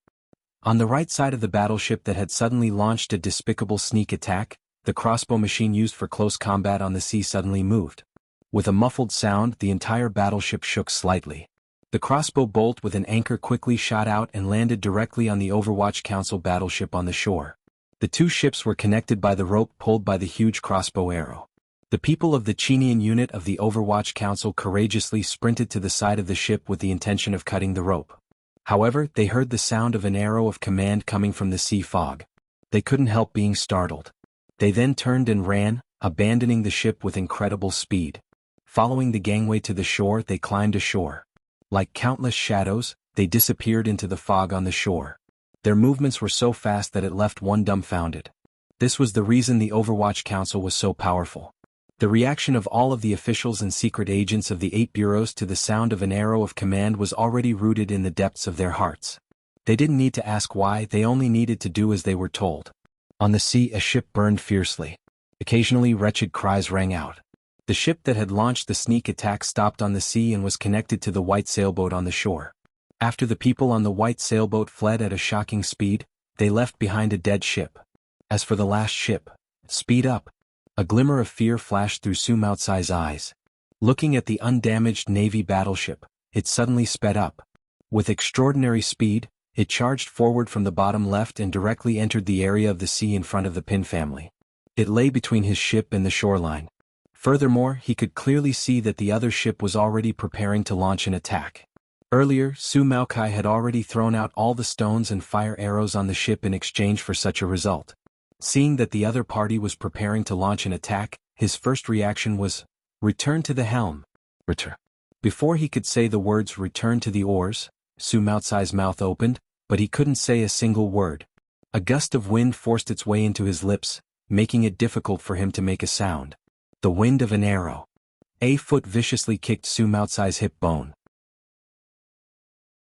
On the right side of the battleship that had suddenly launched a despicable sneak attack, the crossbow machine used for close combat on the sea suddenly moved. With a muffled sound, the entire battleship shook slightly. The crossbow bolt with an anchor quickly shot out and landed directly on the Overwatch Council battleship on the shore. The 2 ships were connected by the rope pulled by the huge crossbow arrow. The people of the Chinian unit of the Overwatch Council courageously sprinted to the side of the ship with the intention of cutting the rope. However, they heard the sound of an arrow of command coming from the sea fog. They couldn't help being startled. They then turned and ran, abandoning the ship with incredible speed. Following the gangway to the shore, they climbed ashore. Like countless shadows, they disappeared into the fog on the shore. Their movements were so fast that it left one dumbfounded. This was the reason the Overwatch Council was so powerful. The reaction of all of the officials and secret agents of the 8 bureaus to the sound of an arrow of command was already rooted in the depths of their hearts. They didn't need to ask why, they only needed to do as they were told. On the sea, a ship burned fiercely. Occasionally, wretched cries rang out. The ship that had launched the sneak attack stopped on the sea and was connected to the white sailboat on the shore. After the people on the white sailboat fled at a shocking speed, they left behind a dead ship. As for the last ship, speed up. A glimmer of fear flashed through Su Maotsai's eyes. Looking at the undamaged Navy battleship, it suddenly sped up. With extraordinary speed, it charged forward from the bottom left and directly entered the area of the sea in front of the Pin family. It lay between his ship and the shoreline. Furthermore, he could clearly see that the other ship was already preparing to launch an attack. Earlier, Su Maokai had already thrown out all the stones and fire arrows on the ship in exchange for such a result. Seeing that the other party was preparing to launch an attack, his first reaction was, "Return to the helm." Return. Before he could say the words "return to the oars," Su Maocai's mouth opened, but he couldn't say a single word. A gust of wind forced its way into his lips, making it difficult for him to make a sound. The wind of an arrow. A foot viciously kicked Su Maocai's hip bone.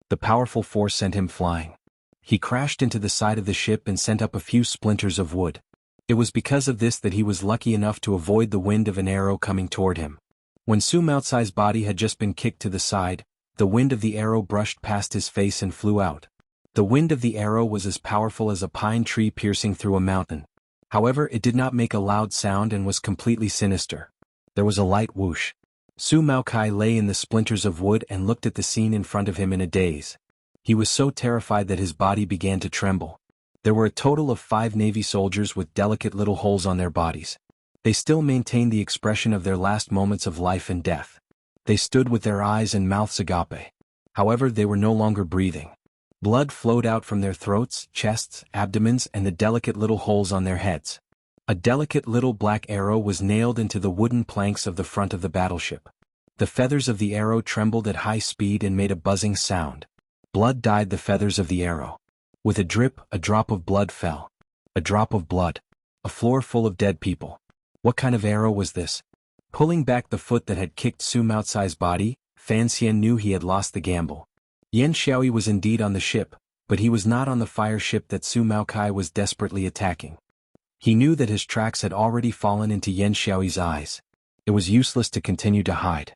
The powerful force sent him flying. He crashed into the side of the ship and sent up a few splinters of wood. It was because of this that he was lucky enough to avoid the wind of an arrow coming toward him. When Su Maocai's body had just been kicked to the side, the wind of the arrow brushed past his face and flew out. The wind of the arrow was as powerful as a pine tree piercing through a mountain. However, it did not make a loud sound and was completely sinister. There was a light whoosh. Su Maocai lay in the splinters of wood and looked at the scene in front of him in a daze. He was so terrified that his body began to tremble. There were a total of 5 Navy soldiers with delicate little holes on their bodies. They still maintained the expression of their last moments of life and death. They stood with their eyes and mouths agape. However, they were no longer breathing. Blood flowed out from their throats, chests, abdomens, and the delicate little holes on their heads. A delicate little black arrow was nailed into the wooden planks of the front of the battleship. The feathers of the arrow trembled at high speed and made a buzzing sound. Blood dyed the feathers of the arrow. With a drip, a drop of blood fell. A drop of blood. A floor full of dead people. What kind of arrow was this? Pulling back the foot that had kicked Su Maocai's body, Fan Xian knew he had lost the gamble. Yan Xiaoyi was indeed on the ship, but he was not on the fire ship that Su Maocai was desperately attacking. He knew that his tracks had already fallen into Yan Xiaoyi's eyes. It was useless to continue to hide.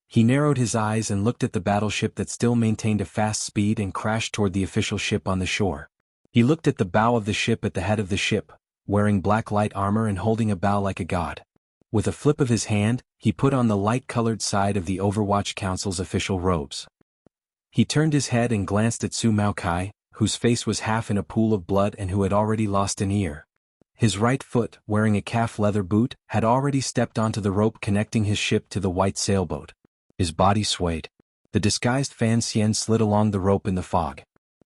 He narrowed his eyes and looked at the battleship that still maintained a fast speed and crashed toward the official ship on the shore. He looked at the bow of the ship at the head of the ship, wearing black light armor and holding a bow like a god. With a flip of his hand, he put on the light-colored side of the Overwatch Council's official robes. He turned his head and glanced at Su Maocai, whose face was half in a pool of blood and who had already lost an ear. His right foot, wearing a calf leather boot, had already stepped onto the rope connecting his ship to the white sailboat. His body swayed. The disguised Fan Xian slid along the rope in the fog.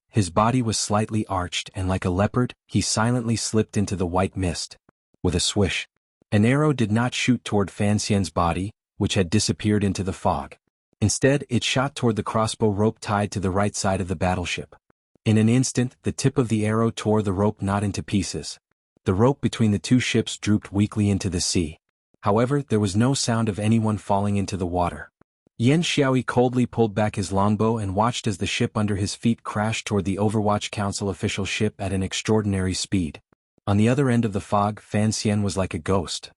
His body was slightly arched and like a leopard, he silently slipped into the white mist. With a swish. An arrow did not shoot toward Fan Xian's body, which had disappeared into the fog. Instead, it shot toward the crossbow rope tied to the right side of the battleship. In an instant, the tip of the arrow tore the rope knot into pieces. The rope between the two ships drooped weakly into the sea. However, there was no sound of anyone falling into the water. Yan Xiaoyi coldly pulled back his longbow and watched as the ship under his feet crashed toward the Overwatch Council official ship at an extraordinary speed. On the other end of the fog, Fan Xian was like a ghost.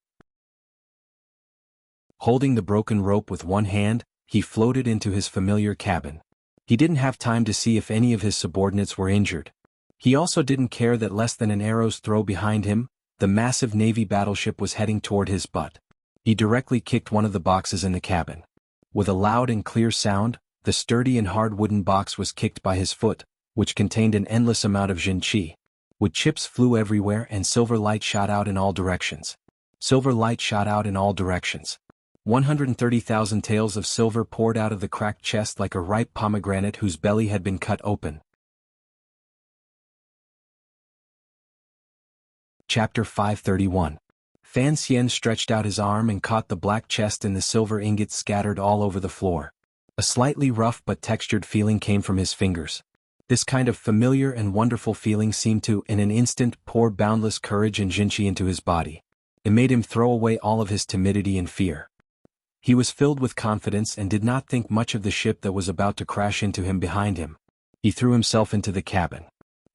Holding the broken rope with one hand, he floated into his familiar cabin. He didn't have time to see if any of his subordinates were injured. He also didn't care that less than an arrow's throw behind him, the massive Navy battleship was heading toward his butt. He directly kicked one of the boxes in the cabin. With a loud and clear sound, the sturdy and hard wooden box was kicked by his foot, which contained an endless amount of Jinqi. Wood chips flew everywhere and silver light shot out in all directions. Silver light shot out in all directions. 130,000 taels of silver poured out of the cracked chest like a ripe pomegranate whose belly had been cut open. Chapter 531. Fan Xian stretched out his arm and caught the black chest and the silver ingots scattered all over the floor. A slightly rough but textured feeling came from his fingers. This kind of familiar and wonderful feeling seemed to, in an instant, pour boundless courage and Jinqi into his body. It made him throw away all of his timidity and fear. He was filled with confidence and did not think much of the ship that was about to crash into him behind him. He threw himself into the cabin.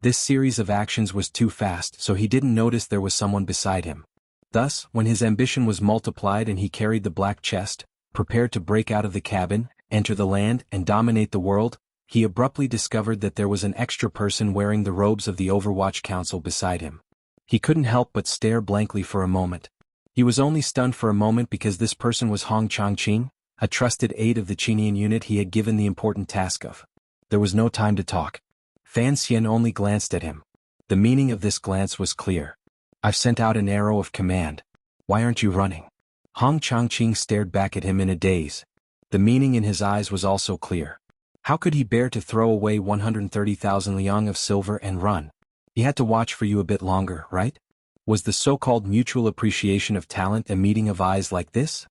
This series of actions was too fast, so he didn't notice there was someone beside him. Thus, when his ambition was multiplied and he carried the black chest, prepared to break out of the cabin, enter the land, and dominate the world, he abruptly discovered that there was an extra person wearing the robes of the Overwatch Council beside him. He couldn't help but stare blankly for a moment. He was only stunned for a moment because this person was Hong Changqing, a trusted aide of the Qinian unit he had given the important task of. There was no time to talk. Fan Xian only glanced at him. The meaning of this glance was clear. "I've sent out an arrow of command. Why aren't you running?" Hong Changqing stared back at him in a daze. The meaning in his eyes was also clear. How could he bear to throw away 130,000 liang of silver and run? He had to watch for you a bit longer, right? Was the so-called mutual appreciation of talent a meeting of eyes like this?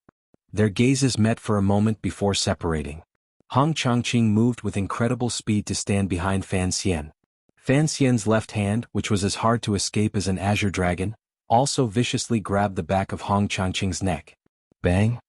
Their gazes met for a moment before separating. Hong Changqing moved with incredible speed to stand behind Fan Xian. Fan Xian's left hand, which was as hard to escape as an azure dragon, also viciously grabbed the back of Hong Changqing's neck. Bang!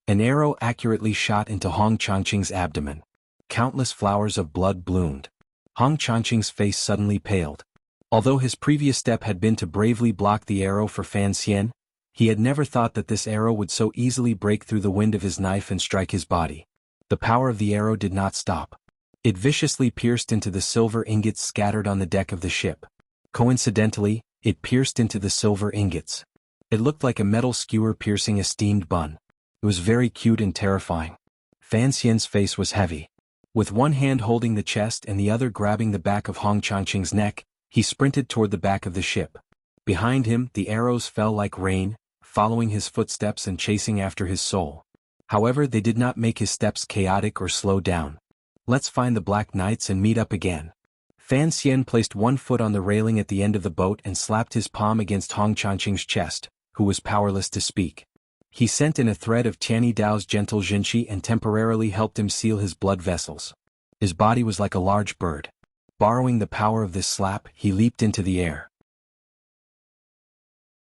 An arrow accurately shot into Hong Changqing's abdomen. Countless flowers of blood bloomed. Hong Changqing's face suddenly paled. Although his previous step had been to bravely block the arrow for Fan Xian, he had never thought that this arrow would so easily break through the wind of his knife and strike his body. The power of the arrow did not stop. It viciously pierced into the silver ingots scattered on the deck of the ship. Coincidentally, it pierced into the silver ingots. It looked like a metal skewer piercing a steamed bun. It was very cute and terrifying. Fan Xian's face was heavy. With one hand holding the chest and the other grabbing the back of Hong Changqing's neck, he sprinted toward the back of the ship. Behind him, the arrows fell like rain, following his footsteps and chasing after his soul. However, they did not make his steps chaotic or slow down. Let's find the Black Knights and meet up again. Fan Xian placed one foot on the railing at the end of the boat and slapped his palm against Hong Changqing's chest, who was powerless to speak. He sent in a thread of Tianyi Dao's gentle Jinqi and temporarily helped him seal his blood vessels. His body was like a large bird. Borrowing the power of this slap, he leaped into the air.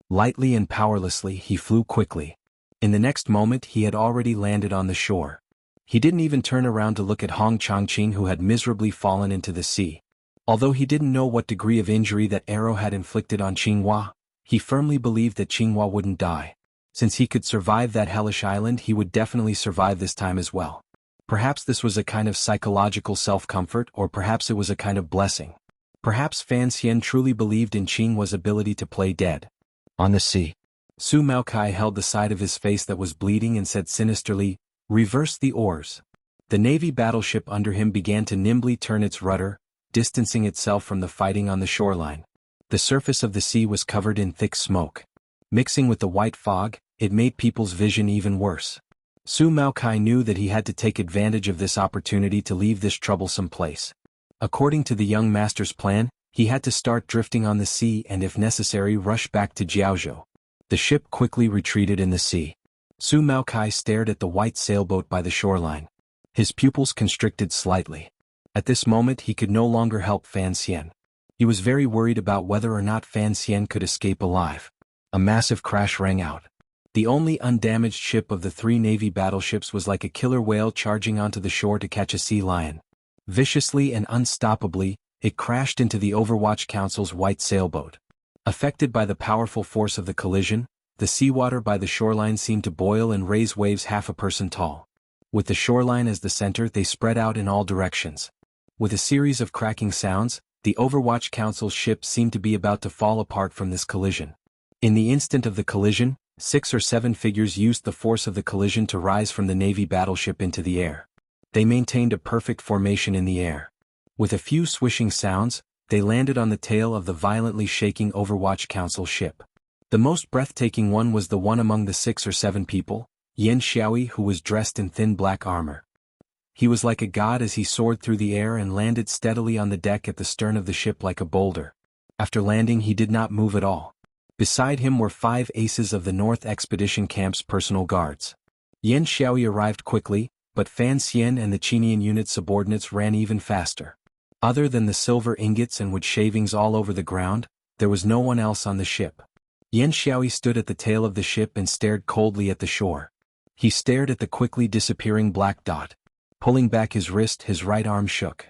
Lightly and powerlessly, he flew quickly. In the next moment, he had already landed on the shore. He didn't even turn around to look at Hong Changqing, who had miserably fallen into the sea. Although he didn't know what degree of injury that arrow had inflicted on Qinghua, he firmly believed that Qinghua wouldn't die. Since he could survive that hellish island, he would definitely survive this time as well. Perhaps this was a kind of psychological self-comfort, or perhaps it was a kind of blessing. Perhaps Fan Xian truly believed in Qinghua's ability to play dead. On the sea, Su Maokai held the side of his face that was bleeding and said sinisterly, "Reverse the oars." The Navy battleship under him began to nimbly turn its rudder, distancing itself from the fighting on the shoreline. The surface of the sea was covered in thick smoke. Mixing with the white fog, it made people's vision even worse. Su Maokai knew that he had to take advantage of this opportunity to leave this troublesome place. According to the young master's plan, he had to start drifting on the sea and if necessary rush back to Jiaozhou. The ship quickly retreated in the sea. Su Maokai stared at the white sailboat by the shoreline. His pupils constricted slightly. At this moment he could no longer help Fan Xian. He was very worried about whether or not Fan Xian could escape alive. A massive crash rang out. The only undamaged ship of the three Navy battleships was like a killer whale charging onto the shore to catch a sea lion. Viciously and unstoppably, it crashed into the Overwatch Council's white sailboat. Affected by the powerful force of the collision, the seawater by the shoreline seemed to boil and raise waves half a person tall. With the shoreline as the center, they spread out in all directions. With a series of cracking sounds, the Overwatch Council's ship seemed to be about to fall apart from this collision. In the instant of the collision, 6 or 7 figures used the force of the collision to rise from the Navy battleship into the air. They maintained a perfect formation in the air. With a few swishing sounds, they landed on the tail of the violently shaking Overwatch Council ship. The most breathtaking one was the one among the 6 or 7 people, Yan Xiaoyi, who was dressed in thin black armor. He was like a god as he soared through the air and landed steadily on the deck at the stern of the ship like a boulder. After landing, he did not move at all. Beside him were 5 aces of the North Expedition Camp's personal guards. Yan Xiaoyi arrived quickly, but Fan Xian and the Qinian unit's subordinates ran even faster. Other than the silver ingots and wood shavings all over the ground, there was no one else on the ship. Yan Xiaoyi stood at the tail of the ship and stared coldly at the shore. He stared at the quickly disappearing black dot. Pulling back his wrist, his right arm shook.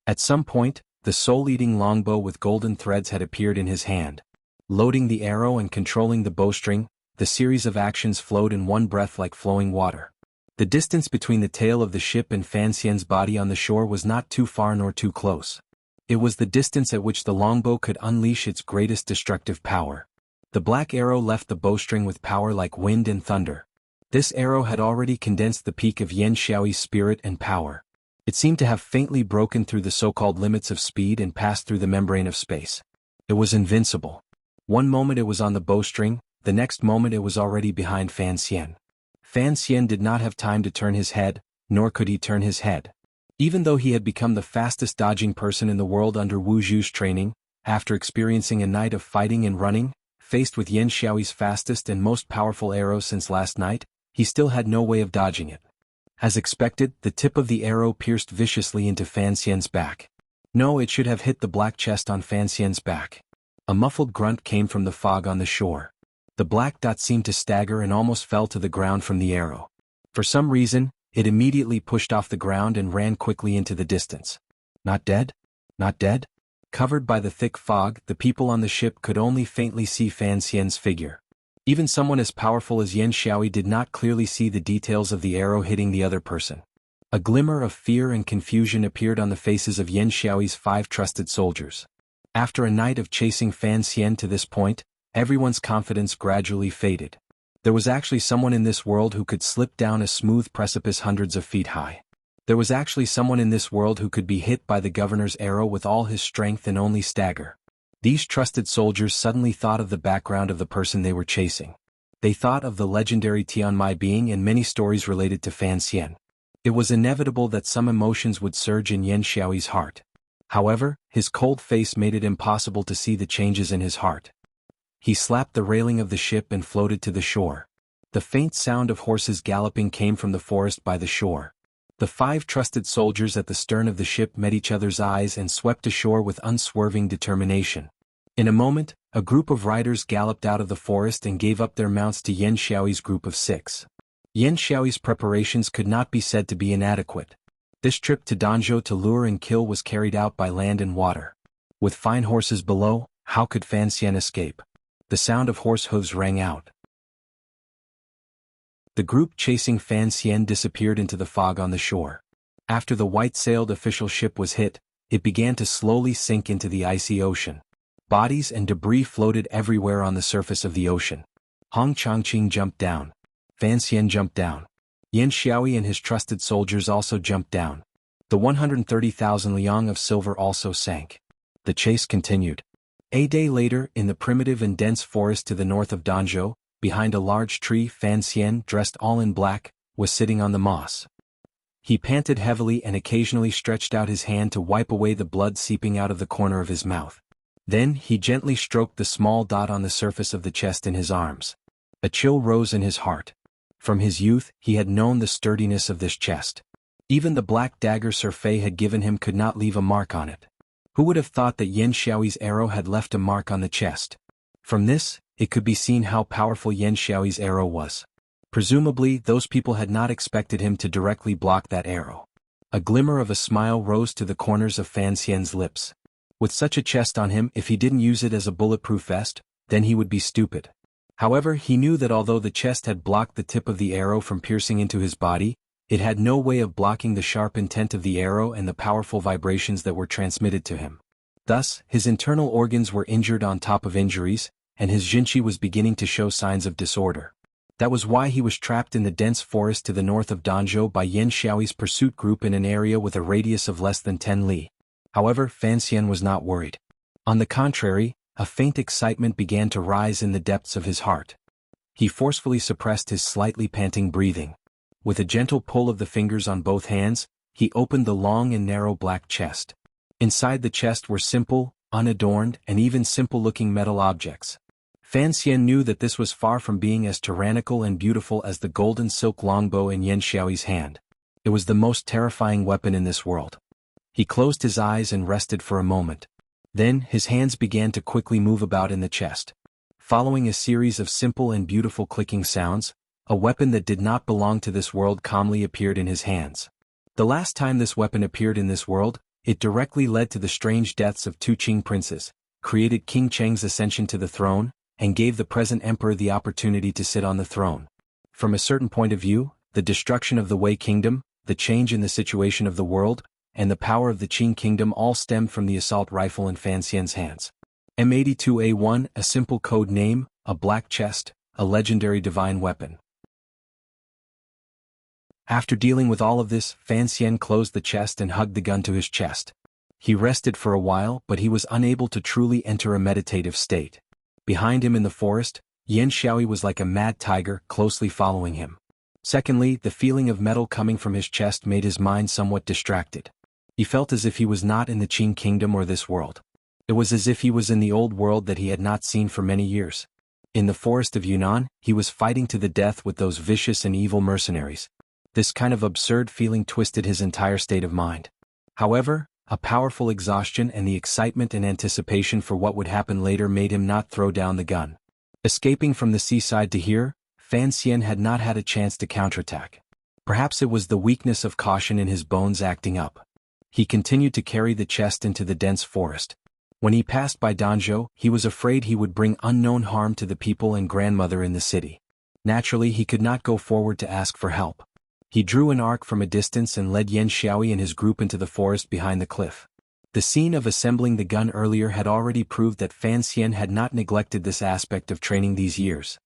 At some point, the soul-eating longbow with golden threads had appeared in his hand. Loading the arrow and controlling the bowstring, the series of actions flowed in one breath like flowing water. The distance between the tail of the ship and Fan Xian's body on the shore was not too far nor too close. It was the distance at which the longbow could unleash its greatest destructive power. The black arrow left the bowstring with power like wind and thunder. This arrow had already condensed the peak of Yan Xiaoyi's spirit and power. It seemed to have faintly broken through the so-called limits of speed and passed through the membrane of space. It was invincible. One moment it was on the bowstring, the next moment it was already behind Fan Xian. Fan Xian did not have time to turn his head, nor could he turn his head. Even though he had become the fastest dodging person in the world under Wu Zhu's training, after experiencing a night of fighting and running, faced with Yan Xiaoyi's fastest and most powerful arrow since last night, he still had no way of dodging it. As expected, the tip of the arrow pierced viciously into Fan Xian's back. No, it should have hit the black chest on Fan Xian's back. A muffled grunt came from the fog on the shore. The black dot seemed to stagger and almost fell to the ground from the arrow. For some reason, it immediately pushed off the ground and ran quickly into the distance. Not dead? Not dead? Covered by the thick fog, the people on the ship could only faintly see Fan Xian's figure. Even someone as powerful as Yan Xiaoyi did not clearly see the details of the arrow hitting the other person. A glimmer of fear and confusion appeared on the faces of Yan Xiaoyi's 5 trusted soldiers. After a night of chasing Fan Xian to this point, everyone's confidence gradually faded. There was actually someone in this world who could slip down a smooth precipice hundreds of feet high. There was actually someone in this world who could be hit by the governor's arrow with all his strength and only stagger. These trusted soldiers suddenly thought of the background of the person they were chasing. They thought of the legendary Tianmai being and many stories related to Fan Xian. It was inevitable that some emotions would surge in Yan Xiaoyi's heart. However, his cold face made it impossible to see the changes in his heart. He slapped the railing of the ship and floated to the shore. The faint sound of horses galloping came from the forest by the shore. The 5 trusted soldiers at the stern of the ship met each other's eyes and swept ashore with unswerving determination. In a moment, a group of riders galloped out of the forest and gave up their mounts to Yan Xiaoyi's group of 6. Yan Xiaoyi's preparations could not be said to be inadequate. This trip to Danzhou to lure and kill was carried out by land and water. With fine horses below, how could Fan Xian escape? The sound of horse hooves rang out. The group chasing Fan Xian disappeared into the fog on the shore. After the white-sailed official ship was hit, it began to slowly sink into the icy ocean. Bodies and debris floated everywhere on the surface of the ocean. Hong Changqing jumped down. Fan Xian jumped down. Yan Xiaoyi and his trusted soldiers also jumped down. The 130,000 liang of silver also sank. The chase continued. A day later, in the primitive and dense forest to the north of Danzhou, behind a large tree, Fan Xian, dressed all in black, was sitting on the moss. He panted heavily and occasionally stretched out his hand to wipe away the blood seeping out of the corner of his mouth. Then he gently stroked the small dot on the surface of the chest in his arms. A chill rose in his heart. From his youth, he had known the sturdiness of this chest. Even the black dagger Sir Fei had given him could not leave a mark on it. Who would have thought that Yan Xiaoyi's arrow had left a mark on the chest? From this, it could be seen how powerful Yan Xiaoyi's arrow was. Presumably, those people had not expected him to directly block that arrow. A glimmer of a smile rose to the corners of Fan Xian's lips. With such a chest on him, if he didn't use it as a bulletproof vest, then he would be stupid. However, he knew that although the chest had blocked the tip of the arrow from piercing into his body, it had no way of blocking the sharp intent of the arrow and the powerful vibrations that were transmitted to him. Thus, his internal organs were injured on top of injuries, and his Jinqi was beginning to show signs of disorder. That was why he was trapped in the dense forest to the north of Danzhou by Yan Xiaoyi's pursuit group in an area with a radius of less than 10 li. However, Fan Xian was not worried. On the contrary, a faint excitement began to rise in the depths of his heart. He forcefully suppressed his slightly panting breathing. With a gentle pull of the fingers on both hands, he opened the long and narrow black chest. Inside the chest were simple, unadorned, and even simple-looking metal objects. Fan Xian knew that this was far from being as tyrannical and beautiful as the golden silk longbow in Yan Xiaoyi's hand. It was the most terrifying weapon in this world. He closed his eyes and rested for a moment. Then, his hands began to quickly move about in the chest. Following a series of simple and beautiful clicking sounds, a weapon that did not belong to this world calmly appeared in his hands. The last time this weapon appeared in this world, it directly led to the strange deaths of 2 Qing princes, created King Cheng's ascension to the throne, and gave the present emperor the opportunity to sit on the throne. From a certain point of view, the destruction of the Wei kingdom, the change in the situation of the world, and the power of the Qing kingdom all stemmed from the assault rifle in Fan Xian's hands. M82A1, a simple code name, a black chest, a legendary divine weapon. After dealing with all of this, Fan Xian closed the chest and hugged the gun to his chest. He rested for a while, but he was unable to truly enter a meditative state. Behind him in the forest, Yan Xiaoyi was like a mad tiger, closely following him. Secondly, the feeling of metal coming from his chest made his mind somewhat distracted. He felt as if he was not in the Qing kingdom or this world. It was as if he was in the old world that he had not seen for many years. In the forest of Yunnan, he was fighting to the death with those vicious and evil mercenaries. This kind of absurd feeling twisted his entire state of mind. However, a powerful exhaustion and the excitement and anticipation for what would happen later made him not throw down the gun. Escaping from the seaside to here, Fan Xian had not had a chance to counterattack. Perhaps it was the weakness of caution in his bones acting up. He continued to carry the chest into the dense forest. When he passed by Danzhou, he was afraid he would bring unknown harm to the people and grandmother in the city. Naturally, he could not go forward to ask for help. He drew an arc from a distance and led Yan Xiaoyi and his group into the forest behind the cliff. The scene of assembling the gun earlier had already proved that Fan Xian had not neglected this aspect of training these years.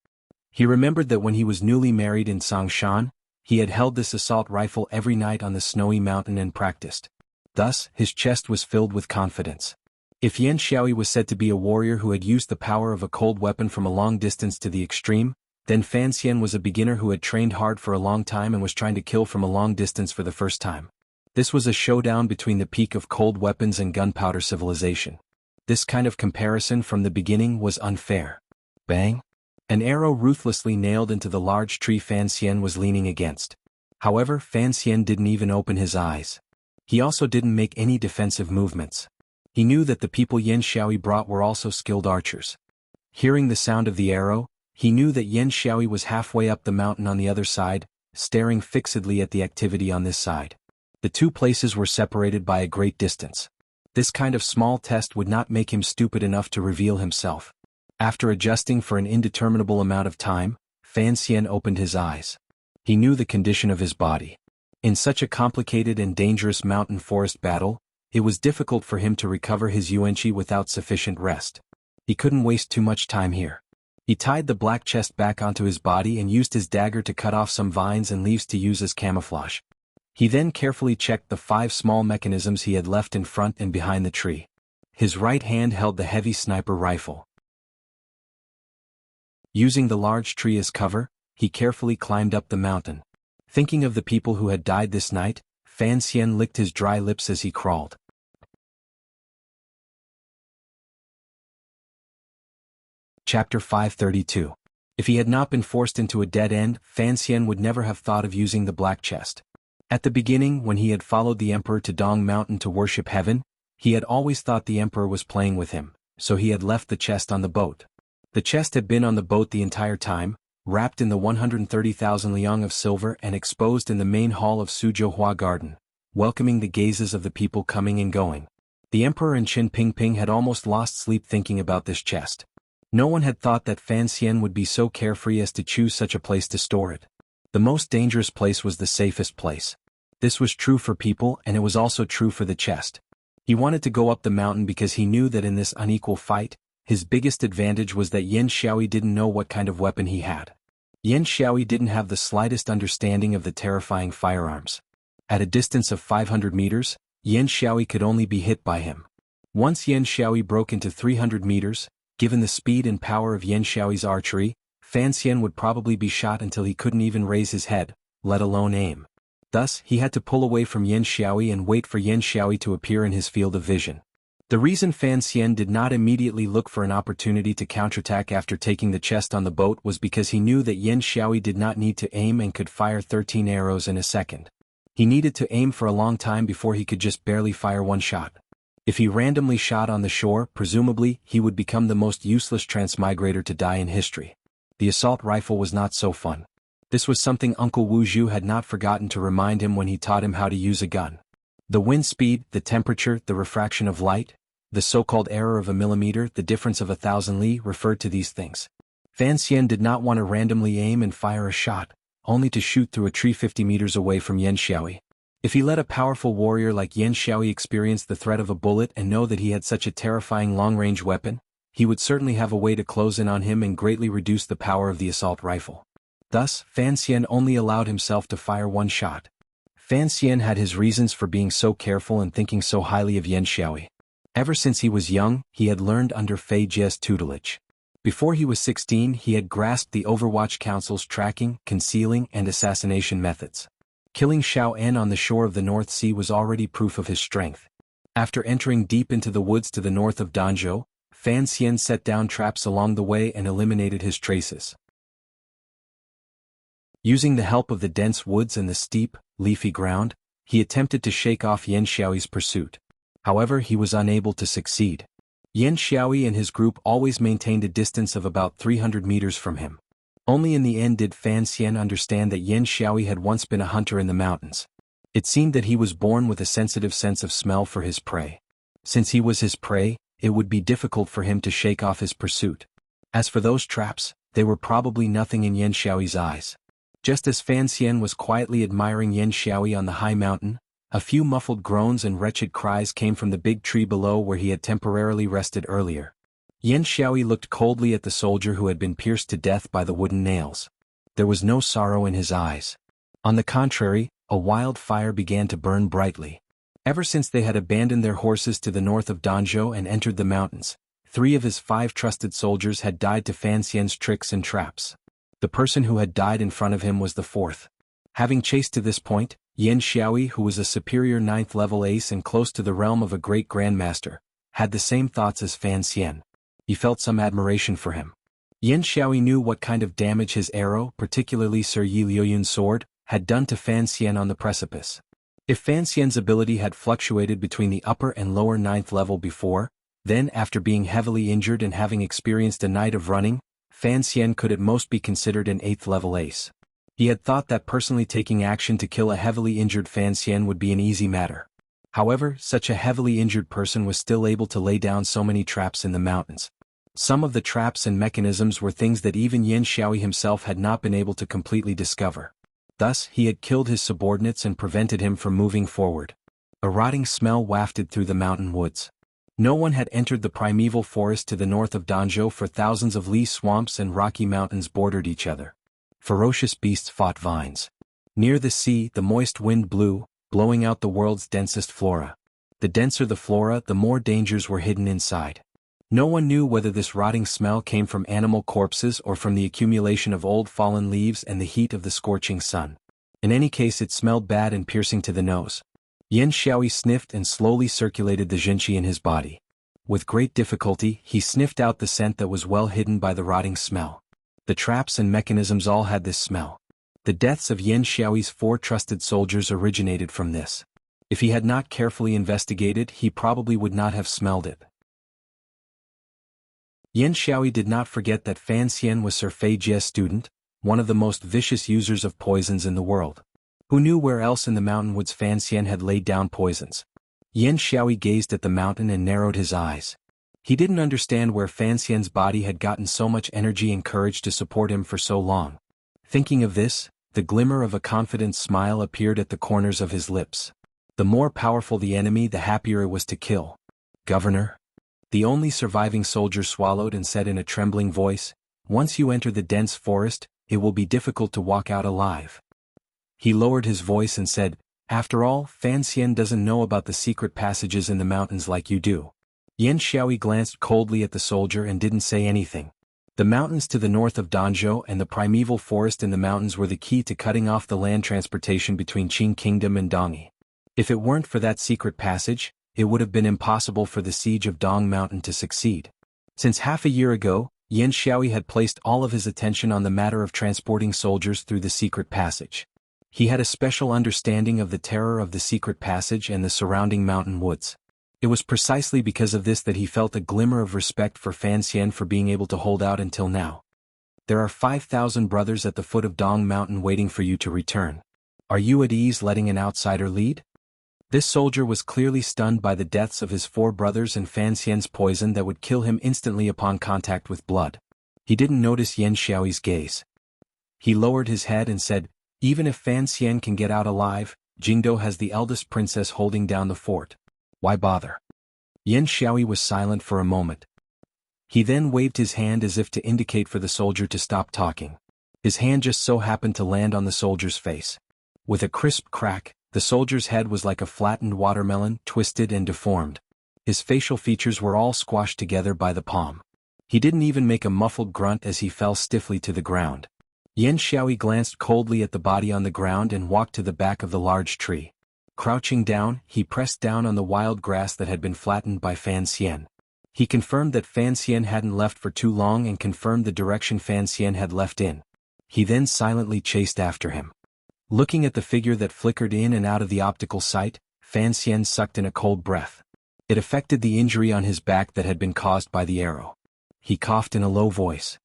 He remembered that when he was newly married in Songshan, he had held this assault rifle every night on the snowy mountain and practiced. Thus, his chest was filled with confidence. If Yan Xiaoyi was said to be a warrior who had used the power of a cold weapon from a long distance to the extreme, then Fan Xian was a beginner who had trained hard for a long time and was trying to kill from a long distance for the first time. This was a showdown between the peak of cold weapons and gunpowder civilization. This kind of comparison from the beginning was unfair. Bang! An arrow ruthlessly nailed into the large tree Fan Xian was leaning against. However, Fan Xian didn't even open his eyes. He also didn't make any defensive movements. He knew that the people Yan Xiaoyi brought were also skilled archers. Hearing the sound of the arrow, he knew that Yan Xiaoyi was halfway up the mountain on the other side, staring fixedly at the activity on this side. The two places were separated by a great distance. This kind of small test would not make him stupid enough to reveal himself. After adjusting for an indeterminable amount of time, Fan Xian opened his eyes. He knew the condition of his body. In such a complicated and dangerous mountain forest battle, it was difficult for him to recover his yuanqi without sufficient rest. He couldn't waste too much time here. He tied the black chest back onto his body and used his dagger to cut off some vines and leaves to use as camouflage. He then carefully checked the 5 small mechanisms he had left in front and behind the tree. His right hand held the heavy sniper rifle. Using the large tree as cover, he carefully climbed up the mountain. Thinking of the people who had died this night, Fan Xian licked his dry lips as he crawled. Chapter 532. If he had not been forced into a dead end, Fan Xian would never have thought of using the black chest. At the beginning, when he had followed the emperor to Dong Mountain to worship heaven, he had always thought the emperor was playing with him, so he had left the chest on the boat. The chest had been on the boat the entire time, wrapped in the 130,000 liang of silver and exposed in the main hall of Suzhouhua Garden, welcoming the gazes of the people coming and going. The emperor and Qin Pingping had almost lost sleep thinking about this chest. No one had thought that Fan Xian would be so carefree as to choose such a place to store it. The most dangerous place was the safest place. This was true for people and it was also true for the chest. He wanted to go up the mountain because he knew that in this unequal fight, his biggest advantage was that Yan Xiaoyi didn't know what kind of weapon he had. Yan Xiaoyi didn't have the slightest understanding of the terrifying firearms. At a distance of 500 meters, Yan Xiaoyi could only be hit by him. Once Yan Xiaoyi broke into 300 meters, given the speed and power of Yan Xiaoyi's archery, Fan Xian would probably be shot until he couldn't even raise his head, let alone aim. Thus, he had to pull away from Yan Xiaoyi and wait for Yan Xiaoyi to appear in his field of vision. The reason Fan Xian did not immediately look for an opportunity to counterattack after taking the chest on the boat was because he knew that Yan Xiaoyi did not need to aim and could fire 13 arrows in a second. He needed to aim for a long time before he could just barely fire one shot. If he randomly shot on the shore, presumably, he would become the most useless transmigrator to die in history. The assault rifle was not so fun. This was something Uncle Wu Zhu had not forgotten to remind him when he taught him how to use a gun. The wind speed, the temperature, the refraction of light, the so-called error of a millimeter, the difference of 1,000 li referred to these things. Fan Xian did not want to randomly aim and fire a shot, only to shoot through a tree 50 meters away from Yan Xiaoyi. If he let a powerful warrior like Yan Xiaoyi experience the threat of a bullet and know that he had such a terrifying long-range weapon, he would certainly have a way to close in on him and greatly reduce the power of the assault rifle. Thus, Fan Xian only allowed himself to fire one shot. Fan Xian had his reasons for being so careful and thinking so highly of Yan Xiaoyi. Ever since he was young, he had learned under Fei Jie's tutelage. Before he was 16, he had grasped the Overwatch Council's tracking, concealing, and assassination methods. Killing Xiao En on the shore of the North Sea was already proof of his strength. After entering deep into the woods to the north of Danzhou, Fan Xian set down traps along the way and eliminated his traces. Using the help of the dense woods and the steep, leafy ground, he attempted to shake off Yan Xiaoyi's pursuit. However, he was unable to succeed. Yan Xiaoyi and his group always maintained a distance of about 300 meters from him. Only in the end did Fan Xian understand that Yan Xiaoyi had once been a hunter in the mountains. It seemed that he was born with a sensitive sense of smell for his prey. Since he was his prey, it would be difficult for him to shake off his pursuit. As for those traps, they were probably nothing in Yan Xiaoyi's eyes. Just as Fan Xian was quietly admiring Yan Xiaoyi on the high mountain, a few muffled groans and wretched cries came from the big tree below where he had temporarily rested earlier. Yan Xiaoyi looked coldly at the soldier who had been pierced to death by the wooden nails. There was no sorrow in his eyes. On the contrary, a wild fire began to burn brightly. Ever since they had abandoned their horses to the north of Danzhou and entered the mountains, 3 of his 5 trusted soldiers had died to Fan Xian's tricks and traps. The person who had died in front of him was the 4th. Having chased to this point, Yan Xiaoyi, who was a superior 9th level ace and close to the realm of a great grandmaster, had the same thoughts as Fan Xian. He felt some admiration for him. Yan Xiaoyi knew what kind of damage his arrow, particularly Sir Yi Liuyun's sword, had done to Fan Xian on the precipice. If Fan Xian's ability had fluctuated between the upper and lower 9th level before, then after being heavily injured and having experienced a night of running, Fan Xian could at most be considered an 8th level ace. He had thought that personally taking action to kill a heavily injured Fan Xian would be an easy matter. However, such a heavily injured person was still able to lay down so many traps in the mountains. Some of the traps and mechanisms were things that even Yan Xiaoyi himself had not been able to completely discover. Thus, he had killed his subordinates and prevented him from moving forward. A rotting smell wafted through the mountain woods. No one had entered the primeval forest to the north of Danzhou, for thousands of lee swamps and rocky mountains bordered each other. Ferocious beasts fought vines. Near the sea, the moist wind blew, blowing out the world's densest flora. The denser the flora, the more dangers were hidden inside. No one knew whether this rotting smell came from animal corpses or from the accumulation of old fallen leaves and the heat of the scorching sun. In any case, it smelled bad and piercing to the nose. Yan Xiaoyi sniffed and slowly circulated the jinqi in his body. With great difficulty, he sniffed out the scent that was well hidden by the rotting smell. The traps and mechanisms all had this smell. The deaths of Yan Xiaoyi's 4 trusted soldiers originated from this. If he had not carefully investigated, he probably would not have smelled it. Yan Xiaoyi did not forget that Fan Xian was Sir Fei Jie's student, one of the most vicious users of poisons in the world. Who knew where else in the mountain woods Fan Xian had laid down poisons? Yan Xiaoyi gazed at the mountain and narrowed his eyes. He didn't understand where Fan Xian's body had gotten so much energy and courage to support him for so long. Thinking of this, the glimmer of a confident smile appeared at the corners of his lips. The more powerful the enemy, the happier it was to kill. Governor? The only surviving soldier swallowed and said in a trembling voice, "Once you enter the dense forest, it will be difficult to walk out alive." He lowered his voice and said, "After all, Fan Xian doesn't know about the secret passages in the mountains like you do." Yan Xiaoyi glanced coldly at the soldier and didn't say anything. The mountains to the north of Danzhou and the primeval forest in the mountains were the key to cutting off the land transportation between Qing Kingdom and Dongyi. If it weren't for that secret passage, it would have been impossible for the siege of Dong Mountain to succeed. Since half a year ago, Yan Xiaoyi had placed all of his attention on the matter of transporting soldiers through the secret passage. He had a special understanding of the terror of the secret passage and the surrounding mountain woods. It was precisely because of this that he felt a glimmer of respect for Fan Xian for being able to hold out until now. There are 5,000 brothers at the foot of Dong Mountain waiting for you to return. Are you at ease letting an outsider lead? This soldier was clearly stunned by the deaths of his 4 brothers and Fan Xian's poison that would kill him instantly upon contact with blood. He didn't notice Yan Xiaoyi's gaze. He lowered his head and said, "Even if Fan Xian can get out alive, Jingdo has the eldest princess holding down the fort. Why bother?" Yan Xiaoyi was silent for a moment. He then waved his hand as if to indicate for the soldier to stop talking. His hand just so happened to land on the soldier's face. With a crisp crack, the soldier's head was like a flattened watermelon, twisted and deformed. His facial features were all squashed together by the palm. He didn't even make a muffled grunt as he fell stiffly to the ground. Yan Xiaoyi glanced coldly at the body on the ground and walked to the back of the large tree. Crouching down, he pressed down on the wild grass that had been flattened by Fan Xian. He confirmed that Fan Xian hadn't left for too long and confirmed the direction Fan Xian had left in. He then silently chased after him. Looking at the figure that flickered in and out of the optical sight, Fan Xian sucked in a cold breath. It affected the injury on his back that had been caused by the arrow. He coughed in a low voice.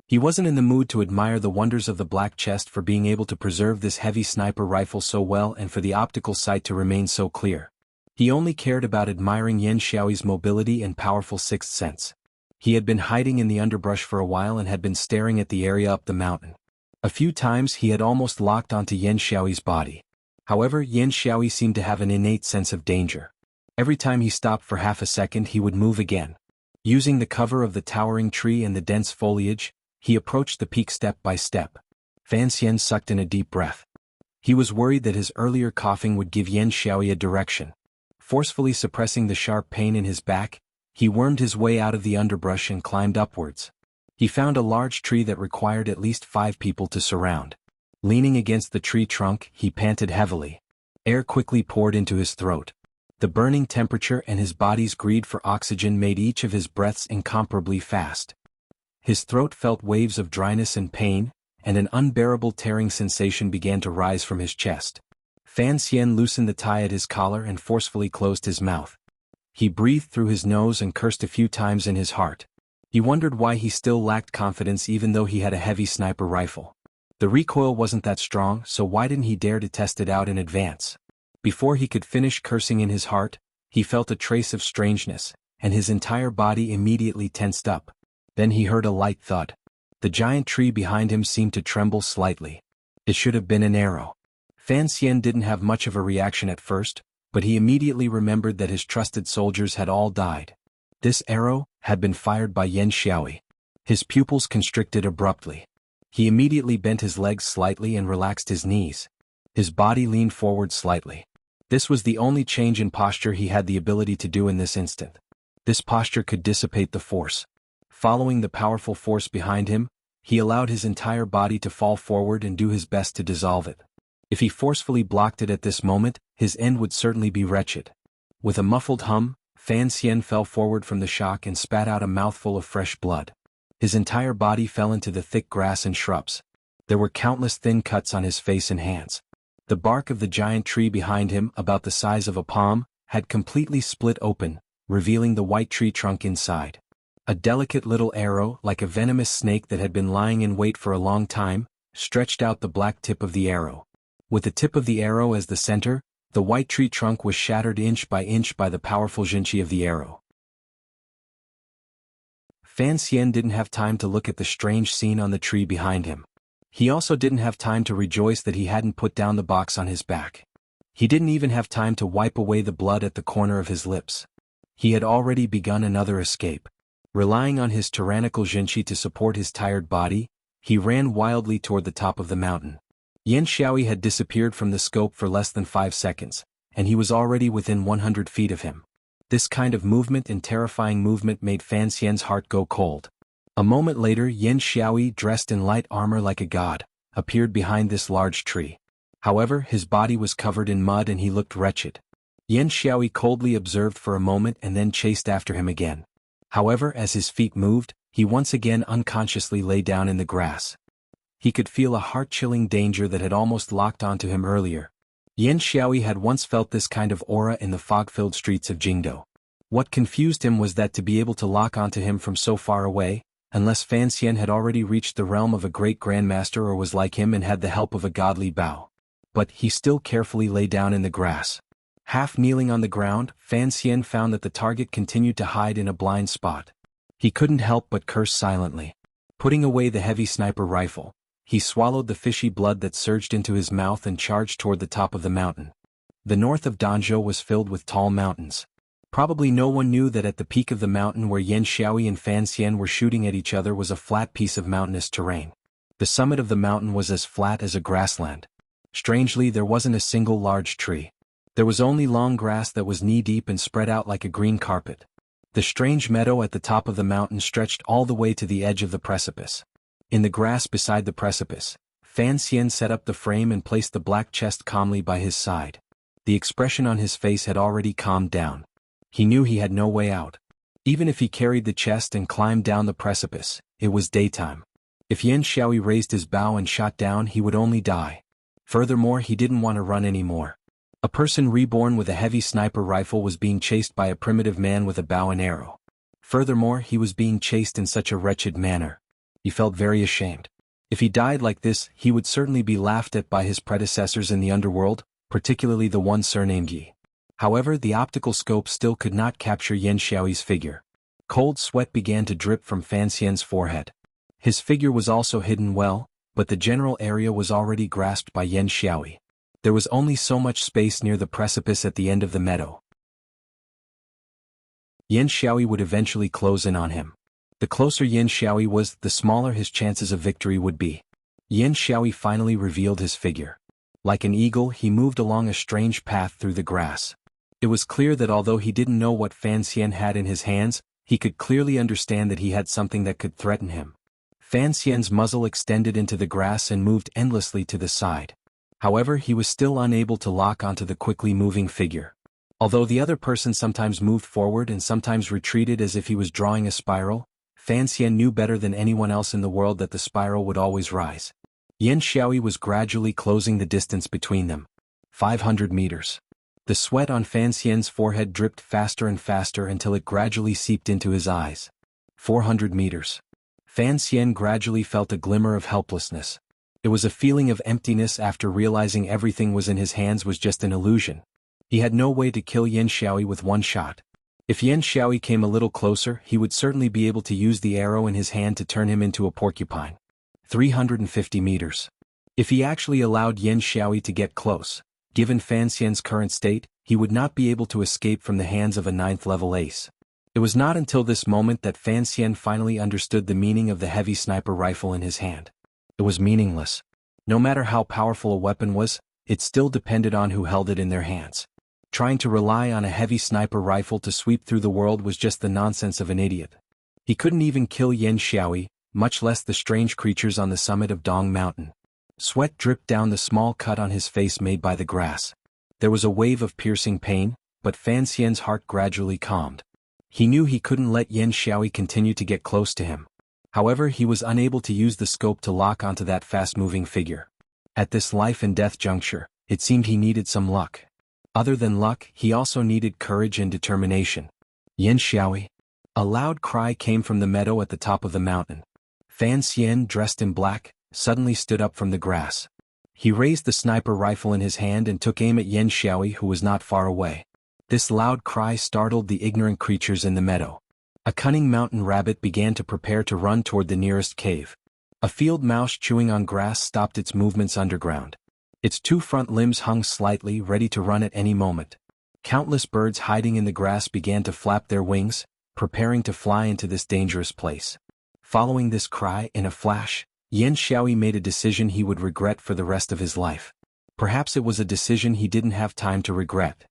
He wasn't in the mood to admire the wonders of the black chest for being able to preserve this heavy sniper rifle so well and for the optical sight to remain so clear. He only cared about admiring Yan Xiaoyi's mobility and powerful sixth sense. He had been hiding in the underbrush for a while and had been staring at the area up the mountain. A few times he had almost locked onto Yan Xiaoyi's body. However, Yan Xiaoyi seemed to have an innate sense of danger. Every time he stopped for half a second he would move again. Using the cover of the towering tree and the dense foliage, he approached the peak step by step. Fan Xian sucked in a deep breath. He was worried that his earlier coughing would give Yan Xiaoyi a direction. Forcefully suppressing the sharp pain in his back, he wormed his way out of the underbrush and climbed upwards. He found a large tree that required at least 5 people to surround. Leaning against the tree trunk, he panted heavily. Air quickly poured into his throat. The burning temperature and his body's greed for oxygen made each of his breaths incomparably fast. His throat felt waves of dryness and pain, and an unbearable tearing sensation began to rise from his chest. Fan Xian loosened the tie at his collar and forcefully closed his mouth. He breathed through his nose and cursed a few times in his heart. He wondered why he still lacked confidence even though he had a heavy sniper rifle. The recoil wasn't that strong, so why didn't he dare to test it out in advance? Before he could finish cursing in his heart, he felt a trace of strangeness, and his entire body immediately tensed up. Then he heard a light thud. The giant tree behind him seemed to tremble slightly. It should have been an arrow. Fan Xian didn't have much of a reaction at first, but he immediately remembered that his trusted soldiers had all died. This arrow had been fired by Yan Xiaoyi. His pupils constricted abruptly. He immediately bent his legs slightly and relaxed his knees. His body leaned forward slightly. This was the only change in posture he had the ability to do in this instant. This posture could dissipate the force. Following the powerful force behind him, he allowed his entire body to fall forward and do his best to dissolve it. If he forcefully blocked it at this moment, his end would certainly be wretched. With a muffled hum, Fan Xian fell forward from the shock and spat out a mouthful of fresh blood. His entire body fell into the thick grass and shrubs. There were countless thin cuts on his face and hands. The bark of the giant tree behind him, about the size of a palm, had completely split open, revealing the white tree trunk inside. A delicate little arrow, like a venomous snake that had been lying in wait for a long time, stretched out the black tip of the arrow. With the tip of the arrow as the center, the white tree trunk was shattered inch by the powerful jinchi of the arrow. Fan Xian didn't have time to look at the strange scene on the tree behind him. He also didn't have time to rejoice that he hadn't put down the box on his back. He didn't even have time to wipe away the blood at the corner of his lips. He had already begun another escape. Relying on his tyrannical jinchi to support his tired body, he ran wildly toward the top of the mountain. Yan Xiaoyi had disappeared from the scope for less than 5 seconds, and he was already within 100 feet of him. This kind of movement and terrifying movement made Fan Xian's heart go cold. A moment later, Yan Xiaoyi, dressed in light armor like a god, appeared behind this large tree. However, his body was covered in mud and he looked wretched. Yan Xiaoyi coldly observed for a moment and then chased after him again. However, as his feet moved, he once again unconsciously lay down in the grass. He could feel a heart-chilling danger that had almost locked onto him earlier. Yan Xiaoyi had once felt this kind of aura in the fog-filled streets of Jingdo. What confused him was that to be able to lock onto him from so far away, unless Fan Xian had already reached the realm of a great grandmaster or was like him and had the help of a godly Bao. But he still carefully lay down in the grass. Half kneeling on the ground, Fan Xian found that the target continued to hide in a blind spot. He couldn't help but curse silently. Putting away the heavy sniper rifle, he swallowed the fishy blood that surged into his mouth and charged toward the top of the mountain. The north of Danzhou was filled with tall mountains. Probably no one knew that at the peak of the mountain where Yan Xiaoyi and Fan Xian were shooting at each other was a flat piece of mountainous terrain. The summit of the mountain was as flat as a grassland. Strangely, there wasn't a single large tree. There was only long grass that was knee-deep and spread out like a green carpet. The strange meadow at the top of the mountain stretched all the way to the edge of the precipice. In the grass beside the precipice, Fan Xian set up the frame and placed the black chest calmly by his side. The expression on his face had already calmed down. He knew he had no way out. Even if he carried the chest and climbed down the precipice, it was daytime. If Yan Xiaoyi raised his bow and shot down, he would only die. Furthermore, he didn't want to run anymore. A person reborn with a heavy sniper rifle was being chased by a primitive man with a bow and arrow. Furthermore, he was being chased in such a wretched manner. He felt very ashamed. If he died like this, he would certainly be laughed at by his predecessors in the underworld, particularly the one surnamed Yi. However, the optical scope still could not capture Yan Xiaoyi's figure. Cold sweat began to drip from Fan Xian's forehead. His figure was also hidden well, but the general area was already grasped by Yan Xiaoyi. There was only so much space near the precipice at the end of the meadow. Yan Xiaoyi would eventually close in on him. The closer Yan Xiaoyi was, the smaller his chances of victory would be. Yan Xiaoyi finally revealed his figure. Like an eagle, he moved along a strange path through the grass. It was clear that although he didn't know what Fan Xian had in his hands, he could clearly understand that he had something that could threaten him. Fan Xian's muzzle extended into the grass and moved endlessly to the side. However, he was still unable to lock onto the quickly moving figure. Although the other person sometimes moved forward and sometimes retreated as if he was drawing a spiral, Fan Xian knew better than anyone else in the world that the spiral would always rise. Yan Xiaoyi was gradually closing the distance between them. 500 meters. The sweat on Fan Xian's forehead dripped faster and faster until it gradually seeped into his eyes. 400 meters. Fan Xian gradually felt a glimmer of helplessness. It was a feeling of emptiness after realizing everything was in his hands was just an illusion. He had no way to kill Yan Xiaoyi with one shot. If Yan Xiaoyi came a little closer, he would certainly be able to use the arrow in his hand to turn him into a porcupine. 350 meters. If he actually allowed Yan Xiaoyi to get close, given Fan Xian's current state, he would not be able to escape from the hands of a 9th-level ace. It was not until this moment that Fan Xian finally understood the meaning of the heavy sniper rifle in his hand. It was meaningless. No matter how powerful a weapon was, it still depended on who held it in their hands. Trying to rely on a heavy sniper rifle to sweep through the world was just the nonsense of an idiot. He couldn't even kill Yan Xiaoyi, much less the strange creatures on the summit of Dong Mountain. Sweat dripped down the small cut on his face made by the grass. There was a wave of piercing pain, but Fan Xian's heart gradually calmed. He knew he couldn't let Yan Xiaoyi continue to get close to him. However, he was unable to use the scope to lock onto that fast-moving figure. At this life-and-death juncture, it seemed he needed some luck. Other than luck, he also needed courage and determination. Yan Xiaoyi. A loud cry came from the meadow at the top of the mountain. Fan Xian, dressed in black, suddenly stood up from the grass. He raised the sniper rifle in his hand and took aim at Yan Xiaoyi, who was not far away. This loud cry startled the ignorant creatures in the meadow. A cunning mountain rabbit began to prepare to run toward the nearest cave. A field mouse chewing on grass stopped its movements underground. Its two front limbs hung slightly, ready to run at any moment. Countless birds hiding in the grass began to flap their wings, preparing to fly into this dangerous place. Following this cry, in a flash, Yan Xiaoyi made a decision he would regret for the rest of his life. Perhaps it was a decision he didn't have time to regret.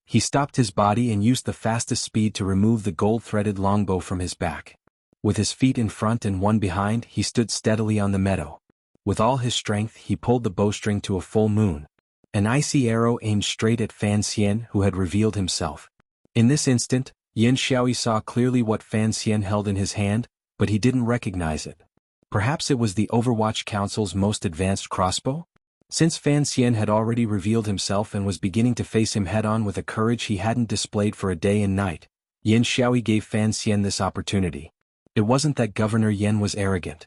He stopped his body and used the fastest speed to remove the gold-threaded longbow from his back. With his feet in front and one behind, he stood steadily on the meadow. With all his strength, he pulled the bowstring to a full moon. An icy arrow aimed straight at Fan Xian, who had revealed himself. In this instant, Yan Xiaoyi saw clearly what Fan Xian held in his hand, but he didn't recognize it. Perhaps it was the Overwatch Council's most advanced crossbow? Since Fan Xian had already revealed himself and was beginning to face him head-on with a courage he hadn't displayed for a day and night, Yan Xiaoyi gave Fan Xian this opportunity. It wasn't that Governor Yan was arrogant.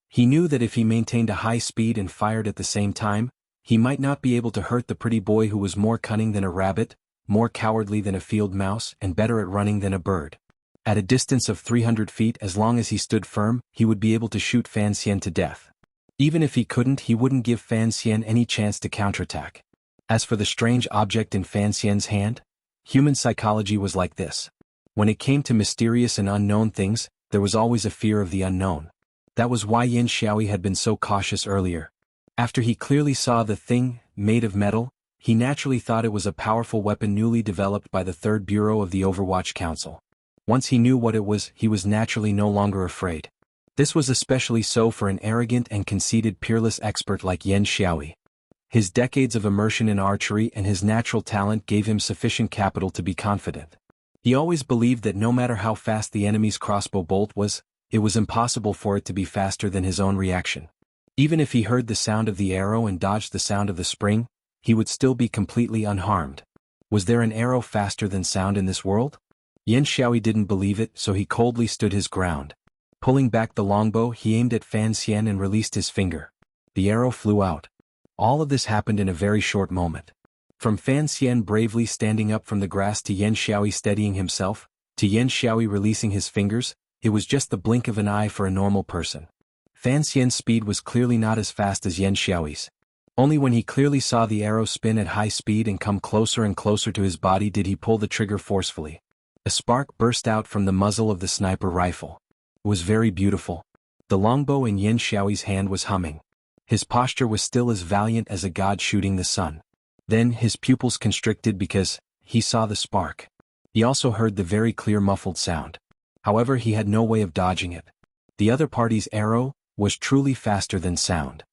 He knew that if he maintained a high speed and fired at the same time, he might not be able to hurt the pretty boy who was more cunning than a rabbit, more cowardly than a field mouse, and better at running than a bird. At a distance of 300 feet, as long as he stood firm, he would be able to shoot Fan Xian to death. Even if he couldn't, he wouldn't give Fan Xian any chance to counterattack. As for the strange object in Fan Xian's hand, human psychology was like this. When it came to mysterious and unknown things, there was always a fear of the unknown. That was why Yan Xiaoyi had been so cautious earlier. After he clearly saw the thing, made of metal, he naturally thought it was a powerful weapon newly developed by the Third Bureau of the Overwatch Council. Once he knew what it was, he was naturally no longer afraid. This was especially so for an arrogant and conceited peerless expert like Yan Xiaoyi. His decades of immersion in archery and his natural talent gave him sufficient capital to be confident. He always believed that no matter how fast the enemy's crossbow bolt was, it was impossible for it to be faster than his own reaction. Even if he heard the sound of the arrow and dodged the sound of the spring, he would still be completely unharmed. Was there an arrow faster than sound in this world? Yan Xiaoyi didn't believe it, so he coldly stood his ground. Pulling back the longbow, he aimed at Fan Xian and released his finger. The arrow flew out. All of this happened in a very short moment. From Fan Xian bravely standing up from the grass to Yan Xiaoyi steadying himself, to Yan Xiaoyi releasing his fingers, it was just the blink of an eye for a normal person. Fan Xian's speed was clearly not as fast as Yan Xiaoyi's. Only when he clearly saw the arrow spin at high speed and come closer and closer to his body did he pull the trigger forcefully. A spark burst out from the muzzle of the sniper rifle. It was very beautiful. The longbow in Yan Xiaoyi's hand was humming. His posture was still as valiant as a god shooting the sun. Then his pupils constricted because he saw the spark. He also heard the very clear muffled sound. However, he had no way of dodging it. The other party's arrow was truly faster than sound.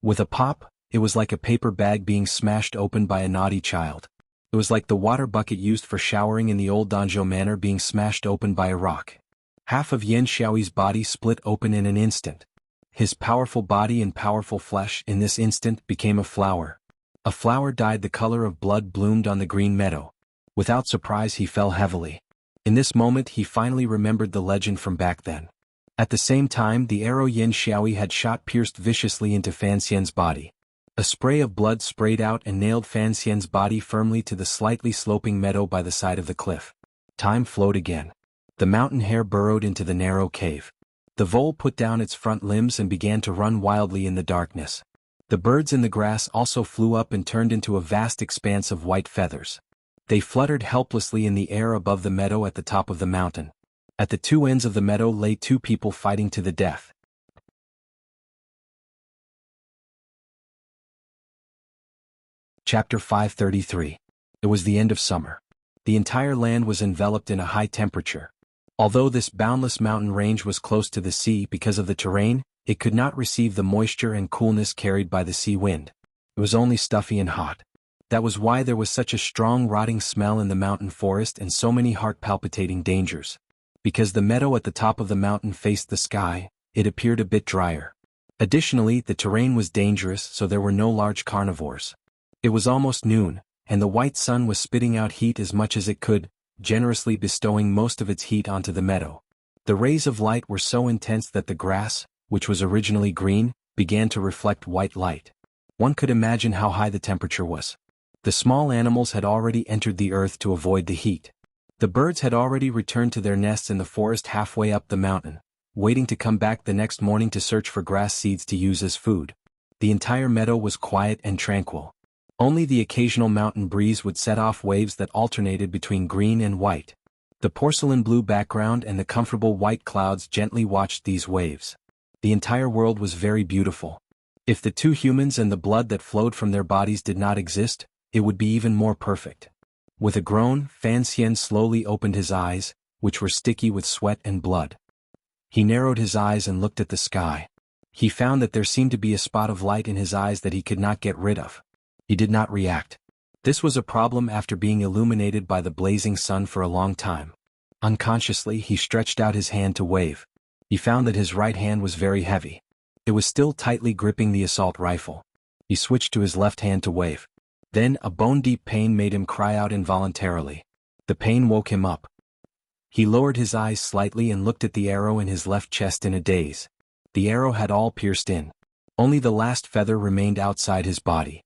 With a pop, it was like a paper bag being smashed open by a naughty child. It was like the water bucket used for showering in the old Danzhou manor being smashed open by a rock. Half of Yan Xiaoyi's body split open in an instant. His powerful body and powerful flesh in this instant became a flower. A flower dyed the color of blood bloomed on the green meadow. Without surprise he fell heavily. In this moment he finally remembered the legend from back then. At the same time the arrow Yan Xiaoyi had shot pierced viciously into Fan Xian's body. A spray of blood sprayed out and nailed Fan Xian's body firmly to the slightly sloping meadow by the side of the cliff. Time flowed again. The mountain hare burrowed into the narrow cave. The vole put down its front limbs and began to run wildly in the darkness. The birds in the grass also flew up and turned into a vast expanse of white feathers. They fluttered helplessly in the air above the meadow at the top of the mountain. At the two ends of the meadow lay two people fighting to the death. Chapter 533. It was the end of summer. The entire land was enveloped in a high temperature. Although this boundless mountain range was close to the sea because of the terrain, it could not receive the moisture and coolness carried by the sea wind. It was only stuffy and hot. That was why there was such a strong rotting smell in the mountain forest and so many heart-palpitating dangers. Because the meadow at the top of the mountain faced the sky, it appeared a bit drier. Additionally, the terrain was dangerous, so there were no large carnivores. It was almost noon, and the white sun was spitting out heat as much as it could, generously bestowing most of its heat onto the meadow. The rays of light were so intense that the grass, which was originally green, began to reflect white light. One could imagine how high the temperature was. The small animals had already entered the earth to avoid the heat. The birds had already returned to their nests in the forest halfway up the mountain, waiting to come back the next morning to search for grass seeds to use as food. The entire meadow was quiet and tranquil. Only the occasional mountain breeze would set off waves that alternated between green and white. The porcelain blue background and the comfortable white clouds gently watched these waves. The entire world was very beautiful. If the two humans and the blood that flowed from their bodies did not exist, it would be even more perfect. With a groan, Fan Xian slowly opened his eyes, which were sticky with sweat and blood. He narrowed his eyes and looked at the sky. He found that there seemed to be a spot of light in his eyes that he could not get rid of. He did not react. This was a problem after being illuminated by the blazing sun for a long time. Unconsciously, he stretched out his hand to wave. He found that his right hand was very heavy. It was still tightly gripping the assault rifle. He switched to his left hand to wave. Then a bone-deep pain made him cry out involuntarily. The pain woke him up. He lowered his eyes slightly and looked at the arrow in his left chest in a daze. The arrow had all pierced in. Only the last feather remained outside his body.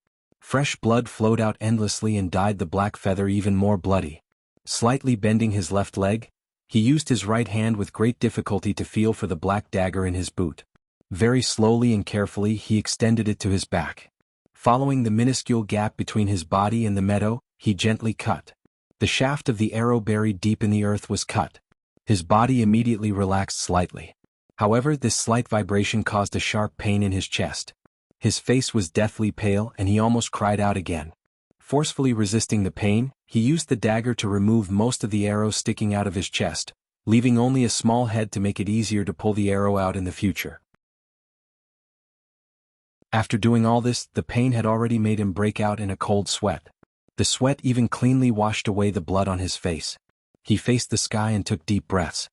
Fresh blood flowed out endlessly and dyed the black feather even more bloody. Slightly bending his left leg, he used his right hand with great difficulty to feel for the black dagger in his boot. Very slowly and carefully he extended it to his back. Following the minuscule gap between his body and the meadow, he gently cut. The shaft of the arrow buried deep in the earth was cut. His body immediately relaxed slightly. However, this slight vibration caused a sharp pain in his chest. His face was deathly pale and he almost cried out again. Forcefully resisting the pain, he used the dagger to remove most of the arrow sticking out of his chest, leaving only a small head to make it easier to pull the arrow out in the future. After doing all this, the pain had already made him break out in a cold sweat. The sweat even cleanly washed away the blood on his face. He faced the sky and took deep breaths.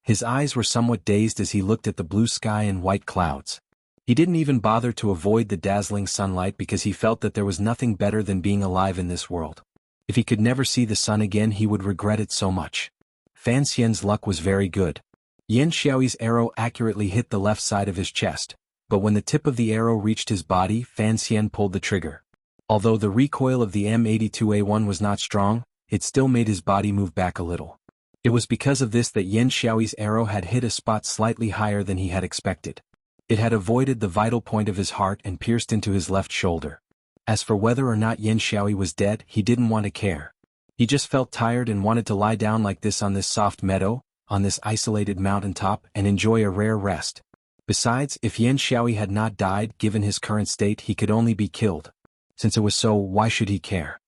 His eyes were somewhat dazed as he looked at the blue sky and white clouds. He didn't even bother to avoid the dazzling sunlight because he felt that there was nothing better than being alive in this world. If he could never see the sun again, he would regret it so much. Fan Xian's luck was very good. Yan Xiaoyi's arrow accurately hit the left side of his chest, but when the tip of the arrow reached his body, Fan Xian pulled the trigger. Although the recoil of the M82A1 was not strong, it still made his body move back a little. It was because of this that Yan Xiaoyi's arrow had hit a spot slightly higher than he had expected. It had avoided the vital point of his heart and pierced into his left shoulder. As for whether or not Yan Xiaoyi was dead, he didn't want to care. He just felt tired and wanted to lie down like this on this soft meadow, on this isolated mountaintop, and enjoy a rare rest. Besides, if Yan Xiaoyi had not died, given his current state, he could only be killed. Since it was so, why should he care?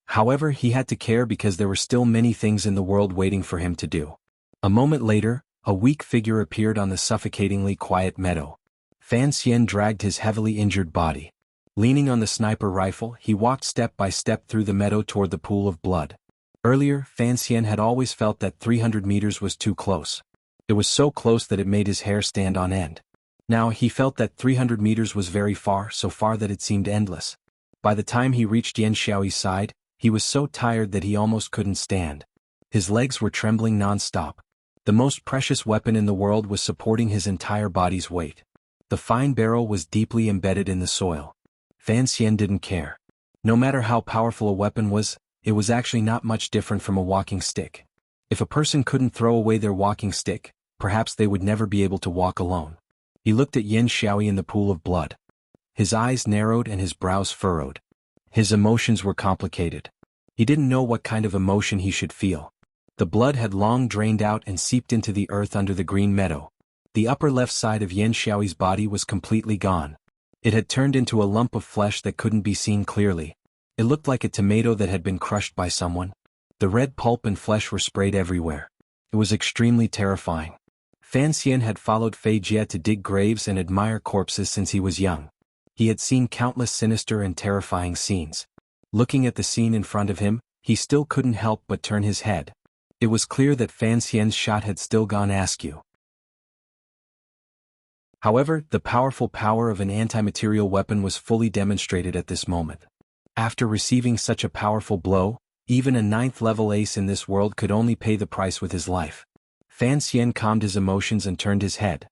However, he had to care because there were still many things in the world waiting for him to do. A moment later, a weak figure appeared on the suffocatingly quiet meadow. Fan Xian dragged his heavily injured body. Leaning on the sniper rifle, he walked step by step through the meadow toward the pool of blood. Earlier, Fan Xian had always felt that 300 meters was too close. It was so close that it made his hair stand on end. Now he felt that 300 meters was very far, so far that it seemed endless. By the time he reached Yan Xiaoyi's side, he was so tired that he almost couldn't stand. His legs were trembling non-stop. The most precious weapon in the world was supporting his entire body's weight. The fine barrel was deeply embedded in the soil. Fan Xian didn't care. No matter how powerful a weapon was, it was actually not much different from a walking stick. If a person couldn't throw away their walking stick, perhaps they would never be able to walk alone. He looked at Yan Xiaoyi in the pool of blood. His eyes narrowed and his brows furrowed. His emotions were complicated. He didn't know what kind of emotion he should feel. The blood had long drained out and seeped into the earth under the green meadow. The upper left side of Yan Xiaoyi's body was completely gone. It had turned into a lump of flesh that couldn't be seen clearly. It looked like a tomato that had been crushed by someone. The red pulp and flesh were sprayed everywhere. It was extremely terrifying. Fan Xian had followed Fei Jie to dig graves and admire corpses since he was young. He had seen countless sinister and terrifying scenes. Looking at the scene in front of him, he still couldn't help but turn his head. It was clear that Fan Xian's shot had still gone askew. However, the powerful power of an anti-material weapon was fully demonstrated at this moment. After receiving such a powerful blow, even a 9th-level ace in this world could only pay the price with his life. Fan Xian calmed his emotions and turned his head.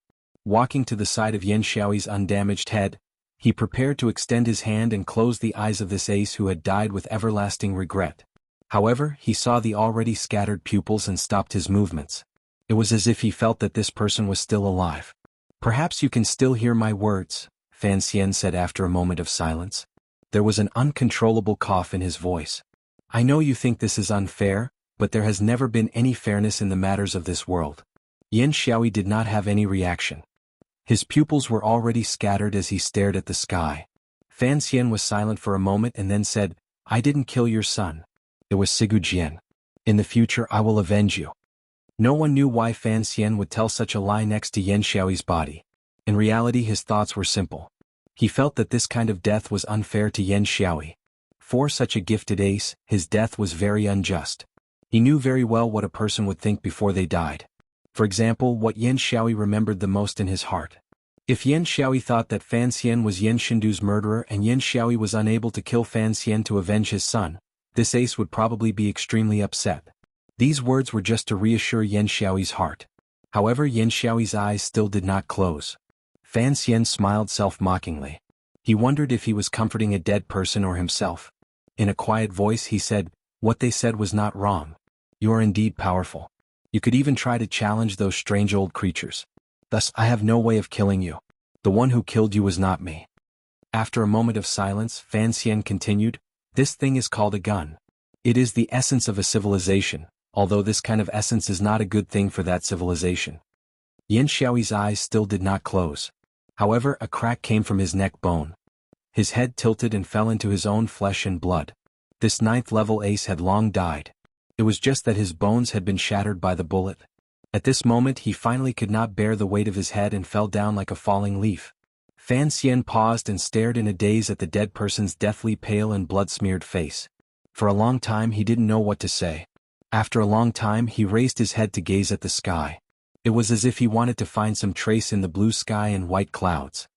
Walking to the side of Yan Xiaoyi's undamaged head, he prepared to extend his hand and close the eyes of this ace who had died with everlasting regret. However, he saw the already scattered pupils and stopped his movements. It was as if he felt that this person was still alive. "Perhaps you can still hear my words," Fan Xian said after a moment of silence. There was an uncontrollable cough in his voice. "I know you think this is unfair, but there has never been any fairness in the matters of this world." Yan Xiaoyi did not have any reaction. His pupils were already scattered as he stared at the sky. Fan Xian was silent for a moment and then said, "I didn't kill your son. It was Sigu Jian. In the future I will avenge you." No one knew why Fan Xian would tell such a lie next to Yan Xiaoyi's body. In reality, his thoughts were simple. He felt that this kind of death was unfair to Yan Xiaoyi. For such a gifted ace, his death was very unjust. He knew very well what a person would think before they died. For example, what Yan Xiaoyi remembered the most in his heart. If Yan Xiaoyi thought that Fan Xian was Yan Shindu's murderer and Yan Xiaoyi was unable to kill Fan Xian to avenge his son, this ace would probably be extremely upset. These words were just to reassure Yan Xiaoyi's heart. However, Yan Xiaoyi's eyes still did not close. Fan Xian smiled self-mockingly. He wondered if he was comforting a dead person or himself. In a quiet voice he said, "What they said was not wrong. You are indeed powerful. You could even try to challenge those strange old creatures. Thus I have no way of killing you. The one who killed you was not me." After a moment of silence, Fan Xian continued, "This thing is called a gun. It is the essence of a civilization, although this kind of essence is not a good thing for that civilization." Yan Xiaoyi's eyes still did not close. However, a crack came from his neck bone. His head tilted and fell into his own flesh and blood. This 9th-level ace had long died. It was just that his bones had been shattered by the bullet. At this moment he finally could not bear the weight of his head and fell down like a falling leaf. Fan Xian paused and stared in a daze at the dead person's deathly pale and blood-smeared face. For a long time he didn't know what to say. After a long time he raised his head to gaze at the sky. It was as if he wanted to find some trace in the blue sky and white clouds.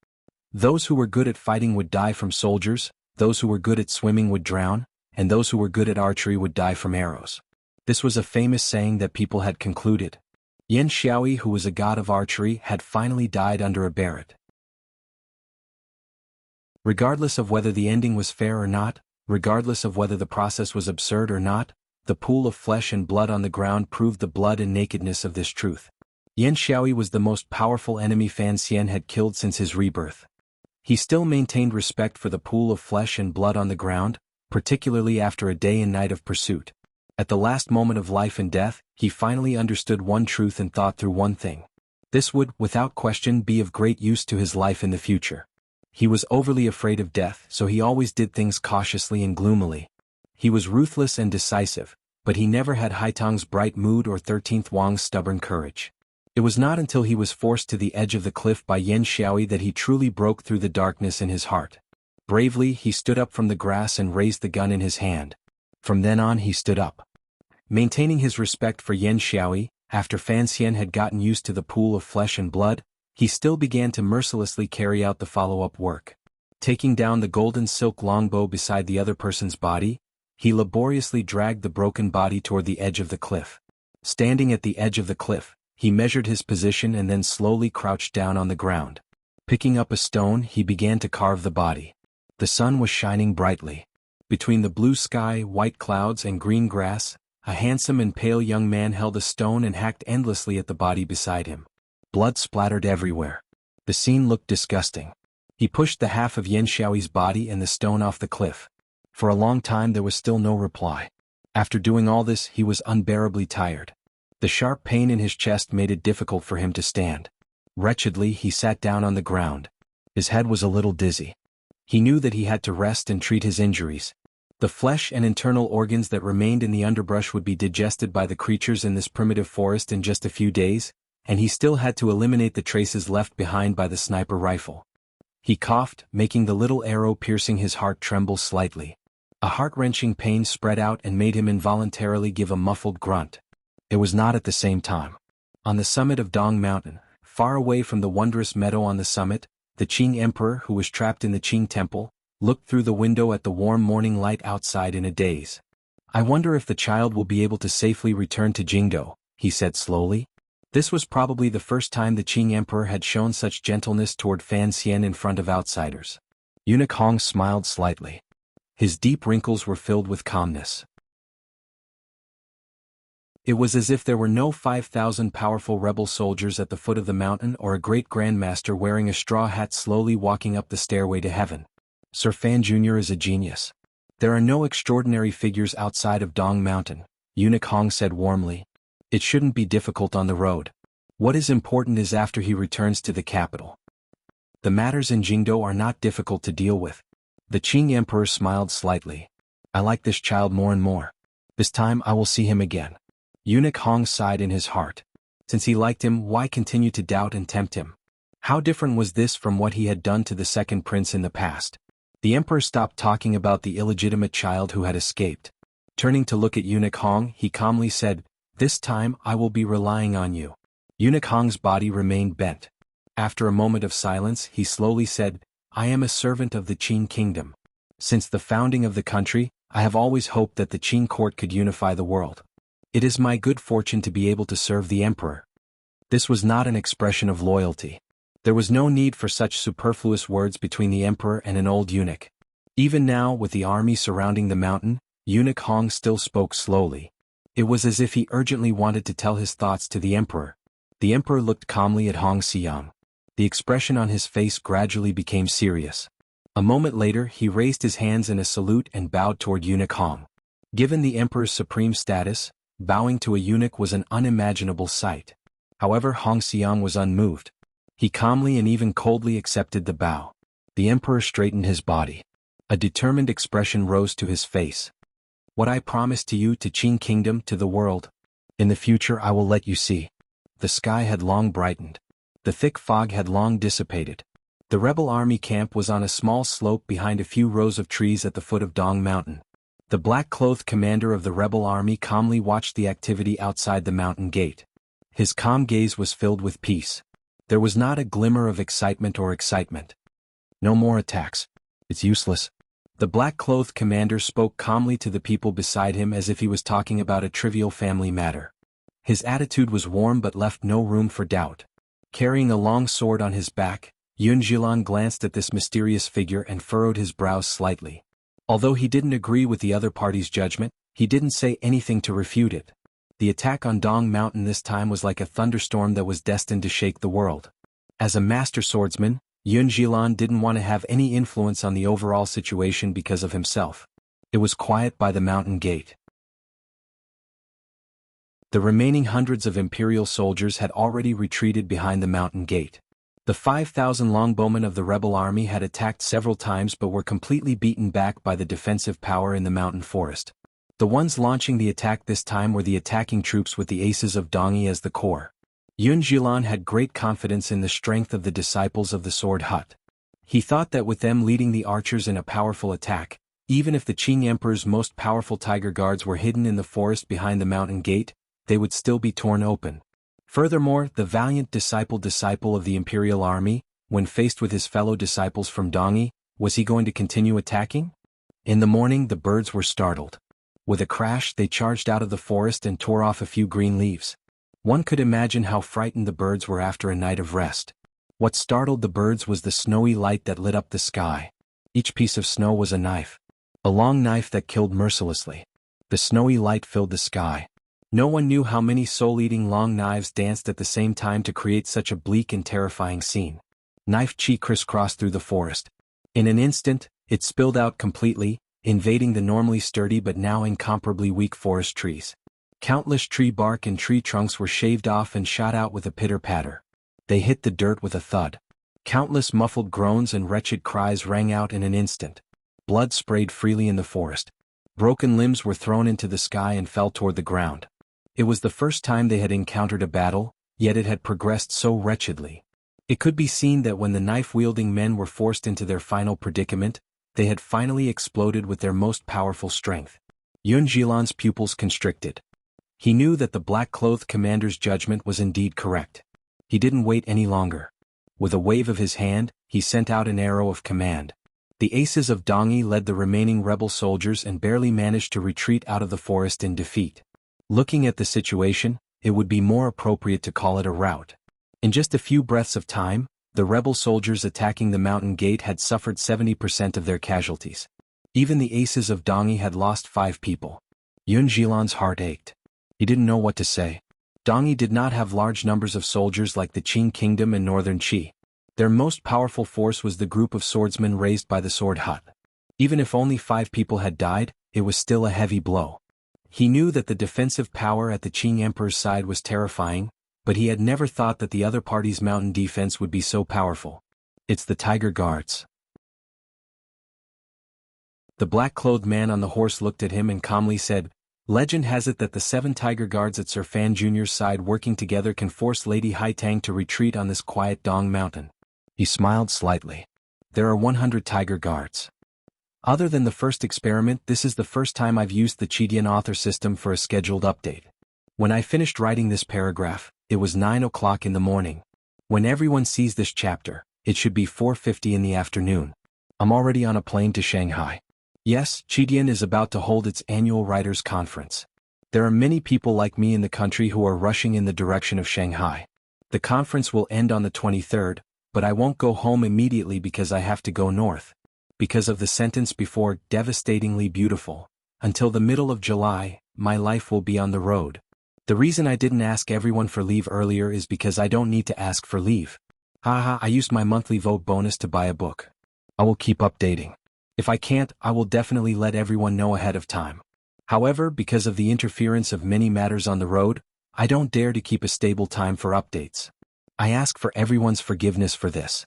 Those who were good at fighting would die from soldiers, those who were good at swimming would drown, and those who were good at archery would die from arrows. This was a famous saying that people had concluded. Yan Xiaoyi, who was a god of archery, had finally died under a barret. Regardless of whether the ending was fair or not, regardless of whether the process was absurd or not, the pool of flesh and blood on the ground proved the blood and nakedness of this truth. Yan Xiaoyi was the most powerful enemy Fan Xian had killed since his rebirth. He still maintained respect for the pool of flesh and blood on the ground, particularly after a day and night of pursuit. At the last moment of life and death, he finally understood one truth and thought through one thing. This would, without question, be of great use to his life in the future. He was overly afraid of death, so he always did things cautiously and gloomily. He was ruthless and decisive, but he never had Haitang's bright mood or 13th Wang's stubborn courage. It was not until he was forced to the edge of the cliff by Yan Xiaoyi that he truly broke through the darkness in his heart. Bravely, he stood up from the grass and raised the gun in his hand. From then on he stood up. Maintaining his respect for Yan Xiaoyi, after Fan Xian had gotten used to the pool of flesh and blood, he still began to mercilessly carry out the follow-up work. Taking down the golden silk longbow beside the other person's body, he laboriously dragged the broken body toward the edge of the cliff. Standing at the edge of the cliff, he measured his position and then slowly crouched down on the ground. Picking up a stone, he began to carve the body. The sun was shining brightly. Between the blue sky, white clouds, and green grass, a handsome and pale young man held a stone and hacked endlessly at the body beside him. Blood splattered everywhere. The scene looked disgusting. He pushed the half of Yan Xiaoyi's body and the stone off the cliff. For a long time there was still no reply. After doing all this, he was unbearably tired. The sharp pain in his chest made it difficult for him to stand. Wretchedly, he sat down on the ground. His head was a little dizzy. He knew that he had to rest and treat his injuries. The flesh and internal organs that remained in the underbrush would be digested by the creatures in this primitive forest in just a few days, and he still had to eliminate the traces left behind by the sniper rifle. He coughed, making the little arrow piercing his heart tremble slightly. A heart-wrenching pain spread out and made him involuntarily give a muffled grunt. It was not at the same time. On the summit of Dong Mountain, far away from the wondrous meadow on the summit, the Qing Emperor, who was trapped in the Qing temple, looked through the window at the warm morning light outside in a daze. "I wonder if the child will be able to safely return to Jingdou," he said slowly. This was probably the first time the Qing Emperor had shown such gentleness toward Fan Xian in front of outsiders. Eunuch Hong smiled slightly. His deep wrinkles were filled with calmness. It was as if there were no 5,000 powerful rebel soldiers at the foot of the mountain or a great grandmaster wearing a straw hat slowly walking up the stairway to heaven. Sir Fan Jr. is a genius. There are no extraordinary figures outside of Dong Mountain, Eunuch Hong said warmly. It shouldn't be difficult on the road. What is important is after he returns to the capital. The matters in Jingdou are not difficult to deal with. The Qing Emperor smiled slightly. I like this child more and more. This time I will see him again. Eunuch Hong sighed in his heart. Since he liked him, why continue to doubt and tempt him? How different was this from what he had done to the second prince in the past? The emperor stopped talking about the illegitimate child who had escaped. Turning to look at Eunuch Hong, he calmly said, "This time I will be relying on you." Eunuch Hong's body remained bent. After a moment of silence, he slowly said, "I am a servant of the Qing kingdom. Since the founding of the country, I have always hoped that the Qing court could unify the world. It is my good fortune to be able to serve the emperor." This was not an expression of loyalty. There was no need for such superfluous words between the emperor and an old eunuch. Even now, with the army surrounding the mountain, Eunuch Hong still spoke slowly. It was as if he urgently wanted to tell his thoughts to the emperor. The emperor looked calmly at Hong Xiang. The expression on his face gradually became serious. A moment later, he raised his hands in a salute and bowed toward Eunuch Hong. Given the emperor's supreme status, bowing to a eunuch was an unimaginable sight. However, Hong Xiang was unmoved. He calmly and even coldly accepted the bow. The emperor straightened his body. A determined expression rose to his face. "What I promised to you, to Qing kingdom, to the world. In the future I will let you see." The sky had long brightened. The thick fog had long dissipated. The rebel army camp was on a small slope behind a few rows of trees at the foot of Dong Mountain. The black-clothed commander of the rebel army calmly watched the activity outside the mountain gate. His calm gaze was filled with peace. There was not a glimmer of excitement. No more attacks. It's useless. The black-clothed commander spoke calmly to the people beside him as if he was talking about a trivial family matter. His attitude was warm but left no room for doubt. Carrying a long sword on his back, Yun Jilan glanced at this mysterious figure and furrowed his brows slightly. Although he didn't agree with the other party's judgment, he didn't say anything to refute it. The attack on Dong Mountain this time was like a thunderstorm that was destined to shake the world. As a master swordsman, Yun Jilan didn't want to have any influence on the overall situation because of himself. It was quiet by the mountain gate. The remaining hundreds of imperial soldiers had already retreated behind the mountain gate. The 5,000 longbowmen of the rebel army had attacked several times but were completely beaten back by the defensive power in the mountain forest. The ones launching the attack this time were the attacking troops with the aces of Dongi as the core. Yun Jilan had great confidence in the strength of the disciples of the Sword Hut. He thought that with them leading the archers in a powerful attack, even if the Qing Emperor's most powerful tiger guards were hidden in the forest behind the mountain gate, they would still be torn open. Furthermore, the valiant disciple of the imperial army, when faced with his fellow disciples from Dongi, was he going to continue attacking? In the morning the birds were startled. With a crash they charged out of the forest and tore off a few green leaves. One could imagine how frightened the birds were after a night of rest. What startled the birds was the snowy light that lit up the sky. Each piece of snow was a knife. A long knife that killed mercilessly. The snowy light filled the sky. No one knew how many soul-eating long knives danced at the same time to create such a bleak and terrifying scene. Knife chi crisscrossed through the forest. In an instant, it spilled out completely, invading the normally sturdy but now incomparably weak forest trees. Countless tree bark and tree trunks were shaved off and shot out with a pitter-patter. They hit the dirt with a thud. Countless muffled groans and wretched cries rang out in an instant. Blood sprayed freely in the forest. Broken limbs were thrown into the sky and fell toward the ground. It was the first time they had encountered a battle, yet it had progressed so wretchedly. It could be seen that when the knife-wielding men were forced into their final predicament, they had finally exploded with their most powerful strength. Yun Jilan's pupils constricted. He knew that the black-clothed commander's judgment was indeed correct. He didn't wait any longer. With a wave of his hand, he sent out an arrow of command. The aces of Dongi led the remaining rebel soldiers and barely managed to retreat out of the forest in defeat. Looking at the situation, it would be more appropriate to call it a rout. In just a few breaths of time, the rebel soldiers attacking the mountain gate had suffered 70% of their casualties. Even the aces of Dongi had lost 5 people. Yun Jilan's heart ached. He didn't know what to say. Dongi did not have large numbers of soldiers like the Qing Kingdom and Northern Qi. Their most powerful force was the group of swordsmen raised by the Sword Hut. Even if only 5 people had died, it was still a heavy blow. He knew that the defensive power at the Qing Emperor's side was terrifying, but he had never thought that the other party's mountain defense would be so powerful. It's the Tiger Guards. The black-clothed man on the horse looked at him and calmly said, "Legend has it that the 7 Tiger Guards at Sir Fan Jr.'s side working together can force Lady Haitang to retreat on this quiet Dong Mountain." He smiled slightly. "There are 100 Tiger Guards. Other than the first experiment, this is the first time I've used the Chidian author system for a scheduled update. When I finished writing this paragraph, it was 9 o'clock in the morning. When everyone sees this chapter, it should be 4:50 in the afternoon. I'm already on a plane to Shanghai. Yes, Chidian is about to hold its annual writers' conference. There are many people like me in the country who are rushing in the direction of Shanghai. The conference will end on the 23rd, but I won't go home immediately because I have to go north. Because of the sentence before, devastatingly beautiful. Until the middle of July, my life will be on the road. The reason I didn't ask everyone for leave earlier is because I don't need to ask for leave. Haha, I used my monthly vote bonus to buy a book. I will keep updating. If I can't, I will definitely let everyone know ahead of time. However, because of the interference of many matters on the road, I don't dare to keep a stable time for updates. I ask for everyone's forgiveness for this.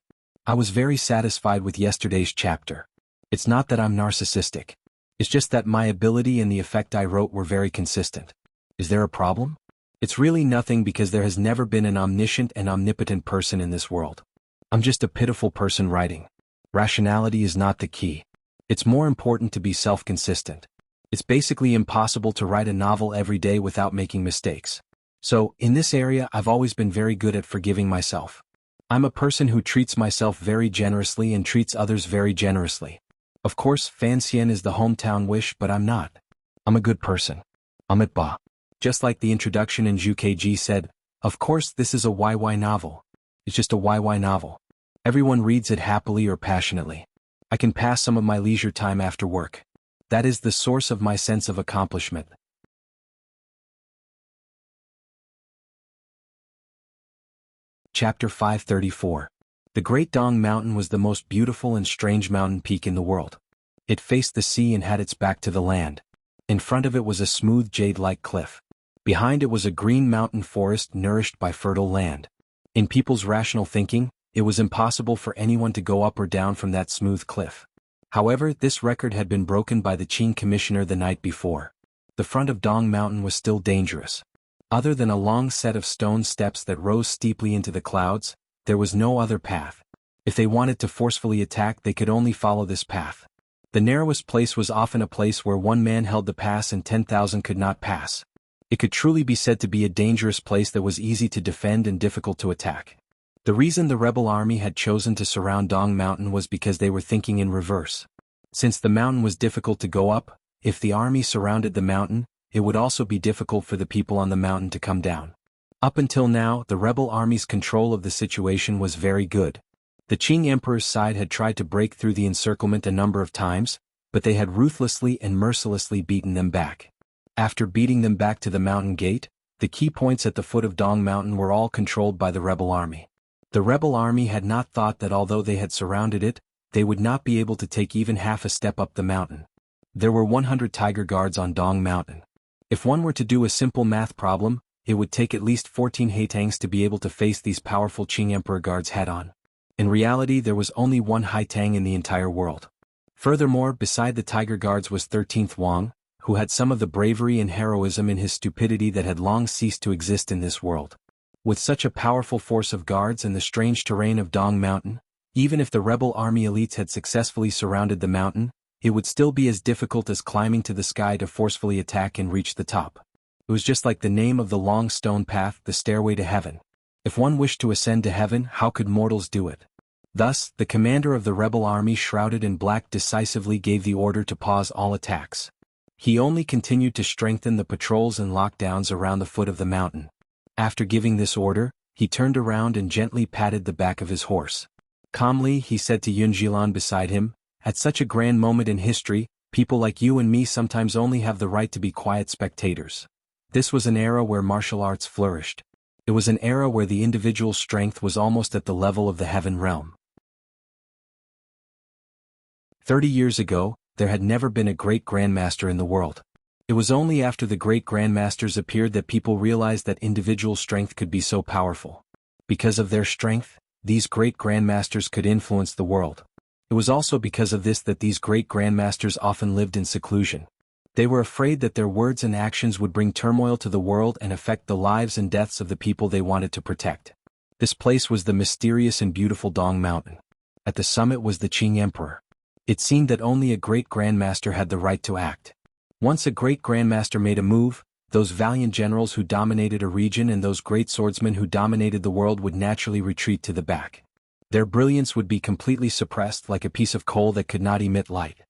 I was very satisfied with yesterday's chapter. It's not that I'm narcissistic. It's just that my ability and the effect I wrote were very consistent. Is there a problem? It's really nothing because there has never been an omniscient and omnipotent person in this world. I'm just a pitiful person writing. Rationality is not the key. It's more important to be self-consistent. It's basically impossible to write a novel every day without making mistakes. So, in this area I've always been very good at forgiving myself. I'm a person who treats myself very generously and treats others very generously. Of course, Fansien is the hometown wish, but I'm not. I'm a good person. Amit Ba. Just like the introduction in JKG said, of course this is a YY novel. It's just a YY novel. Everyone reads it happily or passionately. I can pass some of my leisure time after work. That is the source of my sense of accomplishment. Chapter 534. The Great Dong Mountain was the most beautiful and strange mountain peak in the world. It faced the sea and had its back to the land. In front of it was a smooth jade-like cliff. Behind it was a green mountain forest nourished by fertile land. In people's rational thinking, it was impossible for anyone to go up or down from that smooth cliff. However, this record had been broken by the Qing commissioner the night before. The front of Dong Mountain was still dangerous. Other than a long set of stone steps that rose steeply into the clouds, there was no other path. If they wanted to forcefully attack, they could only follow this path. The narrowest place was often a place where one man held the pass and 10,000 could not pass. It could truly be said to be a dangerous place that was easy to defend and difficult to attack. The reason the rebel army had chosen to surround Dong Mountain was because they were thinking in reverse. Since the mountain was difficult to go up, if the army surrounded the mountain, it would also be difficult for the people on the mountain to come down. Up until now, the rebel army's control of the situation was very good. The Qing Emperor's side had tried to break through the encirclement a number of times, but they had ruthlessly and mercilessly beaten them back. After beating them back to the mountain gate, the key points at the foot of Dong Mountain were all controlled by the rebel army. The rebel army had not thought that although they had surrounded it, they would not be able to take even half a step up the mountain. There were 100 tiger guards on Dong Mountain. If one were to do a simple math problem, it would take at least 14 Haitangs to be able to face these powerful Qing Emperor guards head-on. In reality, there was only one Haitang in the entire world. Furthermore, beside the tiger guards was 13th Wang, who had some of the bravery and heroism in his stupidity that had long ceased to exist in this world. With such a powerful force of guards and the strange terrain of Dong Mountain, even if the rebel army elites had successfully surrounded the mountain, it would still be as difficult as climbing to the sky to forcefully attack and reach the top. It was just like the name of the long stone path, the stairway to heaven. If one wished to ascend to heaven, how could mortals do it? Thus, the commander of the rebel army shrouded in black decisively gave the order to pause all attacks. He only continued to strengthen the patrols and lockdowns around the foot of the mountain. After giving this order, he turned around and gently patted the back of his horse. Calmly, he said to Yunjilan beside him, "At such a grand moment in history, people like you and me sometimes only have the right to be quiet spectators." This was an era where martial arts flourished. It was an era where the individual's strength was almost at the level of the heaven realm. 30 years ago, there had never been a great grandmaster in the world. It was only after the great grandmasters appeared that people realized that individual strength could be so powerful. Because of their strength, these great grandmasters could influence the world. It was also because of this that these great grandmasters often lived in seclusion. They were afraid that their words and actions would bring turmoil to the world and affect the lives and deaths of the people they wanted to protect. This place was the mysterious and beautiful Dong Mountain. At the summit was the Qing Emperor. It seemed that only a great grandmaster had the right to act. Once a great grandmaster made a move, those valiant generals who dominated a region and those great swordsmen who dominated the world would naturally retreat to the back. Their brilliance would be completely suppressed like a piece of coal that could not emit light.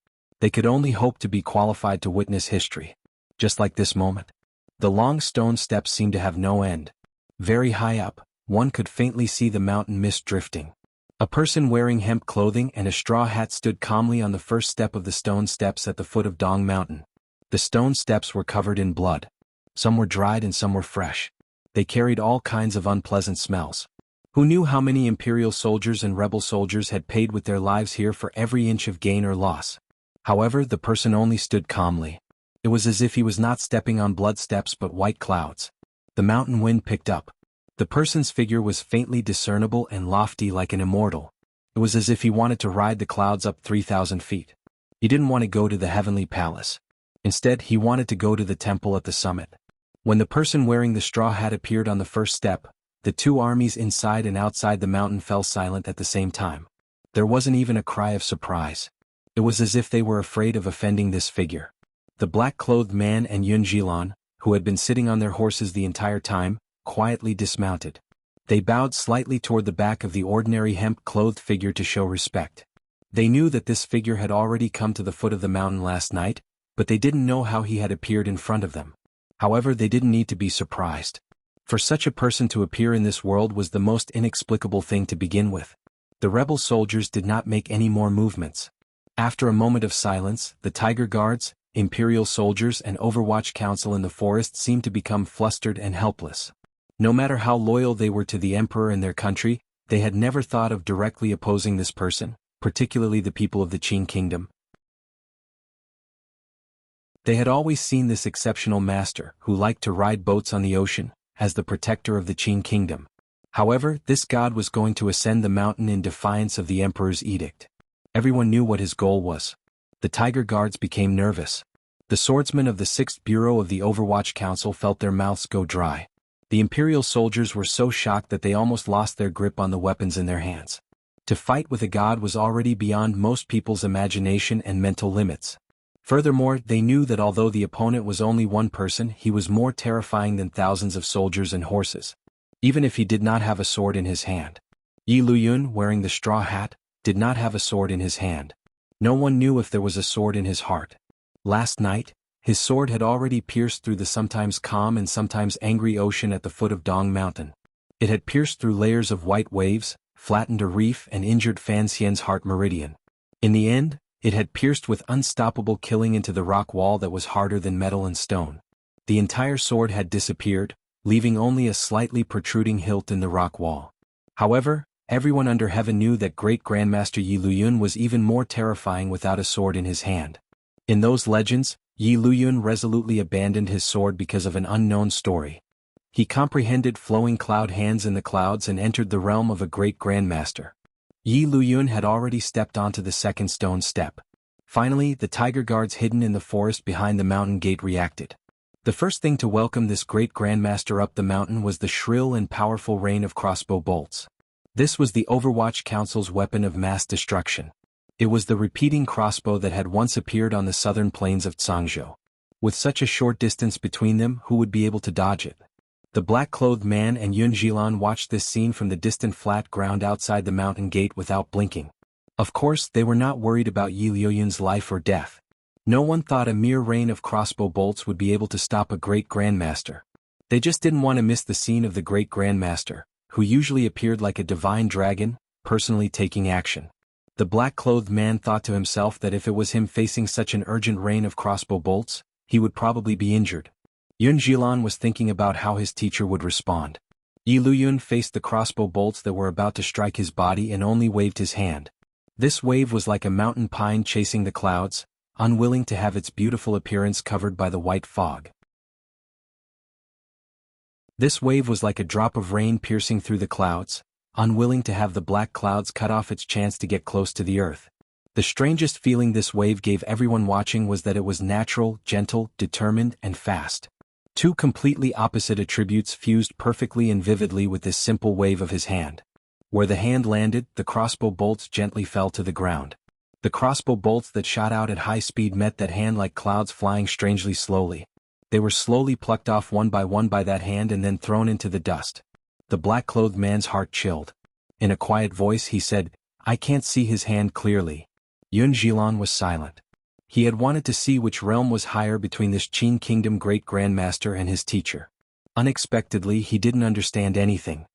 They could only hope to be qualified to witness history. Just like this moment. The long stone steps seemed to have no end. Very high up, one could faintly see the mountain mist drifting. A person wearing hemp clothing and a straw hat stood calmly on the first step of the stone steps at the foot of Dong Mountain. The stone steps were covered in blood. Some were dried and some were fresh. They carried all kinds of unpleasant smells. Who knew how many imperial soldiers and rebel soldiers had paid with their lives here for every inch of gain or loss? However, the person only stood calmly. It was as if he was not stepping on blood steps but white clouds. The mountain wind picked up. The person's figure was faintly discernible and lofty like an immortal. It was as if he wanted to ride the clouds up 3,000 feet. He didn't want to go to the heavenly palace. Instead, he wanted to go to the temple at the summit. When the person wearing the straw hat appeared on the first step, The two armies inside and outside the mountain fell silent at the same time. There wasn't even a cry of surprise. It was as if they were afraid of offending this figure. The black-clothed man and Yun Jilan, who had been sitting on their horses the entire time, quietly dismounted. They bowed slightly toward the back of the ordinary hemp-clothed figure to show respect. They knew that this figure had already come to the foot of the mountain last night, but they didn't know how he had appeared in front of them. However, they didn't need to be surprised. For such a person to appear in this world was the most inexplicable thing to begin with. The rebel soldiers did not make any more movements. After a moment of silence, the Tiger Guards, Imperial soldiers and Overwatch Council in the forest seemed to become flustered and helpless. No matter how loyal they were to the Emperor and their country, they had never thought of directly opposing this person, particularly the people of the Qin Kingdom. They had always seen this exceptional master, who liked to ride boats on the ocean, as the protector of the Qin Kingdom. However, this god was going to ascend the mountain in defiance of the Emperor's edict. Everyone knew what his goal was. The Tiger Guards became nervous. The swordsmen of the 6th Bureau of the Overwatch Council felt their mouths go dry. The Imperial soldiers were so shocked that they almost lost their grip on the weapons in their hands. To fight with a god was already beyond most people's imagination and mental limits. Furthermore, they knew that although the opponent was only one person, he was more terrifying than thousands of soldiers and horses. Even if he did not have a sword in his hand. Yi Luyun, wearing the straw hat, did not have a sword in his hand. No one knew if there was a sword in his heart. Last night, his sword had already pierced through the sometimes calm and sometimes angry ocean at the foot of Dong Mountain. It had pierced through layers of white waves, flattened a reef and injured Fan Xian's heart meridian. In the end, it had pierced with unstoppable killing into the rock wall that was harder than metal and stone. The entire sword had disappeared, leaving only a slightly protruding hilt in the rock wall. However, everyone under heaven knew that Great Grandmaster Yi Luyun was even more terrifying without a sword in his hand. In those legends, Yi Luyun resolutely abandoned his sword because of an unknown story. He comprehended flowing cloud hands in the clouds and entered the realm of a great grandmaster. Yi Luyun had already stepped onto the second stone step. Finally, the Tiger Guards hidden in the forest behind the mountain gate reacted. The first thing to welcome this great grandmaster up the mountain was the shrill and powerful rain of crossbow bolts. This was the Overwatch Council's weapon of mass destruction. It was the repeating crossbow that had once appeared on the southern plains of Zhangzhou. With such a short distance between them, who would be able to dodge it? The black-clothed man and Yun Jilan watched this scene from the distant flat ground outside the mountain gate without blinking. Of course, they were not worried about Yi Luyun's life or death. No one thought a mere rain of crossbow bolts would be able to stop a great grandmaster. They just didn't want to miss the scene of the great grandmaster, who usually appeared like a divine dragon, personally taking action. The black-clothed man thought to himself that if it was him facing such an urgent rain of crossbow bolts, he would probably be injured. Yun Jilan was thinking about how his teacher would respond. Yi Luyun faced the crossbow bolts that were about to strike his body and only waved his hand. This wave was like a mountain pine chasing the clouds, unwilling to have its beautiful appearance covered by the white fog. This wave was like a drop of rain piercing through the clouds, unwilling to have the black clouds cut off its chance to get close to the earth. The strangest feeling this wave gave everyone watching was that it was natural, gentle, determined, and fast. Two completely opposite attributes fused perfectly and vividly with this simple wave of his hand. Where the hand landed, the crossbow bolts gently fell to the ground. The crossbow bolts that shot out at high speed met that hand like clouds flying strangely slowly. They were slowly plucked off one by that hand and then thrown into the dust. The black-clothed man's heart chilled. In a quiet voice he said, "I can't see his hand clearly." Yun Jilan was silent. He had wanted to see which realm was higher between this Qin Kingdom great grandmaster and his teacher. Unexpectedly, he didn't understand anything.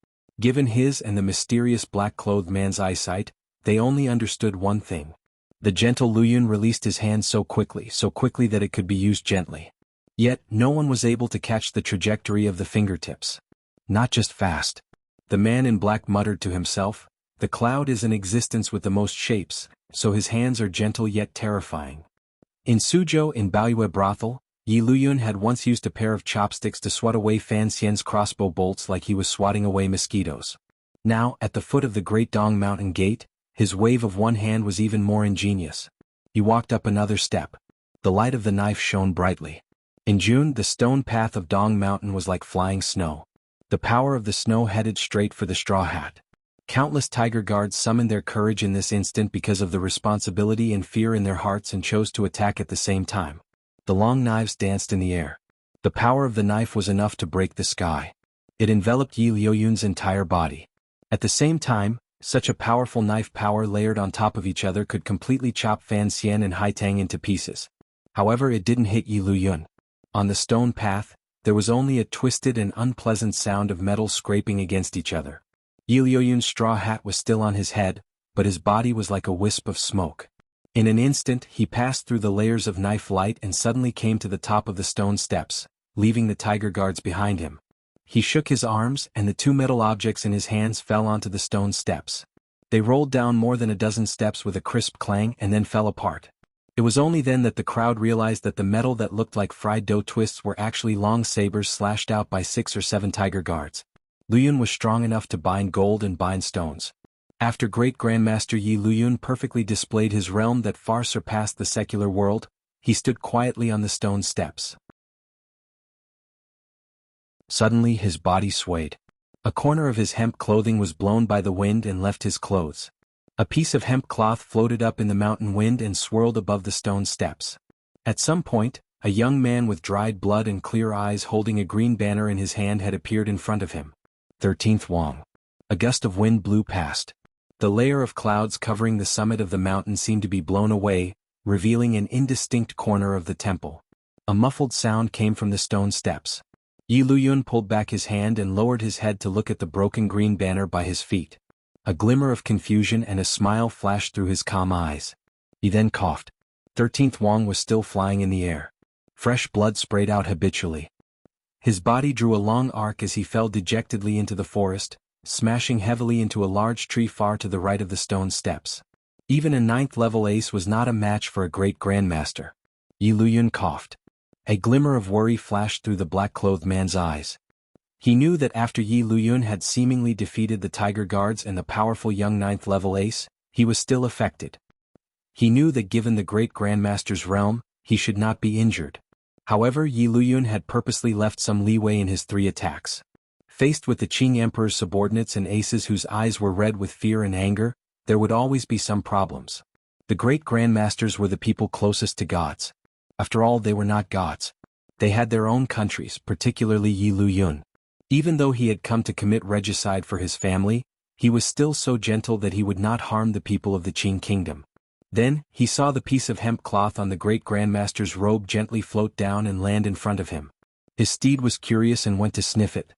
Given his and the mysterious black-clothed man's eyesight, they only understood one thing. The gentle Luyun released his hand so quickly that it could be used gently. Yet, no one was able to catch the trajectory of the fingertips. Not just fast. The man in black muttered to himself, "The cloud is in existence with the most shapes, so his hands are gentle yet terrifying." In Suzhou in Baoyue brothel, Yi Luyun had once used a pair of chopsticks to swat away Fan Xian's crossbow bolts like he was swatting away mosquitoes. Now, at the foot of the Great Dong Mountain Gate, his wave of one hand was even more ingenious. He walked up another step. The light of the knife shone brightly. In June, the stone path of Dong Mountain was like flying snow. The power of the snow headed straight for the straw hat. Countless tiger guards summoned their courage in this instant because of the responsibility and fear in their hearts and chose to attack at the same time. The long knives danced in the air. The power of the knife was enough to break the sky. It enveloped Yi Luoyun's entire body. At the same time, such a powerful knife power layered on top of each other could completely chop Fan Xian and Haitang into pieces. However, it didn't hit Yi Luoyun. On the stone path, there was only a twisted and unpleasant sound of metal scraping against each other. Yi Luoyun's straw hat was still on his head, but his body was like a wisp of smoke. In an instant, he passed through the layers of knife light and suddenly came to the top of the stone steps, leaving the tiger guards behind him. He shook his arms and the two metal objects in his hands fell onto the stone steps. They rolled down more than a dozen steps with a crisp clang and then fell apart. It was only then that the crowd realized that the metal that looked like fried dough twists were actually long sabers slashed out by 6 or 7 tiger guards. Luoyun was strong enough to bind gold and bind stones. After Great Grandmaster Yi Luoyun perfectly displayed his realm that far surpassed the secular world, he stood quietly on the stone steps. Suddenly his body swayed. A corner of his hemp clothing was blown by the wind and left his clothes. A piece of hemp cloth floated up in the mountain wind and swirled above the stone steps. At some point, a young man with dried blood and clear eyes holding a green banner in his hand had appeared in front of him. 13th Wang. A gust of wind blew past. The layer of clouds covering the summit of the mountain seemed to be blown away, revealing an indistinct corner of the temple. A muffled sound came from the stone steps. Yi Luoyun pulled back his hand and lowered his head to look at the broken green banner by his feet. A glimmer of confusion and a smile flashed through his calm eyes. He then coughed. 13th Wang was still flying in the air. Fresh blood sprayed out habitually. His body drew a long arc as he fell dejectedly into the forest, smashing heavily into a large tree far to the right of the stone steps. Even a 9th level ace was not a match for a great grandmaster. Yi Luoyun coughed. A glimmer of worry flashed through the black-clothed man's eyes. He knew that after Yi Luoyun had seemingly defeated the tiger guards and the powerful young 9th level ace, he was still affected. He knew that given the great grandmaster's realm, he should not be injured. However, Yi Luoyun had purposely left some leeway in his 3 attacks. Faced with the Qing Emperor's subordinates and aces whose eyes were red with fear and anger, there would always be some problems. The great grandmasters were the people closest to gods. After all, they were not gods. They had their own countries, particularly Yi Luoyun. Even though he had come to commit regicide for his family, he was still so gentle that he would not harm the people of the Qing kingdom. Then, he saw the piece of hemp cloth on the great grandmaster's robe gently float down and land in front of him. His steed was curious and went to sniff it.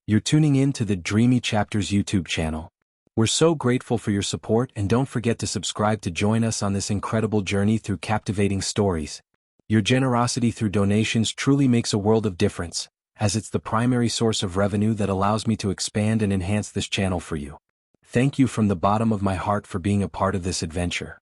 You're tuning in to the Dreamy Chapters YouTube channel. We're so grateful for your support, and don't forget to subscribe to join us on this incredible journey through captivating stories. Your generosity through donations truly makes a world of difference, as it's the primary source of revenue that allows me to expand and enhance this channel for you. Thank you from the bottom of my heart for being a part of this adventure.